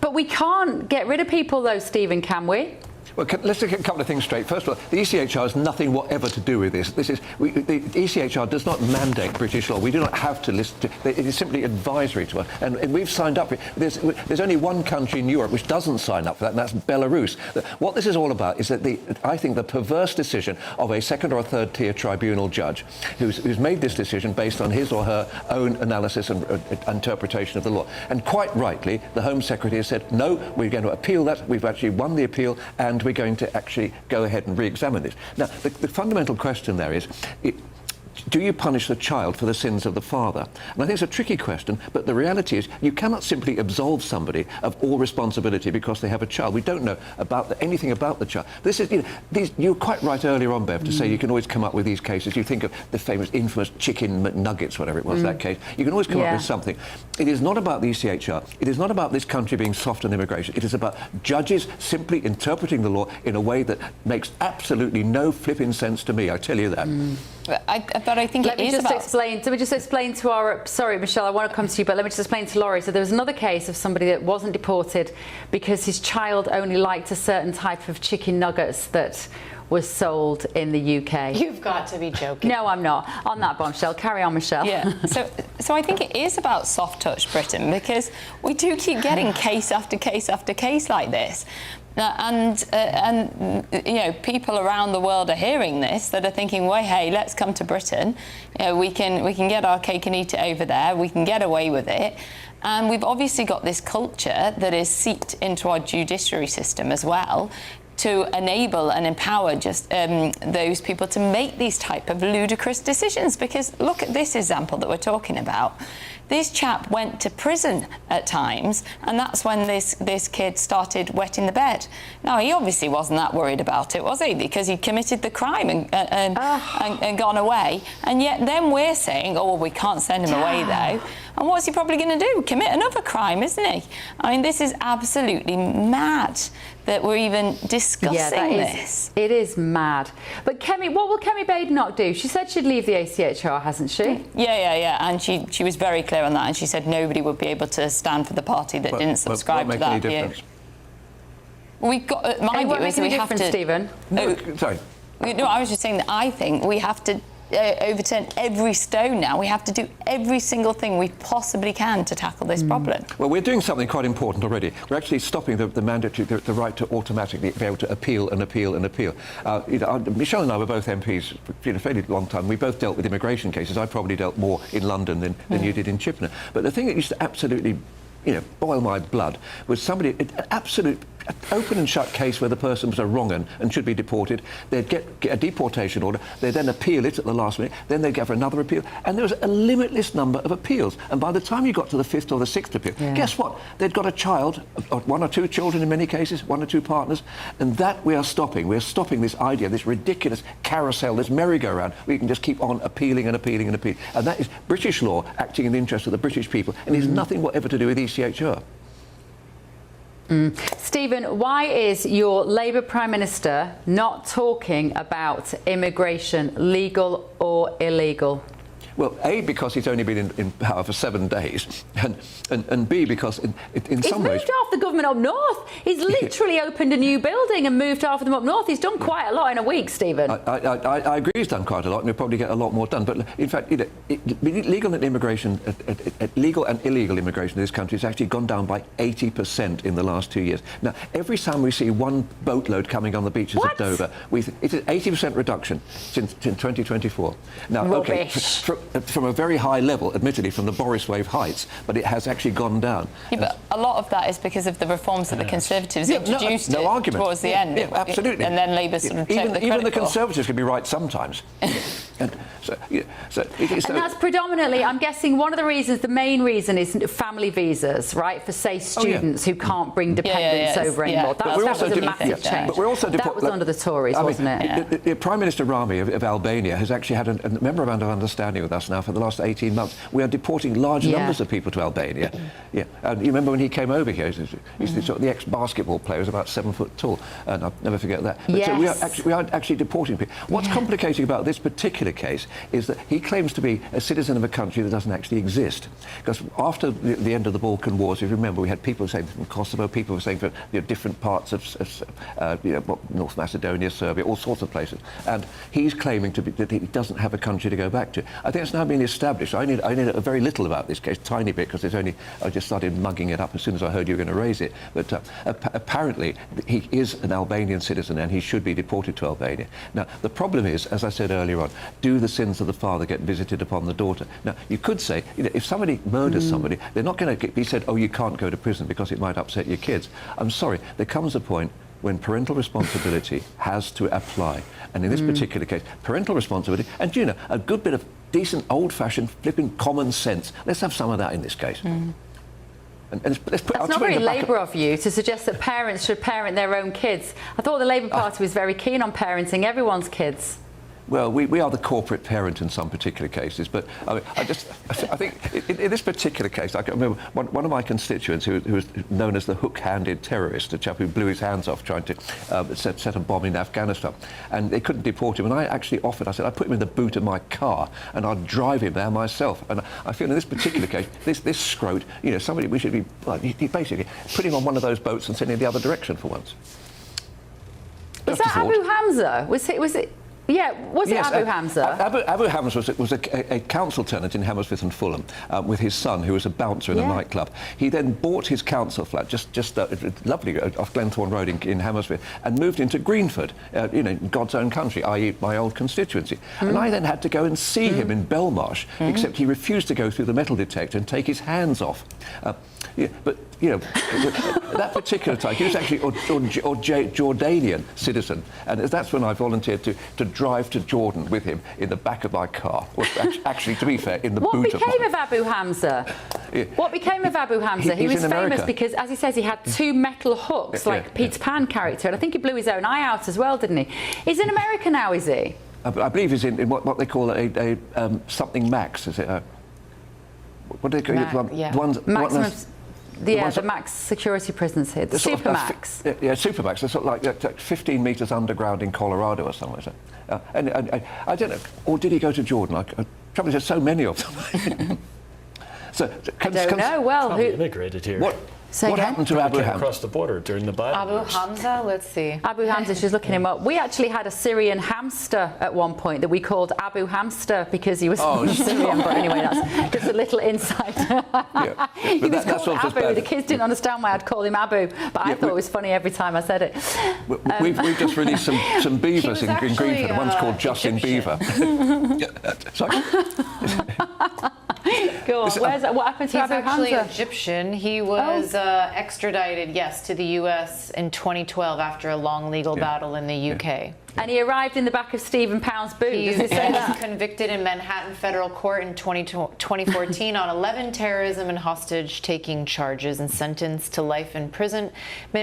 But we can't get rid of people, though, Stephen, can we? Well, let's get a couple of things straight. First of all, the ECHR has nothing whatever to do with this. The ECHR does not mandate British law. We do not have to listen to it. It is simply advisory to us. And we've signed up. There's only one country in Europe which doesn't sign up for that, and that's Belarus. What this is all about is that I think the perverse decision of a second or a third tier tribunal judge who's made this decision based on his or her own analysis and interpretation of the law. And quite rightly, the Home Secretary has said, no, we're going to appeal that. We've actually won the appeal, and we're going to actually go ahead and re-examine this. Now, the fundamental question there is, do you punish the child for the sins of the father? And I think it's a tricky question, but the reality is you cannot simply absolve somebody of all responsibility because they have a child. We don't know anything about the child. This is, you were quite right earlier on, Bev, to say you can always come up with these cases. You think of the famous, infamous chicken McNuggets, whatever it was, that case. You can always come up with something. It is not about the ECHR. It is not about this country being soft on immigration. It is about judges simply interpreting the law in a way that makes absolutely no flipping sense to me, I tell you that. But I think let me just explain to our... Sorry, Michelle, I want to come to you, but let me just explain to Laurie. So there was another case of somebody that wasn't deported because his child only liked a certain type of chicken nuggets that was sold in the UK. You've got to be joking. No, I'm not. On that bombshell. Carry on, Michelle. Yeah. So I think it is about soft touch Britain, because we do keep getting case after case after case like this. And you know, people around the world are hearing this, that are thinking, well, hey, let's come to Britain. You know, we can get our cake and eat it over there. We can get away with it. And we've obviously got this culture that is seeped into our judiciary system as well, to enable and empower just those people to make these type of ludicrous decisions. Because look at this example that we're talking about. This chap went to prison at times, and that's when this kid started wetting the bed. Now, he obviously wasn't that worried about it, was he? Because he committed the crime and gone away. And yet then we're saying, oh, well, we can't send him away, though. And what's he probably going to do? Commit another crime, isn't he? I mean, this is absolutely mad that we're even discussing this. It is mad. But Kemi, what will Kemi Badenoch do? She said she'd leave the ACHR, hasn't she? Yeah. And she was very clear on that, and she said nobody would be able to stand for the party that didn't subscribe to that view. We've got, mind you, is we have to... Stephen. Sorry. No, I was just saying that I think we have to overturn every stone now. We have to do every single thing we possibly can to tackle this problem. Well, we're doing something quite important already. We're actually stopping the mandatory, the right to automatically be able to appeal and appeal and appeal. Michelle and I were both MPs for a fairly long time. We both dealt with immigration cases. I probably dealt more in London than you did in Chippenham. But the thing that used to absolutely, boil my blood was an absolute open and shut case where the person was a wrong and should be deported. They'd get a deportation order. They'd then appeal it at the last minute. Then they'd go for another appeal. And there was a limitless number of appeals. And by the time you got to the fifth or the sixth appeal, guess what? They'd got a child, or one or two children in many cases, one or two partners. And that we are stopping. We're stopping this idea, this ridiculous carousel, this merry-go-round. We can just keep on appealing and appealing and appealing. And that is British law acting in the interest of the British people. And it's nothing whatever to do with ECHR. Stephen, why is your Labour Prime Minister not talking about immigration, legal or illegal? Well, A, because he's only been in power for 7 days, and B, because in some ways... He's moved half the government up north. He's literally opened a new building and moved half of them up north. He's done quite a lot in a week, Stephen. I agree he's done quite a lot, and he'll probably get a lot more done. But in fact, legal and illegal immigration in this country has actually gone down by 80% in the last 2 years. Now, every time we see one boatload coming on the beaches of Dover, it's an 80% reduction since 2024. Now, Rubbish. Okay, from a very high level, admittedly, from the Boris wave heights, but it has actually gone down. Yeah, but a lot of that is because of the reforms that the Conservatives introduced towards the end. Yeah, absolutely. And then Labour sort of took the credit. Even the Conservatives can be right sometimes. And that's predominantly, I'm guessing, one of the reasons, the main reason is family visas, right, for, say, students who can't bring dependents over anymore. That was a massive change. But we're also that was under the Tories, wasn't it? The Prime Minister Rami of Albania has actually had a memorandum of understanding with us now for the last 18 months. We are deporting large numbers of people to Albania. Yeah, and you remember when he came over here? He's sort of the ex-basketball player, was about 7 foot tall, and I'll never forget that. But so we are actually deporting people. What's complicating about this particular case is that he claims to be a citizen of a country that doesn't actually exist. Because after the end of the Balkan Wars, if you remember, we had people saying from Kosovo, people were saying from different parts of North Macedonia, Serbia, all sorts of places, and he's claiming that he doesn't have a country to go back to. I think it's now been established. I knew very little about this case, tiny bit, because I just started mugging it up as soon as I heard you were going to raise it. But apparently he is an Albanian citizen and he should be deported to Albania. Now, the problem is, as I said earlier on, do the sins of the father get visited upon the daughter? Now, you could say, if somebody murders somebody, they're not going to be said, oh, you can't go to prison because it might upset your kids. I'm sorry, there comes a point when parental responsibility has to apply. And in this particular case, parental responsibility, and a good bit of decent, old-fashioned, flipping common sense. Let's have some of that in this case. And let's put That's not very Labour of you to suggest that parents should parent their own kids. I thought the Labour Party was very keen on parenting everyone's kids. Well, we are the corporate parent in some particular cases, but I think in this particular case, I can remember one of my constituents who was known as the hook-handed terrorist, a chap who blew his hands off trying to set a bomb in Afghanistan, and they couldn't deport him. And I actually offered, I said, I'd put him in the boot of my car and I'd drive him there myself. And I feel in this particular case, this scrote, you know, somebody we should be basically put him on one of those boats and send him the other direction for once. Was that Abu Hamza? Was it? Yeah, was it Abu Hamza? Abu Hamza was a council tenant in Hammersmith and Fulham with his son, who was a bouncer in a nightclub. He then bought his council flat, just lovely, off Glenthorne Road in Hammersmith, and moved into Greenford, you know, God's own country, i.e. my old constituency. And I then had to go and see him in Belmarsh, except he refused to go through the metal detector and take his hands off. Yeah, but, you know, that particular time, he was actually a Jordanian citizen, and that's when I volunteered to drive to Jordan with him in the back of my car. Well, actually, to be fair, in the boot of my... What became of Abu Hamza? Yeah. What became of Abu Hamza? He was famous because, as he says, he had two metal hooks, like Peter Pan character, and I think he blew his own eye out as well, didn't he? He's in America now, is he? I believe he's in what they call a something max, is it? What do they call it? Maximum... the max security prisons here, the Supermax. Supermax. They're sort of like 15 metres underground in Colorado or something like that. And I don't know, or did he go to Jordan? Trouble is, there's so many of them. I don't know. Well, who immigrated here? What happened to Abu Hamza? Across the border during the Biden Abu Hamza, let's see. Abu Hamza, she's looking him up. We actually had a Syrian hamster at one point that we called Abu Hamster because he was Syrian, but anyway, that's just a little insight. He was called Abu. The kids didn't understand why I'd call him Abu, but I thought it was funny every time I said it. We've just released some beavers in Greenford. One's called Justin Beaver. Sorry? Go on. What happened to Abu Hamza? He's actually Egyptian. He was extradited, yes, to the US in 2012 after a long legal battle in the UK. And he arrived in the back of Stephen Pound's boot. He was convicted in Manhattan federal court in 2014 on 11 terrorism and hostage-taking charges and sentenced to life imprisonment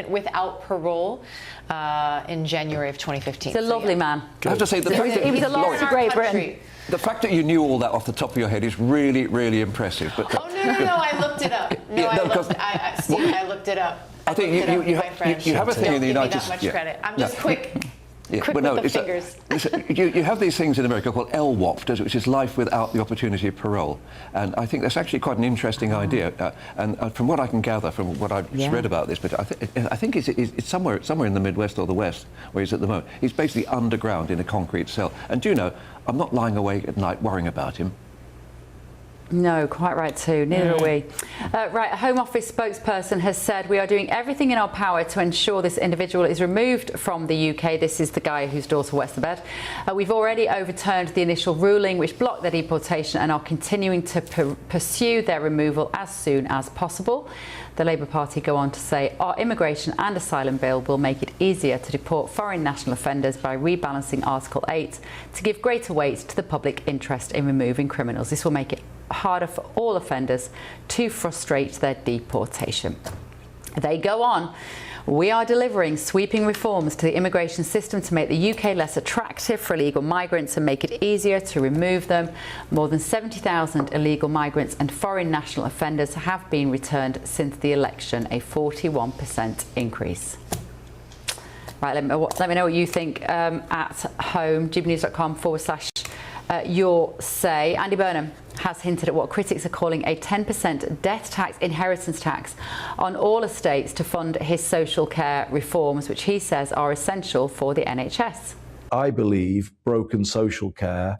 without parole in January of 2015. He's a lovely man. I have to say, he was a loss to Great Britain. The fact that you knew all that off the top of your head is really, really impressive. But no, I looked it up. Steve, I looked it up. I think you have a thing in the United States. Don't give me that much credit. I'm just quick. Quick with the fingers. You have these things in America called LWOP, which is life without the opportunity of parole. And I think that's actually quite an interesting idea. And from what I can gather, from what I've read about this, but I think it's somewhere in the Midwest or the West where he's at the moment. He's basically underground in a concrete cell. And do you know, I'm not lying awake at night worrying about him. No, quite right too. Neither are we. Right, a Home Office spokesperson has said we are doing everything in our power to ensure this individual is removed from the UK. This is the guy whose daughter wets the bed. We've already overturned the initial ruling which blocked their deportation and are continuing to pursue their removal as soon as possible. The Labour Party go on to say our immigration and asylum bill will make it easier to deport foreign national offenders by rebalancing Article 8 to give greater weight to the public interest in removing criminals. This will make it harder for all offenders to frustrate their deportation. They go on. We are delivering sweeping reforms to the immigration system to make the UK less attractive for illegal migrants and make it easier to remove them. More than 70,000 illegal migrants and foreign national offenders have been returned since the election, a 41% increase. Right, let me know what you think at home, gbnews.com/your say. Andy Burnham has hinted at what critics are calling a 10% death tax, inheritance tax, on all estates to fund his social care reforms, which he says are essential for the NHS. I believe broken social care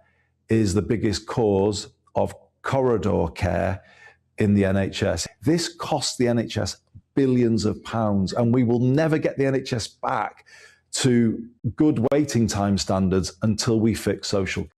is the biggest cause of corridor care in the NHS. This costs the NHS billions of pounds, and we will never get the NHS back to good waiting time standards until we fix social care.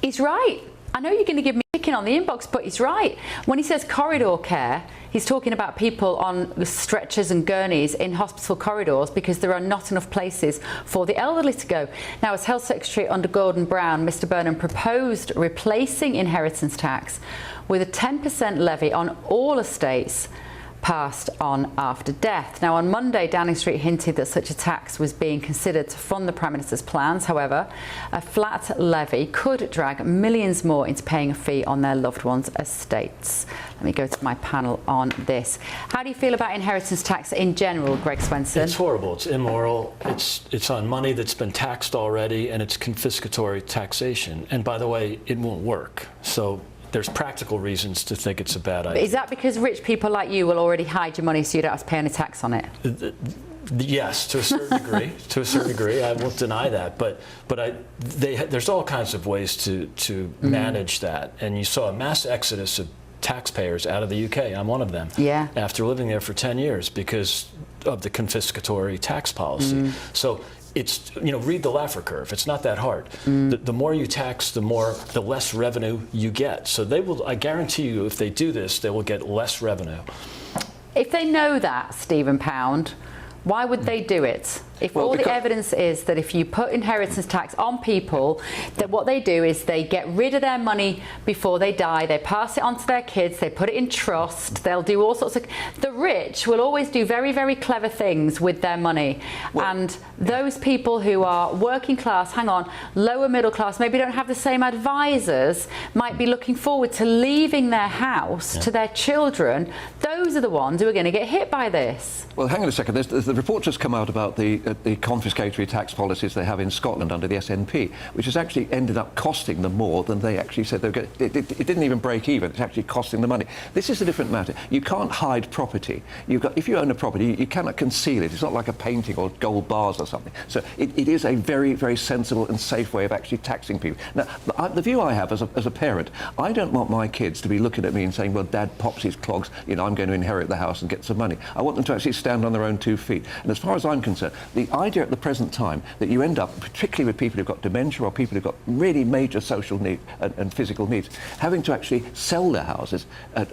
He's right. I know you're going to give me a chicken on the inbox, but he's right. When he says corridor care, he's talking about people on stretchers and gurneys in hospital corridors because there are not enough places for the elderly to go. Now, as Health Secretary under Gordon Brown, Mr Burnham proposed replacing inheritance tax with a 10% levy on all estates passed on after death. Now, on Monday, Downing Street hinted that such a tax was being considered to fund the Prime Minister's plans. However, a flat levy could drag millions more into paying a fee on their loved ones' estates. Let me go to my panel on this. How do you feel about inheritance tax in general, Greg Swenson? It's horrible. It's immoral. It's on money that's been taxed already, and it's confiscatory taxation. And by the way, it won't work. So there's practical reasons to think it's a bad idea. Is that because rich people like you will already hide your money so you don't have to pay any tax on it? Yes, to a certain degree. To a certain degree, I won't deny that. But there's all kinds of ways to manage that. And you saw a mass exodus of taxpayers out of the UK. I'm one of them. Yeah. After living there for 10 years because of the confiscatory tax policy. So it's, read the Laffer curve. It's not that hard. The more you tax, the less revenue you get. So they will, I guarantee you, if they do this, they will get less revenue. If they know that, Stephen Pound, why would they do it? If all the evidence is that if you put inheritance tax on people, that what they do is they get rid of their money before they die, they pass it on to their kids, they put it in trust, they'll do all sorts of... The rich will always do very, very clever things with their money. And those people who are working class, lower middle class, maybe don't have the same advisors, might be looking forward to leaving their house to their children. Those are the ones who are going to get hit by this. Well, hang on a second. There's the report just come out about the confiscatory tax policies they have in Scotland under the SNP, which has actually ended up costing them more than they actually said they were going to. It didn't even break even. It's actually costing them money. This is a different matter. You can't hide property. If you own a property, you cannot conceal it. It's not like a painting or gold bars or something. So it is a very, very sensible and safe way of actually taxing people. Now, the view I have as a parent, I don't want my kids to be looking at me and saying, well, Dad pops his clogs, I'm going to inherit the house and get some money. I want them to actually stand on their own 2 feet. And as far as I'm concerned, the idea at the present time that you end up, particularly with people who've got dementia or people who've got really major social needs and physical needs, having to actually sell their houses for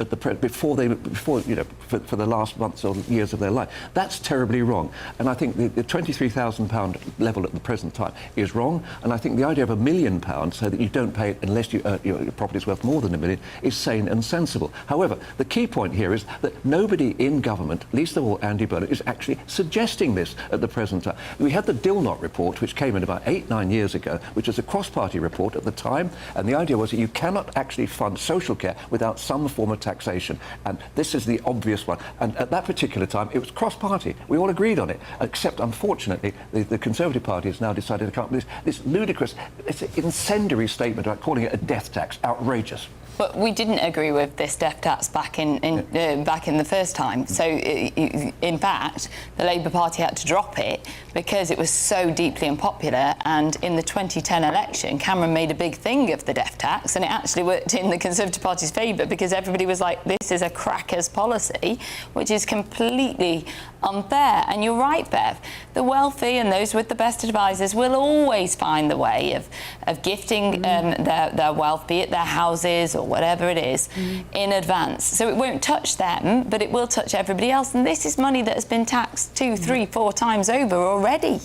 the last months or years of their life, that's terribly wrong. And I think the £23,000 level at the present time is wrong. And I think the idea of £1 million so that you don't pay it unless your property's worth more than $1 million is sane and sensible. However, the key point here is that nobody in government, least of all Andy Burnham, is actually suggesting this at the present time. We had the Dilnot report, which came in about 8-9 years ago, which was a cross-party report at the time, and the idea was that you cannot actually fund social care without some form of taxation, and this is the obvious one. And at that particular time, it was cross-party. We all agreed on it, except, unfortunately, the Conservative Party has now decided to come up with this ludicrous, it's an incendiary statement about calling it a death tax. Outrageous. But we didn't agree with this death tax back in the first time. So, in fact, the Labour Party had to drop it because it was so deeply unpopular. And in the 2010 election, Cameron made a big thing of the death tax, and it actually worked in the Conservative Party's favour because everybody was like, this is a cracker's policy, which is completely unfair. And you're right, Bev. The wealthy and those with the best advisors will always find the way of gifting their wealth, be it their houses or whatever it is, in advance. So it won't touch them, but it will touch everybody else. And this is money that has been taxed 2, 3, 4 times over already.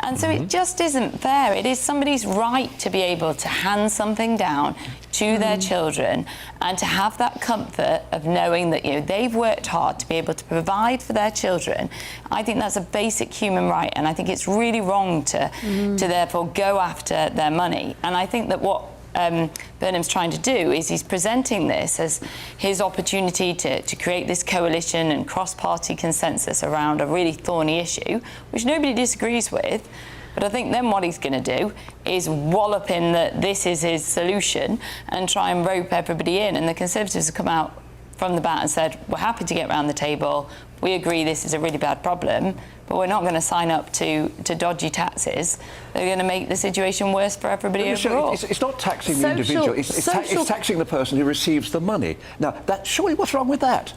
And so it just isn't fair. It is somebody's right to be able to hand something down to their children and to have that comfort of knowing that they've worked hard to be able to provide for their children. I think that's a basic human right, and I think it's really wrong to therefore go after their money. And I think that what Burnham's trying to do is he's presenting this as his opportunity to create this coalition and cross-party consensus around a really thorny issue, which nobody disagrees with. But I think then what he's going to do is wallop in that this is his solution and try and rope everybody in. And the Conservatives have come out from the bat and said, we're happy to get around the table. We agree this is a really bad problem, but we're not going to sign up to dodgy taxes. They're going to make the situation worse for everybody overall. It's not taxing the individual. It's taxing the person who receives the money. Now, surely what's wrong with that?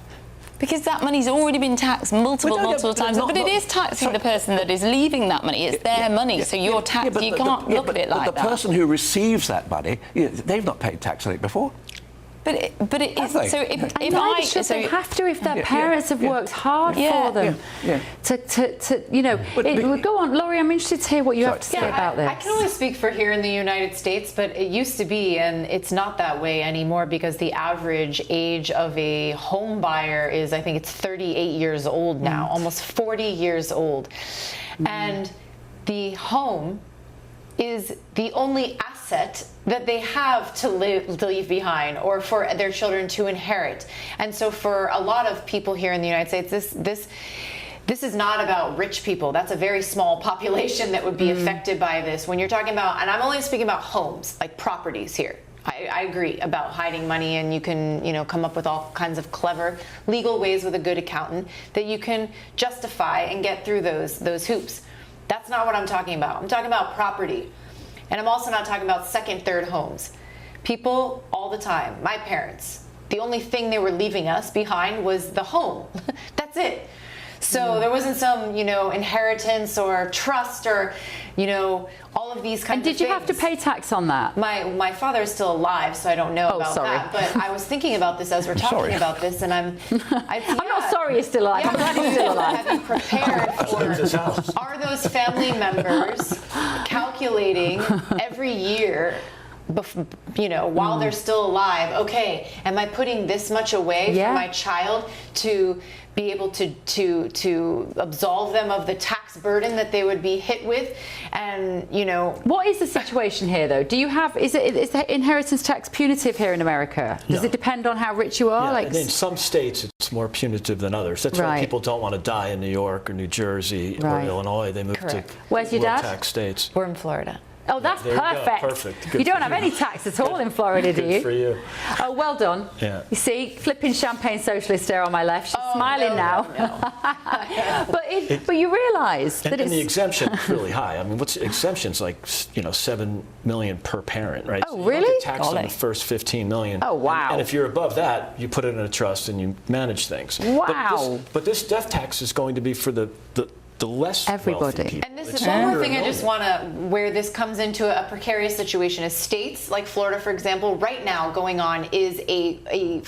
Because that money's already been taxed multiple times. But it is taxing the person that is leaving that money. It's their money, so you're taxed. You can't look at it like that. But the person who receives that money, they've not paid tax on it before. But it is. So if they have to if their parents have worked hard for them. Go on, Laurie. I'm interested to hear what you have to say about this. I can only speak for here in the United States, but it used to be, and it's not that way anymore because the average age of a home buyer is, I think it's 38 years old now, almost 40 years old, and the home is the only asset that they have to leave behind or for their children to inherit. And so for a lot of people here in the United States, this is not about rich people. That's a very small population that would be affected by this. When you're talking about, and I'm only speaking about homes, like properties here. I agree about hiding money, and you can, come up with all kinds of clever legal ways with a good accountant that you can justify and get through those hoops. That's not what I'm talking about. I'm talking about property. And I'm also not talking about second, third homes. People all the time, my parents, the only thing they were leaving us behind was the home. That's it. So there wasn't some, inheritance or trust or, all of these kinds of things. And did you have to pay tax on that? My father is still alive, so I don't know about that. But I was thinking about this as we're talking about this, and I'm not sorry he's still alive. I'm glad he's still alive. Have you prepared for? Are those family members calculating every year? While they're still alive, okay, am I putting this much away for my child to be able to absolve them of the tax burden that they would be hit with? And what is the situation here, though? Do you have is the inheritance tax punitive here in America? Does it depend on how rich you are? And in some states it's more punitive than others. That's why people don't want to die in New York or New Jersey or Illinois. They move to Where's your dad? tax states. We're in Florida. Oh, that's perfect. Perfect. Good you don't have any tax at all in Florida, do you? Good for you. Oh, well done. Yeah. You see, flipping champagne socialist there on my left. She's smiling now. No. But you realise that and the exemption is really high. I mean, what's exemptions like $7 million per parent, right? Oh, so really? You get taxed on the first $15 million. Oh, wow. And if you're above that, you put it in a trust and you manage things. Wow. But this death tax is going to be for the less wealthy people. And this is one more thing I just want to, where this comes into a precarious situation, is states like Florida, for example, right now going on is a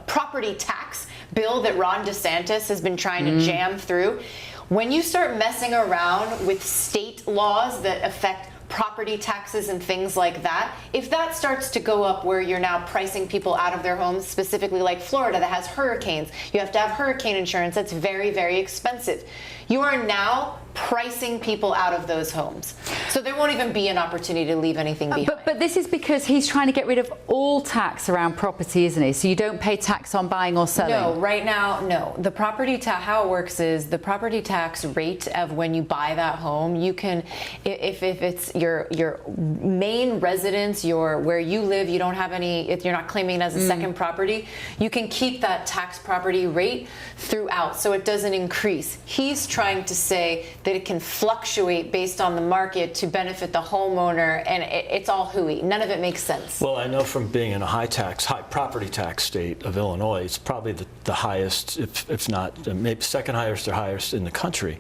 property tax bill that Ron DeSantis has been trying to jam through. When you start messing around with state laws that affect property taxes and things like that, if that starts to go up where you're now pricing people out of their homes, specifically like Florida that has hurricanes, you have to have hurricane insurance, that's very, very expensive. You are now pricing people out of those homes. So there won't even be an opportunity to leave anything behind. But this is because he's trying to get rid of all tax around property, isn't he? So you don't pay tax on buying or selling? No, right now, no. The property tax, how it works is the property tax rate of when you buy that home, you can, if it's your main residence, where you live, you don't have any, if you're not claiming it as a second property, you can keep that tax property rate throughout so it doesn't increase. He's trying to say that it can fluctuate based on the market to benefit the homeowner, and it's all hooey. None of it makes sense. Well, I know from being in a high property tax state of Illinois, it's probably the highest, if not maybe second highest or highest in the country.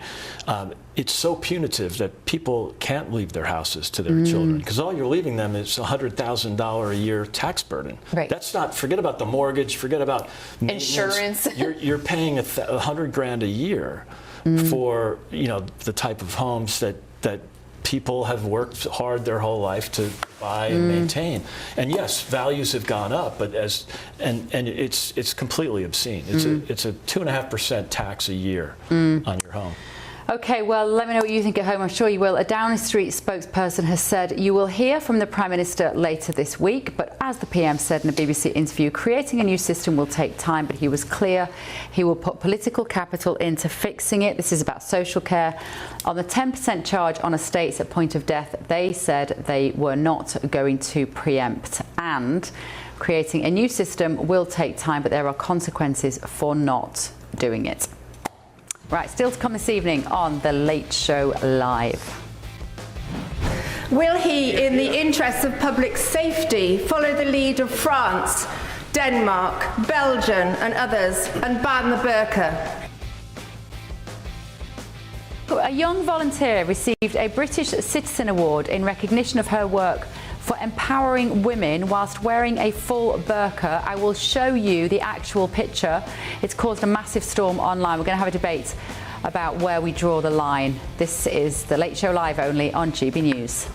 It's so punitive that people can't leave their houses to their children, because all you're leaving them is $100,000 a year tax burden. Right. That's not, forget about the mortgage, forget about insurance. You're paying $100,000 a year for the type of homes that people have worked hard their whole life to buy and maintain. And yes, values have gone up, but it's completely obscene. It's a 2.5% tax a year on your home. Okay, well, let me know what you think at home. I'm sure you will. A Downing Street spokesperson has said you will hear from the Prime Minister later this week. But as the PM said in a BBC interview, creating a new system will take time, but he was clear he will put political capital into fixing it. This is about social care. On the 10% charge on estates at point of death, they said they were not going to preempt. And creating a new system will take time, but there are consequences for not doing it. Right, still to come this evening on The Late Show Live. Will he, in the interests of public safety, follow the lead of France, Denmark, Belgium and others, and ban the burqa. A young volunteer received a British Citizen Award in recognition of her work for empowering women whilst wearing a full burqa. I will show you the actual picture. It's caused a massive storm online. We're going to have a debate about where we draw the line. This is The Late Show Live only on GB News.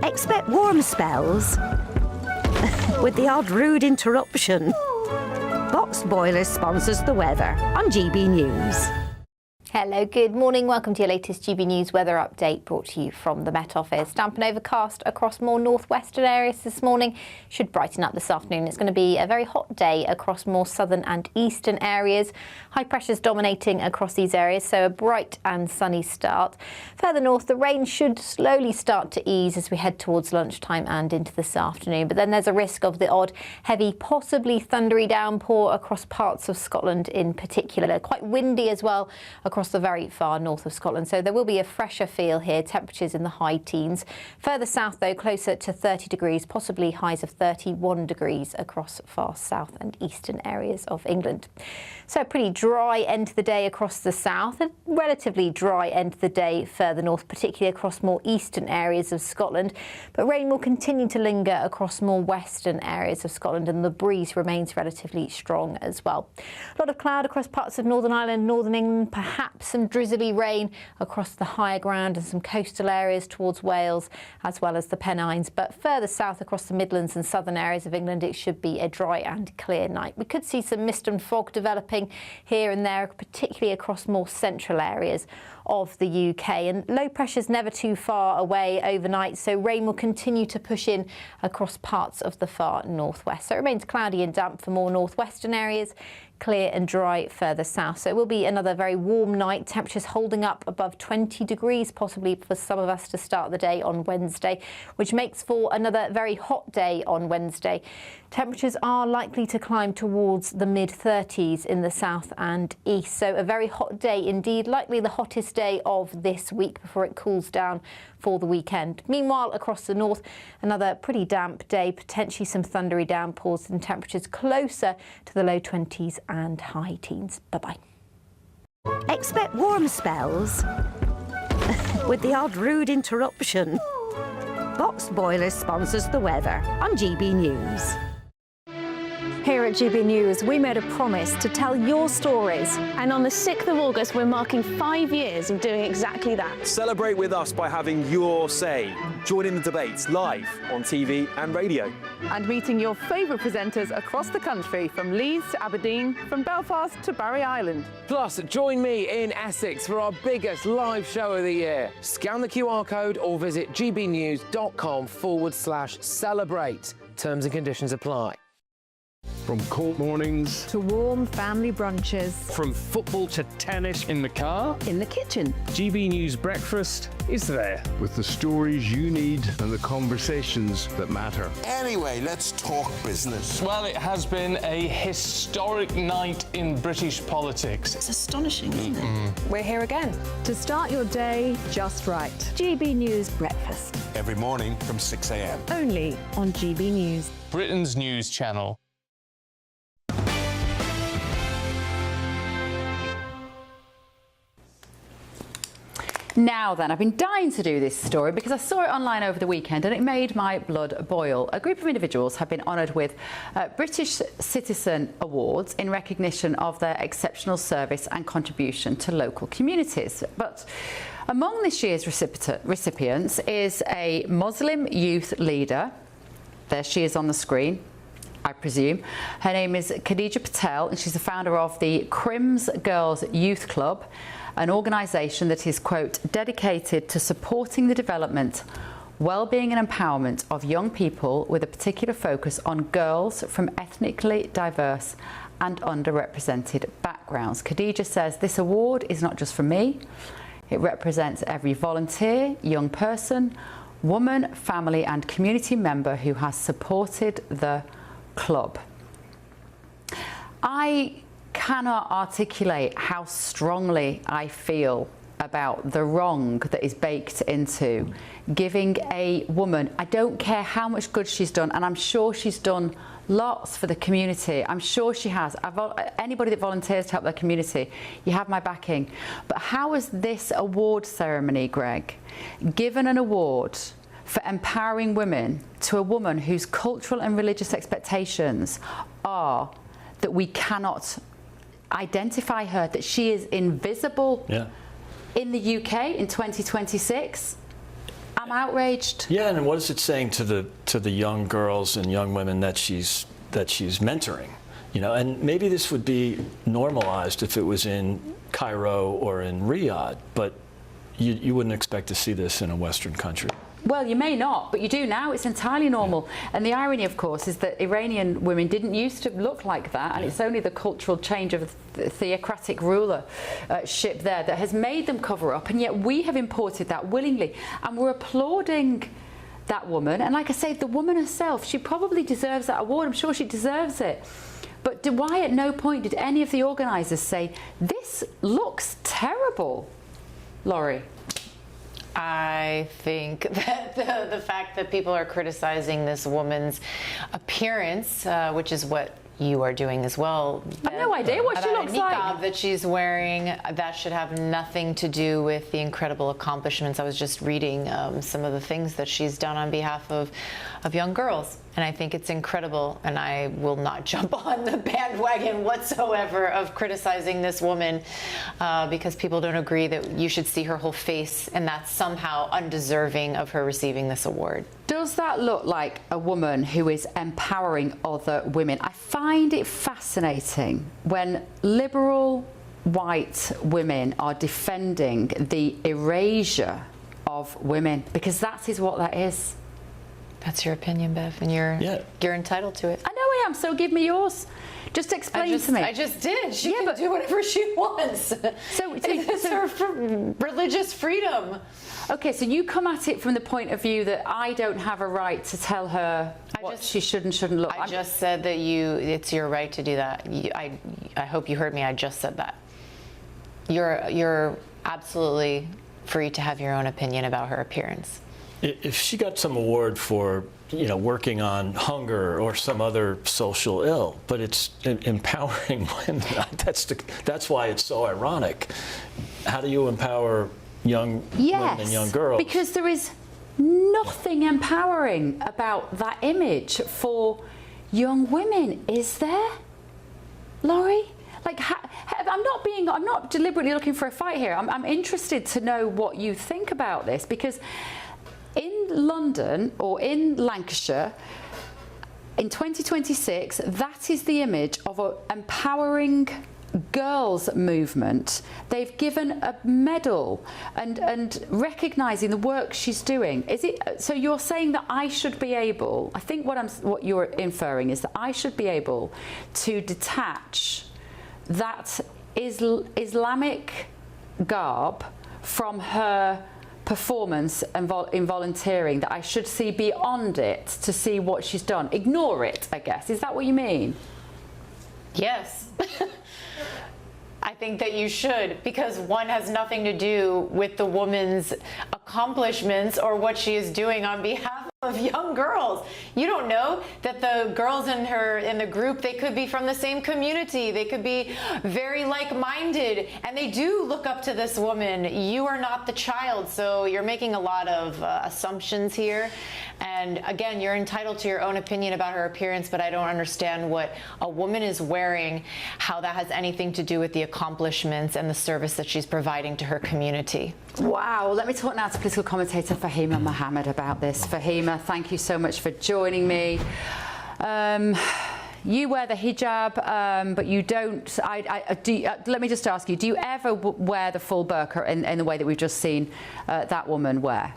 Expect warm spells with the odd rude interruption. Boxed Boilers sponsors the weather on GB News. Hello, good morning. Welcome to your latest GB News weather update brought to you from the Met Office. Damp and overcast across more northwestern areas this morning. Should brighten up this afternoon. It's going to be a very hot day across more southern and eastern areas. High pressures dominating across these areas, so a bright and sunny start. Further north, the rain should slowly start to ease as we head towards lunchtime and into this afternoon. But then there's a risk of the odd heavy, possibly thundery downpour across parts of Scotland in particular. Quite windy as well across the very far north of Scotland, so there will be a fresher feel here, temperatures in the high teens. Further south though, closer to 30 degrees, possibly highs of 31 degrees across far south and eastern areas of England. So a pretty dry end to the day across the south, a relatively dry end to the day further north, particularly across more eastern areas of Scotland, but rain will continue to linger across more western areas of Scotland and the breeze remains relatively strong as well. A lot of cloud across parts of Northern Ireland, Northern England, perhaps some drizzly rain across the higher ground and some coastal areas towards Wales as well as the Pennines, but further south across the Midlands and southern areas of England it should be a dry and clear night. We could see some mist and fog developing here and there, particularly across more central areas of the UK, and low pressure's never too far away overnight, so rain will continue to push in across parts of the far northwest. So it remains cloudy and damp for more northwestern areas, clear and dry further south. So it will be another very warm night, temperatures holding up above 20 degrees, possibly for some of us to start the day on Wednesday, which makes for another very hot day on Wednesday. Temperatures are likely to climb towards the mid-30s in the south and east, so a very hot day indeed, likely the hottest day of this week before it cools down for the weekend. Meanwhile, across the north, another pretty damp day, potentially some thundery downpours and temperatures closer to the low 20s and high teens. Bye-bye. Expect warm spells with the odd rude interruption. Boxed Boilers sponsors the weather on GB News. Here at GB News, we made a promise to tell your stories. And on the 6th of August, we're marking 5 years of doing exactly that. Celebrate with us by having your say. Join in the debates live on TV and radio. And meeting your favourite presenters across the country, from Leeds to Aberdeen, from Belfast to Barry Island. Plus, join me in Essex for our biggest live show of the year. Scan the QR code or visit gbnews.com/celebrate. Terms and conditions apply. From court mornings to warm family brunches, from football to tennis in the car, in the kitchen, GB News Breakfast is there with the stories you need and the conversations that matter. Anyway, let's talk business. Well, it has been a historic night in British politics. It's astonishing, isn't it? We're here again. To start your day just right. GB News Breakfast. Every morning from 6 a.m. Only on GB News. Britain's news channel. Now then, I've been dying to do this story because I saw it online over the weekend and it made my blood boil. A group of individuals have been honoured with British Citizen Awards in recognition of their exceptional service and contribution to local communities. But among this year's recipients is a Muslim youth leader. There she is on the screen, I presume. Her name is Khadija Patel and she's the founder of the Crims Girls Youth Club, an organisation that is, quote, dedicated to supporting the development, well-being and empowerment of young people with a particular focus on girls from ethnically diverse and underrepresented backgrounds. Khadija says this award is not just for me, it represents every volunteer, young person, woman, family and community member who has supported the club. I cannot articulate how strongly I feel about the wrong that is baked into giving a woman, I don't care how much good she's done, and I'm sure she's done lots for the community. I'm sure she has. Anybody that volunteers to help their community, you have my backing. But how has this award ceremony, Greg, given an award for empowering women to a woman whose cultural and religious expectations are that we cannot identify her, that she is invisible in the UK in 2026? I'm outraged. Yeah, and what is it saying to the young girls and young women that she's mentoring? You know, and maybe this would be normalized if it was in Cairo or in Riyadh, but you wouldn't expect to see this in a Western country. Well, you may not, but you do now. It's entirely normal. And the irony, of course, is that Iranian women didn't used to look like that, and it's only the cultural change of the theocratic rulership there that has made them cover up, and yet we have imported that willingly, and we're applauding that woman. And like I say, the woman herself, she probably deserves that award. I'm sure she deserves it. But why at no point did any of the organisers say, this looks terrible, Laurie? I think that the fact that people are criticizing this woman's appearance, which is what you are doing as well. I have no idea what she looks like. That she's wearing, that should have nothing to do with the incredible accomplishments. I was just reading some of the things that she's done on behalf of young girls. And I think it's incredible, and I will not jump on the bandwagon whatsoever of criticizing this woman because people don't agree that you should see her whole face, and that's somehow undeserving of her receiving this award. Does that look like a woman who is empowering other women? I find it fascinating when liberal white women are defending the erasure of women, because that is what that is. That's your opinion, Bev, and you're entitled to it. I know I am, so give me yours. Just explain to me. I just did. She can do whatever she wants. It's her religious freedom. Okay, so you come at it from the point of view that I don't have a right to tell her what she should and shouldn't look. I just said that it's your right to do that. I hope you heard me. I just said that. You're absolutely free to have your own opinion about her appearance. If she got some award for, working on hunger or some other social ill, but it's empowering women, that's why it's so ironic. How do you empower young women and young girls? Because there is nothing empowering about that image for young women, is there, Laurie? Like, I'm not deliberately looking for a fight here. I'm interested to know what you think about this, because in London or in Lancashire, in 2026, that is the image of an empowering girls movement. They've given a medal and recognising the work she's doing. Is it so? You're saying that I should be able? I think what you're inferring is that I should be able to detach that Islamic garb from her performance and in volunteering, that I should see beyond it to see what she's done. Ignore it, I guess. Is that what you mean? Yes. I think that you should, because one has nothing to do with the woman's accomplishments or what she is doing on behalf of young girls. You don't know that the girls in the group, they could be from the same community, they could be very like-minded, and they do look up to this woman. You are not the child, so you're making a lot of assumptions here. And again, you're entitled to your own opinion about her appearance, but I don't understand what a woman is wearing, how that has anything to do with the accomplishments and the service that she's providing to her community. Wow. Let me talk now to political commentator Fahima Mohammed about this. Fahima, thank you so much for joining me. You wear the hijab, but you don't. Let me just ask you, do you ever wear the full burqa in the way that we've just seen that woman wear?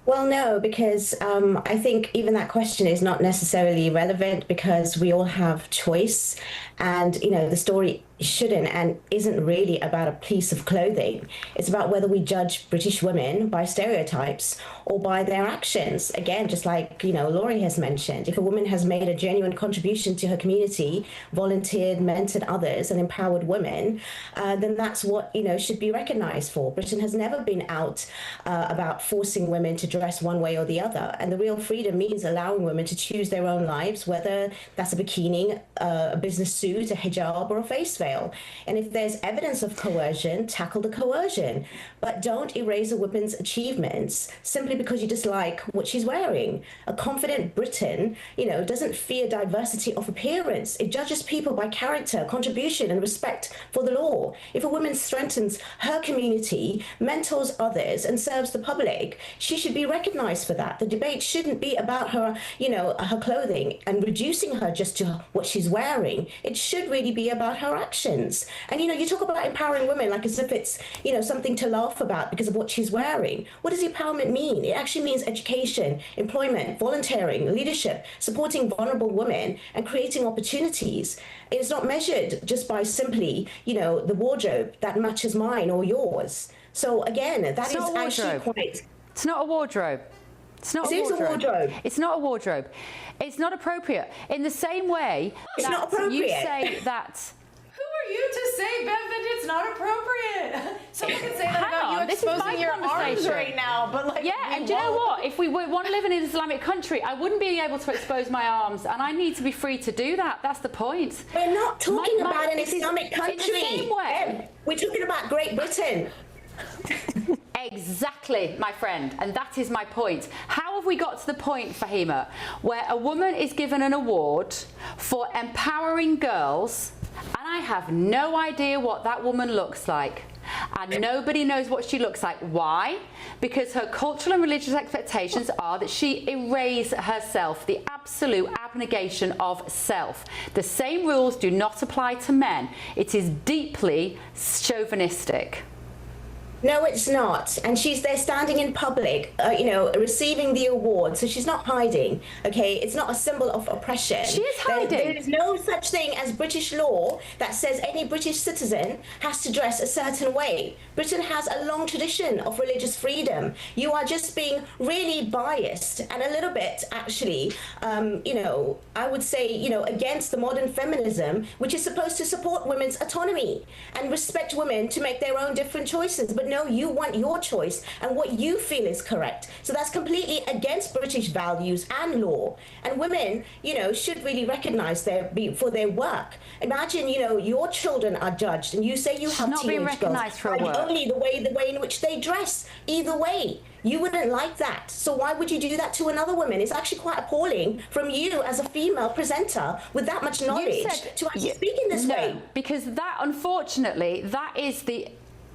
Well, no, because I think even that question is not necessarily relevant, because we all have choice. And, the story shouldn't and isn't really about a piece of clothing. It's about whether we judge British women by stereotypes or by their actions. Again, just like, Laurie has mentioned, if a woman has made a genuine contribution to her community, volunteered, mentored others and empowered women, then that's what, should be recognized for. Britain has never been out about forcing women to dress one way or the other. And the real freedom means allowing women to choose their own lives, whether that's a bikini, a business suit, a hijab or a face veil. And if there's evidence of coercion, tackle the coercion. But don't erase a woman's achievements simply because you dislike what she's wearing. A confident Britain, doesn't fear diversity of appearance. It judges people by character, contribution, and respect for the law. If a woman strengthens her community, mentors others, and serves the public, she should be recognized for that. The debate shouldn't be about her, her clothing and reducing her just to what she's wearing. It should really be about her actions. And, you talk about empowering women like as if it's, something to laugh about because of what she's wearing. What does empowerment mean? It actually means education, employment, volunteering, leadership, supporting vulnerable women and creating opportunities. It's not measured just by simply, the wardrobe that matches mine or yours. So again, that is actually quite... It's not a wardrobe. It's not a wardrobe. It's not a wardrobe. It's not appropriate. In the same way it's not appropriate. You say that... Who are you to say, Bev, that it's not appropriate? Someone could say that about you exposing your arms right now, but and do you know what? If we want to live in an Islamic country, I wouldn't be able to expose my arms, and I need to be free to do that. That's the point. We're not talking about an Islamic country. In the same way. We're talking about Great Britain. Exactly, my friend, and that is my point. How have we got to the point, Fahima, where a woman is given an award for empowering girls, and I have no idea what that woman looks like, and nobody knows what she looks like? Why? Because her cultural and religious expectations are that she erase herself, the absolute abnegation of self. The same rules do not apply to men. It is deeply chauvinistic. No, it's not. And she's there standing in public, receiving the award. So she's not hiding, okay? It's not a symbol of oppression. She is hiding. There is no such thing as British law that says any British citizen has to dress a certain way. Britain has a long tradition of religious freedom. You are just being really biased and a little bit, actually, I would say, against the modern feminism, which is supposed to support women's autonomy and respect women to make their own different choices. But no, you want your choice and what you feel is correct. So that's completely against British values and law. And women, should really recognize for their work. Imagine, your children are judged and you say you have teenage girls, only the way in which they dress. Either way, you wouldn't like that. So why would you do that to another woman? It's actually quite appalling from you as a female presenter with that much knowledge to actually speak in this way. Because that, unfortunately, that is the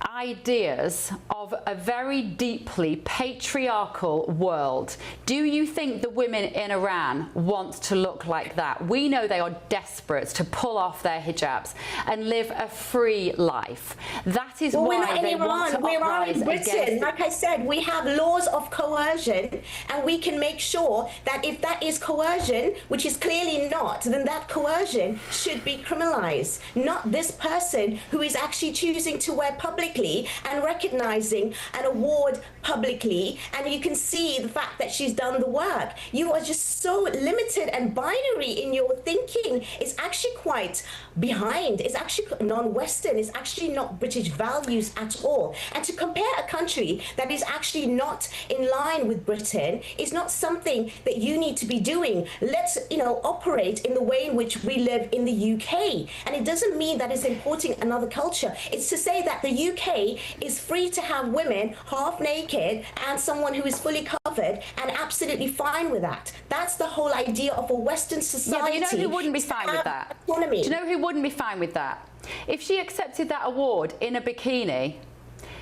ideas of a very deeply patriarchal world. Do you think the women in Iran want to look like that? We know they are desperate to pull off their hijabs and live a free life. That is why they want to uprise against. We are in Britain. Like I said, we have laws of coercion, and we can make sure that if that is coercion, which is clearly not, then that coercion should be criminalized. Not this person who is actually choosing to wear public and recognizing an award publicly, and you can see the fact that she's done the work. You are just so limited and binary in your thinking. It's actually quite behind. It's actually non-Western. It's actually not British values at all. And to compare a country that is actually not in line with Britain is not something that you need to be doing. Let's, operate in the way in which we live in the UK. And it doesn't mean that it's importing another culture. It's to say that the UK is free to have women half naked and someone who is fully covered, and absolutely fine with that. That's the whole idea of a Western society. Yeah, but you know who wouldn't be fine with that? Do you know who wouldn't be fine with that? If she accepted that award in a bikini,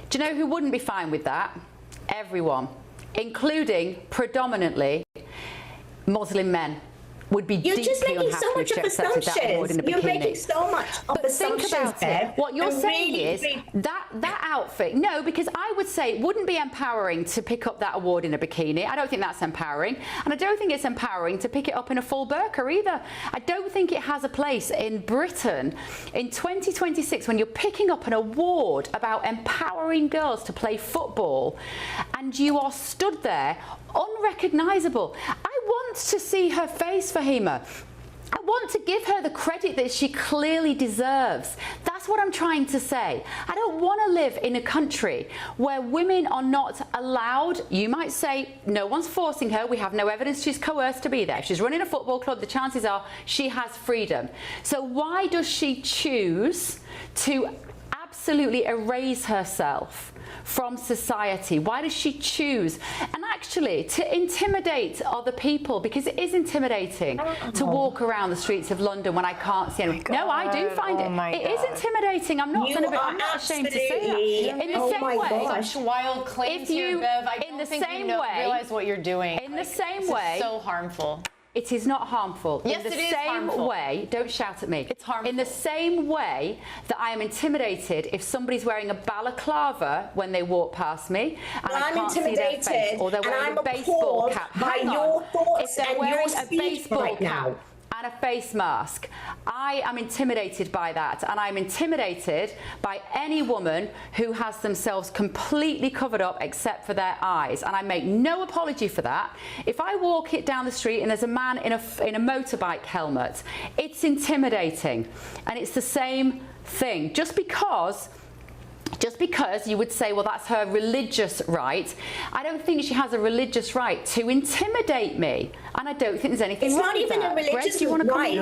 do you know who wouldn't be fine with that? Everyone, including predominantly Muslim men. would be You're just deeply making unhappy so if much she of accepted that award in a bikini. You're making so much of But think assumptions, about Bev. it. What you're And saying really, is that outfit. No, because I would say it wouldn't be empowering to pick up that award in a bikini. I don't think that's empowering, and I don't think it's empowering to pick it up in a full burqa either. I don't think it has a place in Britain in 2026 when you're picking up an award about empowering girls to play football, and you are stood there unrecognisable. I want to see her face, Fahima. I want to give her the credit that she clearly deserves. That's what I'm trying to say. I don't want to live in a country where women are not allowed. You might say no one's forcing her. We have no evidence she's coerced to be there. If she's running a football club, the chances are she has freedom. So why does she choose to absolutely erase herself from society? Why does she choose? And actually to intimidate other people, because it is intimidating to walk around the streets of London when I can't see anyone. No, I do find it is intimidating. I'm not ashamed to say that. In the same way, such wild claims here, Bev. I don't think you realize what you're doing. In the same way, this is so harmful. It is not harmful. Yes, in the it is same harmful. way, don't shout at me. It's harmful. In the same way that I am intimidated if somebody's wearing a balaclava when they walk past me and I can't see their face, or they're wearing a baseball cap. By your thoughts if they're and wearing your a speech baseball right cap now. and a face mask, I am intimidated by that, and I'm intimidated by any woman who has themselves completely covered up except for their eyes, and I make no apology for that. If I walk it down the street and there's a man in a motorbike helmet, it's intimidating, and it's the same thing. Just because you would say, well, that's her religious right, I don't think she has a religious right to intimidate me, and I don't think there's anything wrong with that. It's not even a religious right,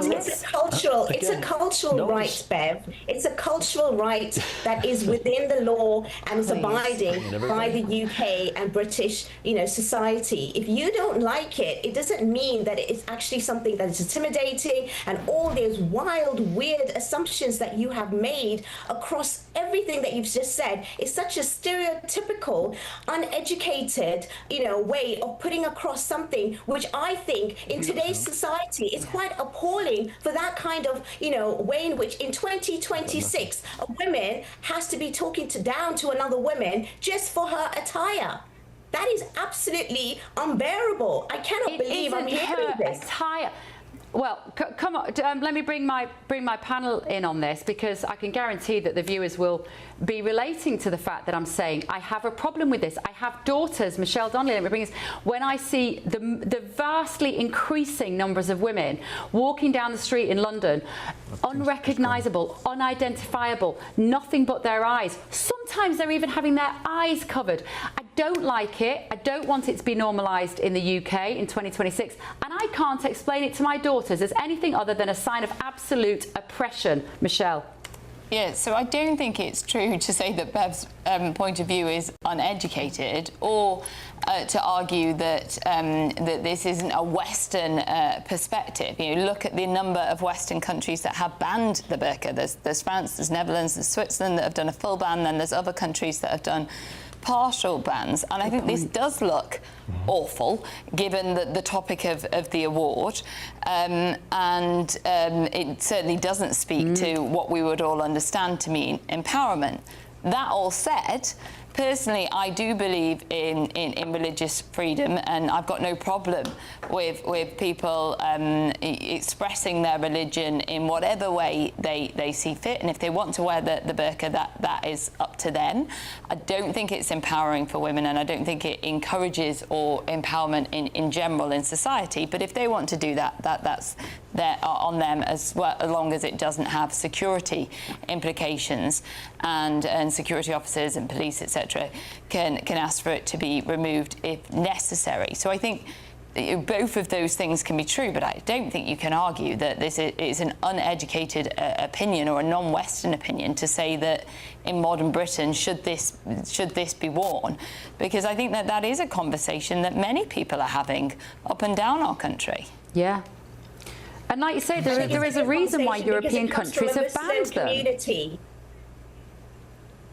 it's a cultural right, Bev. It's a cultural right that is within the law and is abiding by the UK and British, society. If you don't like it, it doesn't mean that it's actually something that is intimidating, and all those wild, weird assumptions that you have made across everything that you've just said is such a stereotypical, uneducated, way of putting across something which I think in today's society is quite appalling, for that kind of, way in which in 2026 a woman has to be talking down to another woman just for her attire. That is absolutely unbearable. I cannot believe I'm hearing this. Attire. Well, come on, let me bring my panel in on this, because I can guarantee that the viewers will be relating to the fact that I'm saying I have a problem with this. I have daughters, Michelle Donnelly, let me bring this. When I see the vastly increasing numbers of women walking down the street in London, unrecognisable, unidentifiable, nothing but their eyes. Sometimes they're even having their eyes covered. I don't like it. I don't want it to be normalised in the UK in 2026, and I can't explain it to my daughters as anything other than a sign of absolute oppression. Michelle. Yeah, so I don't think it's true to say that Bev's point of view is uneducated, or to argue that that this isn't a Western perspective. Look at the number of Western countries that have banned the burqa. There's France, there's Netherlands, there's Switzerland that have done a full ban, then there's other countries that have done partial bans, and I think this does look awful given the topic of the award, and it certainly doesn't speak to what we would all understand to mean empowerment. That all said, personally, I do believe in religious freedom, and I've got no problem with people expressing their religion in whatever way they see fit, and if they want to wear the burqa, that is up to them. I don't think it's empowering for women, and I don't think it encourages or empowerment in general in society, but if they want to do that's on them, as long as it doesn't have security implications, and security officers and police, etc., can ask for it to be removed if necessary. So I think both of those things can be true, but I don't think you can argue that this is an uneducated opinion or a non-Western opinion to say that in modern Britain should this be worn, because I think that is a conversation that many people are having up and down our country. Yeah. And like you say, there is a reason why European countries have banned them.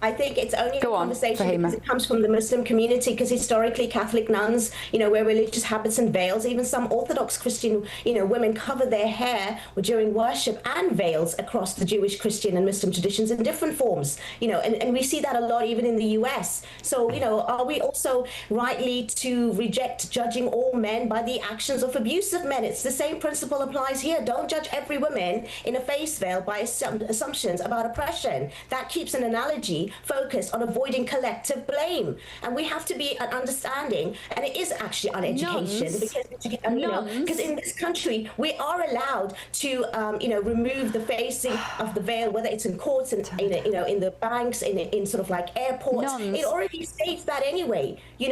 I think it's only a conversation because it comes from the Muslim community, because historically Catholic nuns, wear religious habits and veils. Even some Orthodox Christian, women cover their hair during worship and veils across the Jewish, Christian and Muslim traditions in different forms, and we see that a lot even in the US. So, are we also rightly to reject judging all men by the actions of abusive men? It's the same principle applies here. Don't judge every woman in a face veil by assumptions about oppression. That keeps an analogy focused on avoiding collective blame, and we have to be understanding. And it is actually on education, because in this country we are allowed to remove the facing of the veil, whether it's in courts and in the banks, in sort of like airports. It already states that anyway. You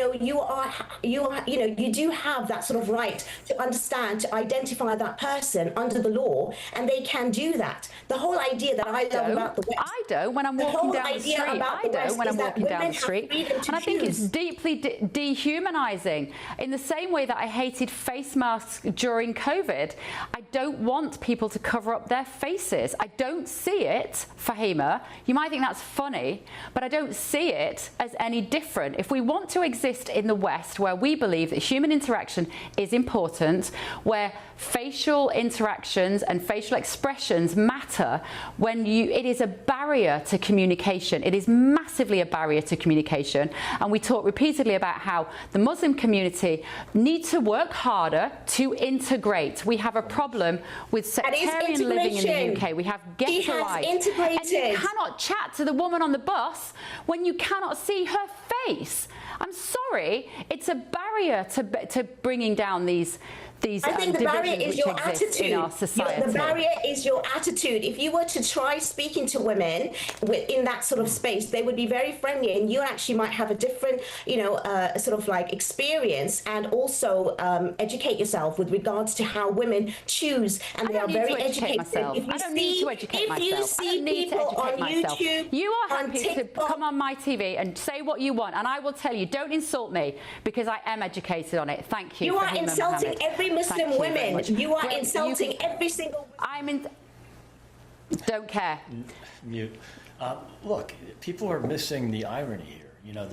do have that sort of right to understand, to identify that person under the law, and they can do that. The whole idea that I love about the West, I don't when I'm walking down the street. I don't when I'm walking down the street. And I think it's deeply dehumanizing. In the same way that I hated face masks during COVID, I don't want people to cover up their faces. I don't see it, Fahima. You might think that's funny, but I don't see it as any different. If we want to exist in the West, where we believe that human interaction is important, where facial interactions and facial expressions matter, it is a barrier to communication. It is massively a barrier to communication. And we talk repeatedly about how the Muslim community need to work harder to integrate. We have a problem with sectarian living in the UK. We have ghettoized. And you cannot chat to the woman on the bus when you cannot see her face. I'm sorry, it's a barrier to bringing down these I think the barrier is your attitude. In our society. The barrier is your attitude. If you were to try speaking to women in that sort of space, they would be very friendly, and you actually might have a different, sort of like experience, and also educate yourself with regards to how women choose, and they are very educated. I don't need to educate myself. If you see people on YouTube, you are happy to come on my TV and say what you want, and I will tell you, don't insult me, because I am educated on it. Thank you. You are insulting every Muslim women. You are insulting every single. Don't care. Mute. Look, people are missing the irony here.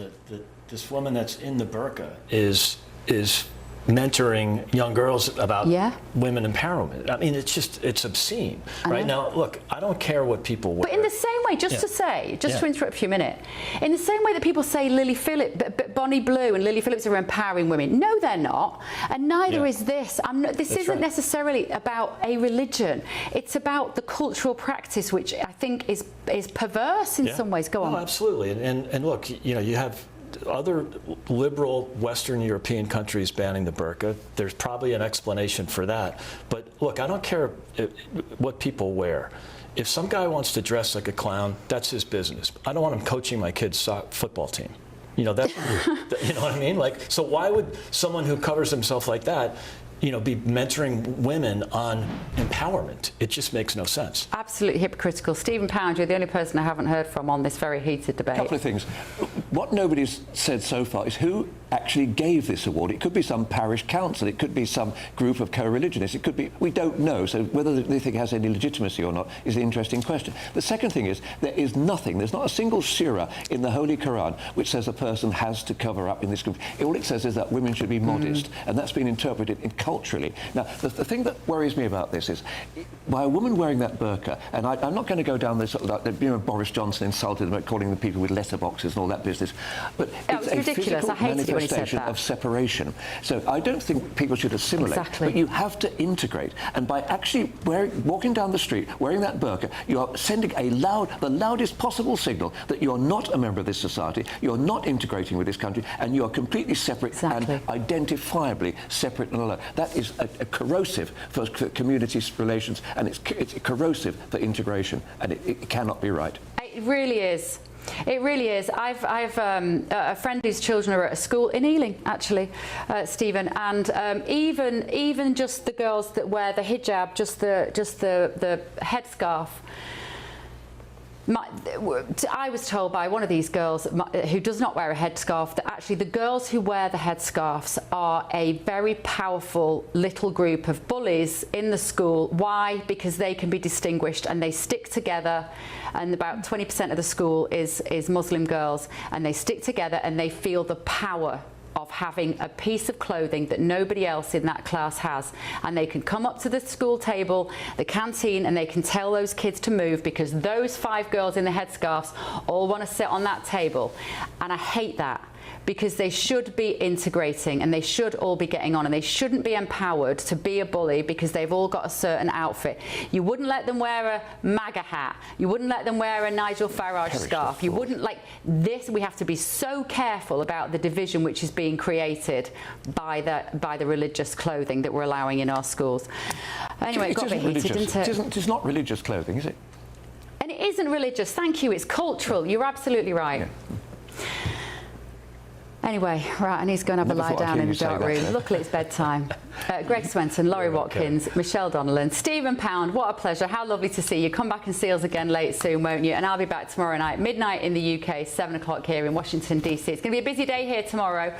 This woman that's in the burqa is mentoring young girls about women empowerment. I mean, it's obscene. Right now, look, I don't care what people wear. But in the same way, to interrupt you a minute, in the same way that people say Bonnie Blue and Lily Phillips are empowering women, no, they're not, and neither is this. This isn't necessarily about a religion. It's about the cultural practice, which I think is perverse in some ways. Go on. Absolutely, and look, you have other liberal Western European countries banning the burqa. There's probably an explanation for that. But look, I don't care what people wear. If some guy wants to dress like a clown, that's his business. I don't want him coaching my kid's football team. You know what I mean? So why would someone who covers himself like that be mentoring women on empowerment? It just makes no sense. Absolutely hypocritical. Stephen Pound, you're the only person I haven't heard from on this very heated debate. A couple of things. What nobody's said so far is who actually gave this award. It could be some parish council. It could be some group of co-religionists. It could be, we don't know. So whether they think it has any legitimacy or not is the interesting question. The second thing is there is nothing, there's not a single surah in the Holy Quran which says a person has to cover up in this group. All it says is that women should be modest, and that's been interpreted culturally. Now, the thing that worries me about this is, by a woman wearing that burqa, and I'm not going to go down this, Boris Johnson insulted them, calling the people with letterboxes and all that business, but it's a ridiculous. physical manifestation of separation. So I don't think people should assimilate, but you have to integrate. And by actually walking down the street wearing that burqa, you are sending the loudest possible signal that you are not a member of this society, you are not integrating with this country, and you are completely separate and identifiably separate and alone. That is a corrosive for community relations, and it's corrosive for integration, and it cannot be right. It really is. It really is. I've a friend whose children are at a school in Ealing, actually, Stephen, and even just the girls that wear the hijab, just the headscarf. I was told by one of these girls who does not wear a headscarf that actually the girls who wear the headscarves are a very powerful little group of bullies in the school. Why? Because they can be distinguished and they stick together, and about 20% of the school is Muslim girls, and they stick together and they feel the power of having a piece of clothing that nobody else in that class has, and they can come up to the school table, the canteen, and they can tell those kids to move because those 5 girls in the headscarves all want to sit on that table. And I hate that, because they should be integrating and they should all be getting on, and they shouldn't be empowered to be a bully because they've all got a certain outfit. You wouldn't let them wear a MAGA hat. You wouldn't let them wear a Nigel Farage scarf. You wouldn't like this. We have to be so careful about the division which is being created by the religious clothing that we're allowing in our schools. Anyway, it got a bit heated, didn't it? It's not religious clothing, is it? And it isn't religious. Thank you. It's cultural. You're absolutely right. Yeah. Anyway, right, I need to go and have a lie down in the dark room. Luckily, it's bedtime. Greg Swenson, Laurie Watkins, Michelle Donnellan, Stephen Pound, what a pleasure. How lovely to see you. Come back and see us again late soon, won't you? And I'll be back tomorrow night, midnight in the UK, 7 o'clock here in Washington, D.C. It's going to be a busy day here tomorrow.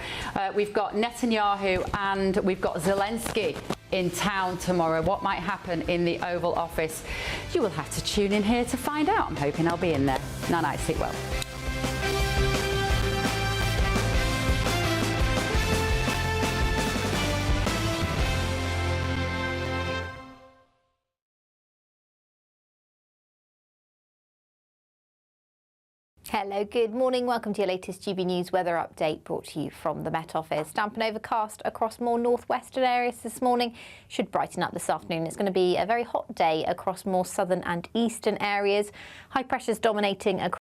We've got Netanyahu and we've got Zelensky in town tomorrow. What might happen in the Oval Office? You will have to tune in here to find out. I'm hoping I'll be in there. Night-night, sleep well. Hello, good morning. Welcome to your latest GB News weather update, brought to you from the Met Office. Damp and overcast across more northwestern areas this morning. Should brighten up this afternoon. It's going to be a very hot day across more southern and eastern areas. High pressures dominating across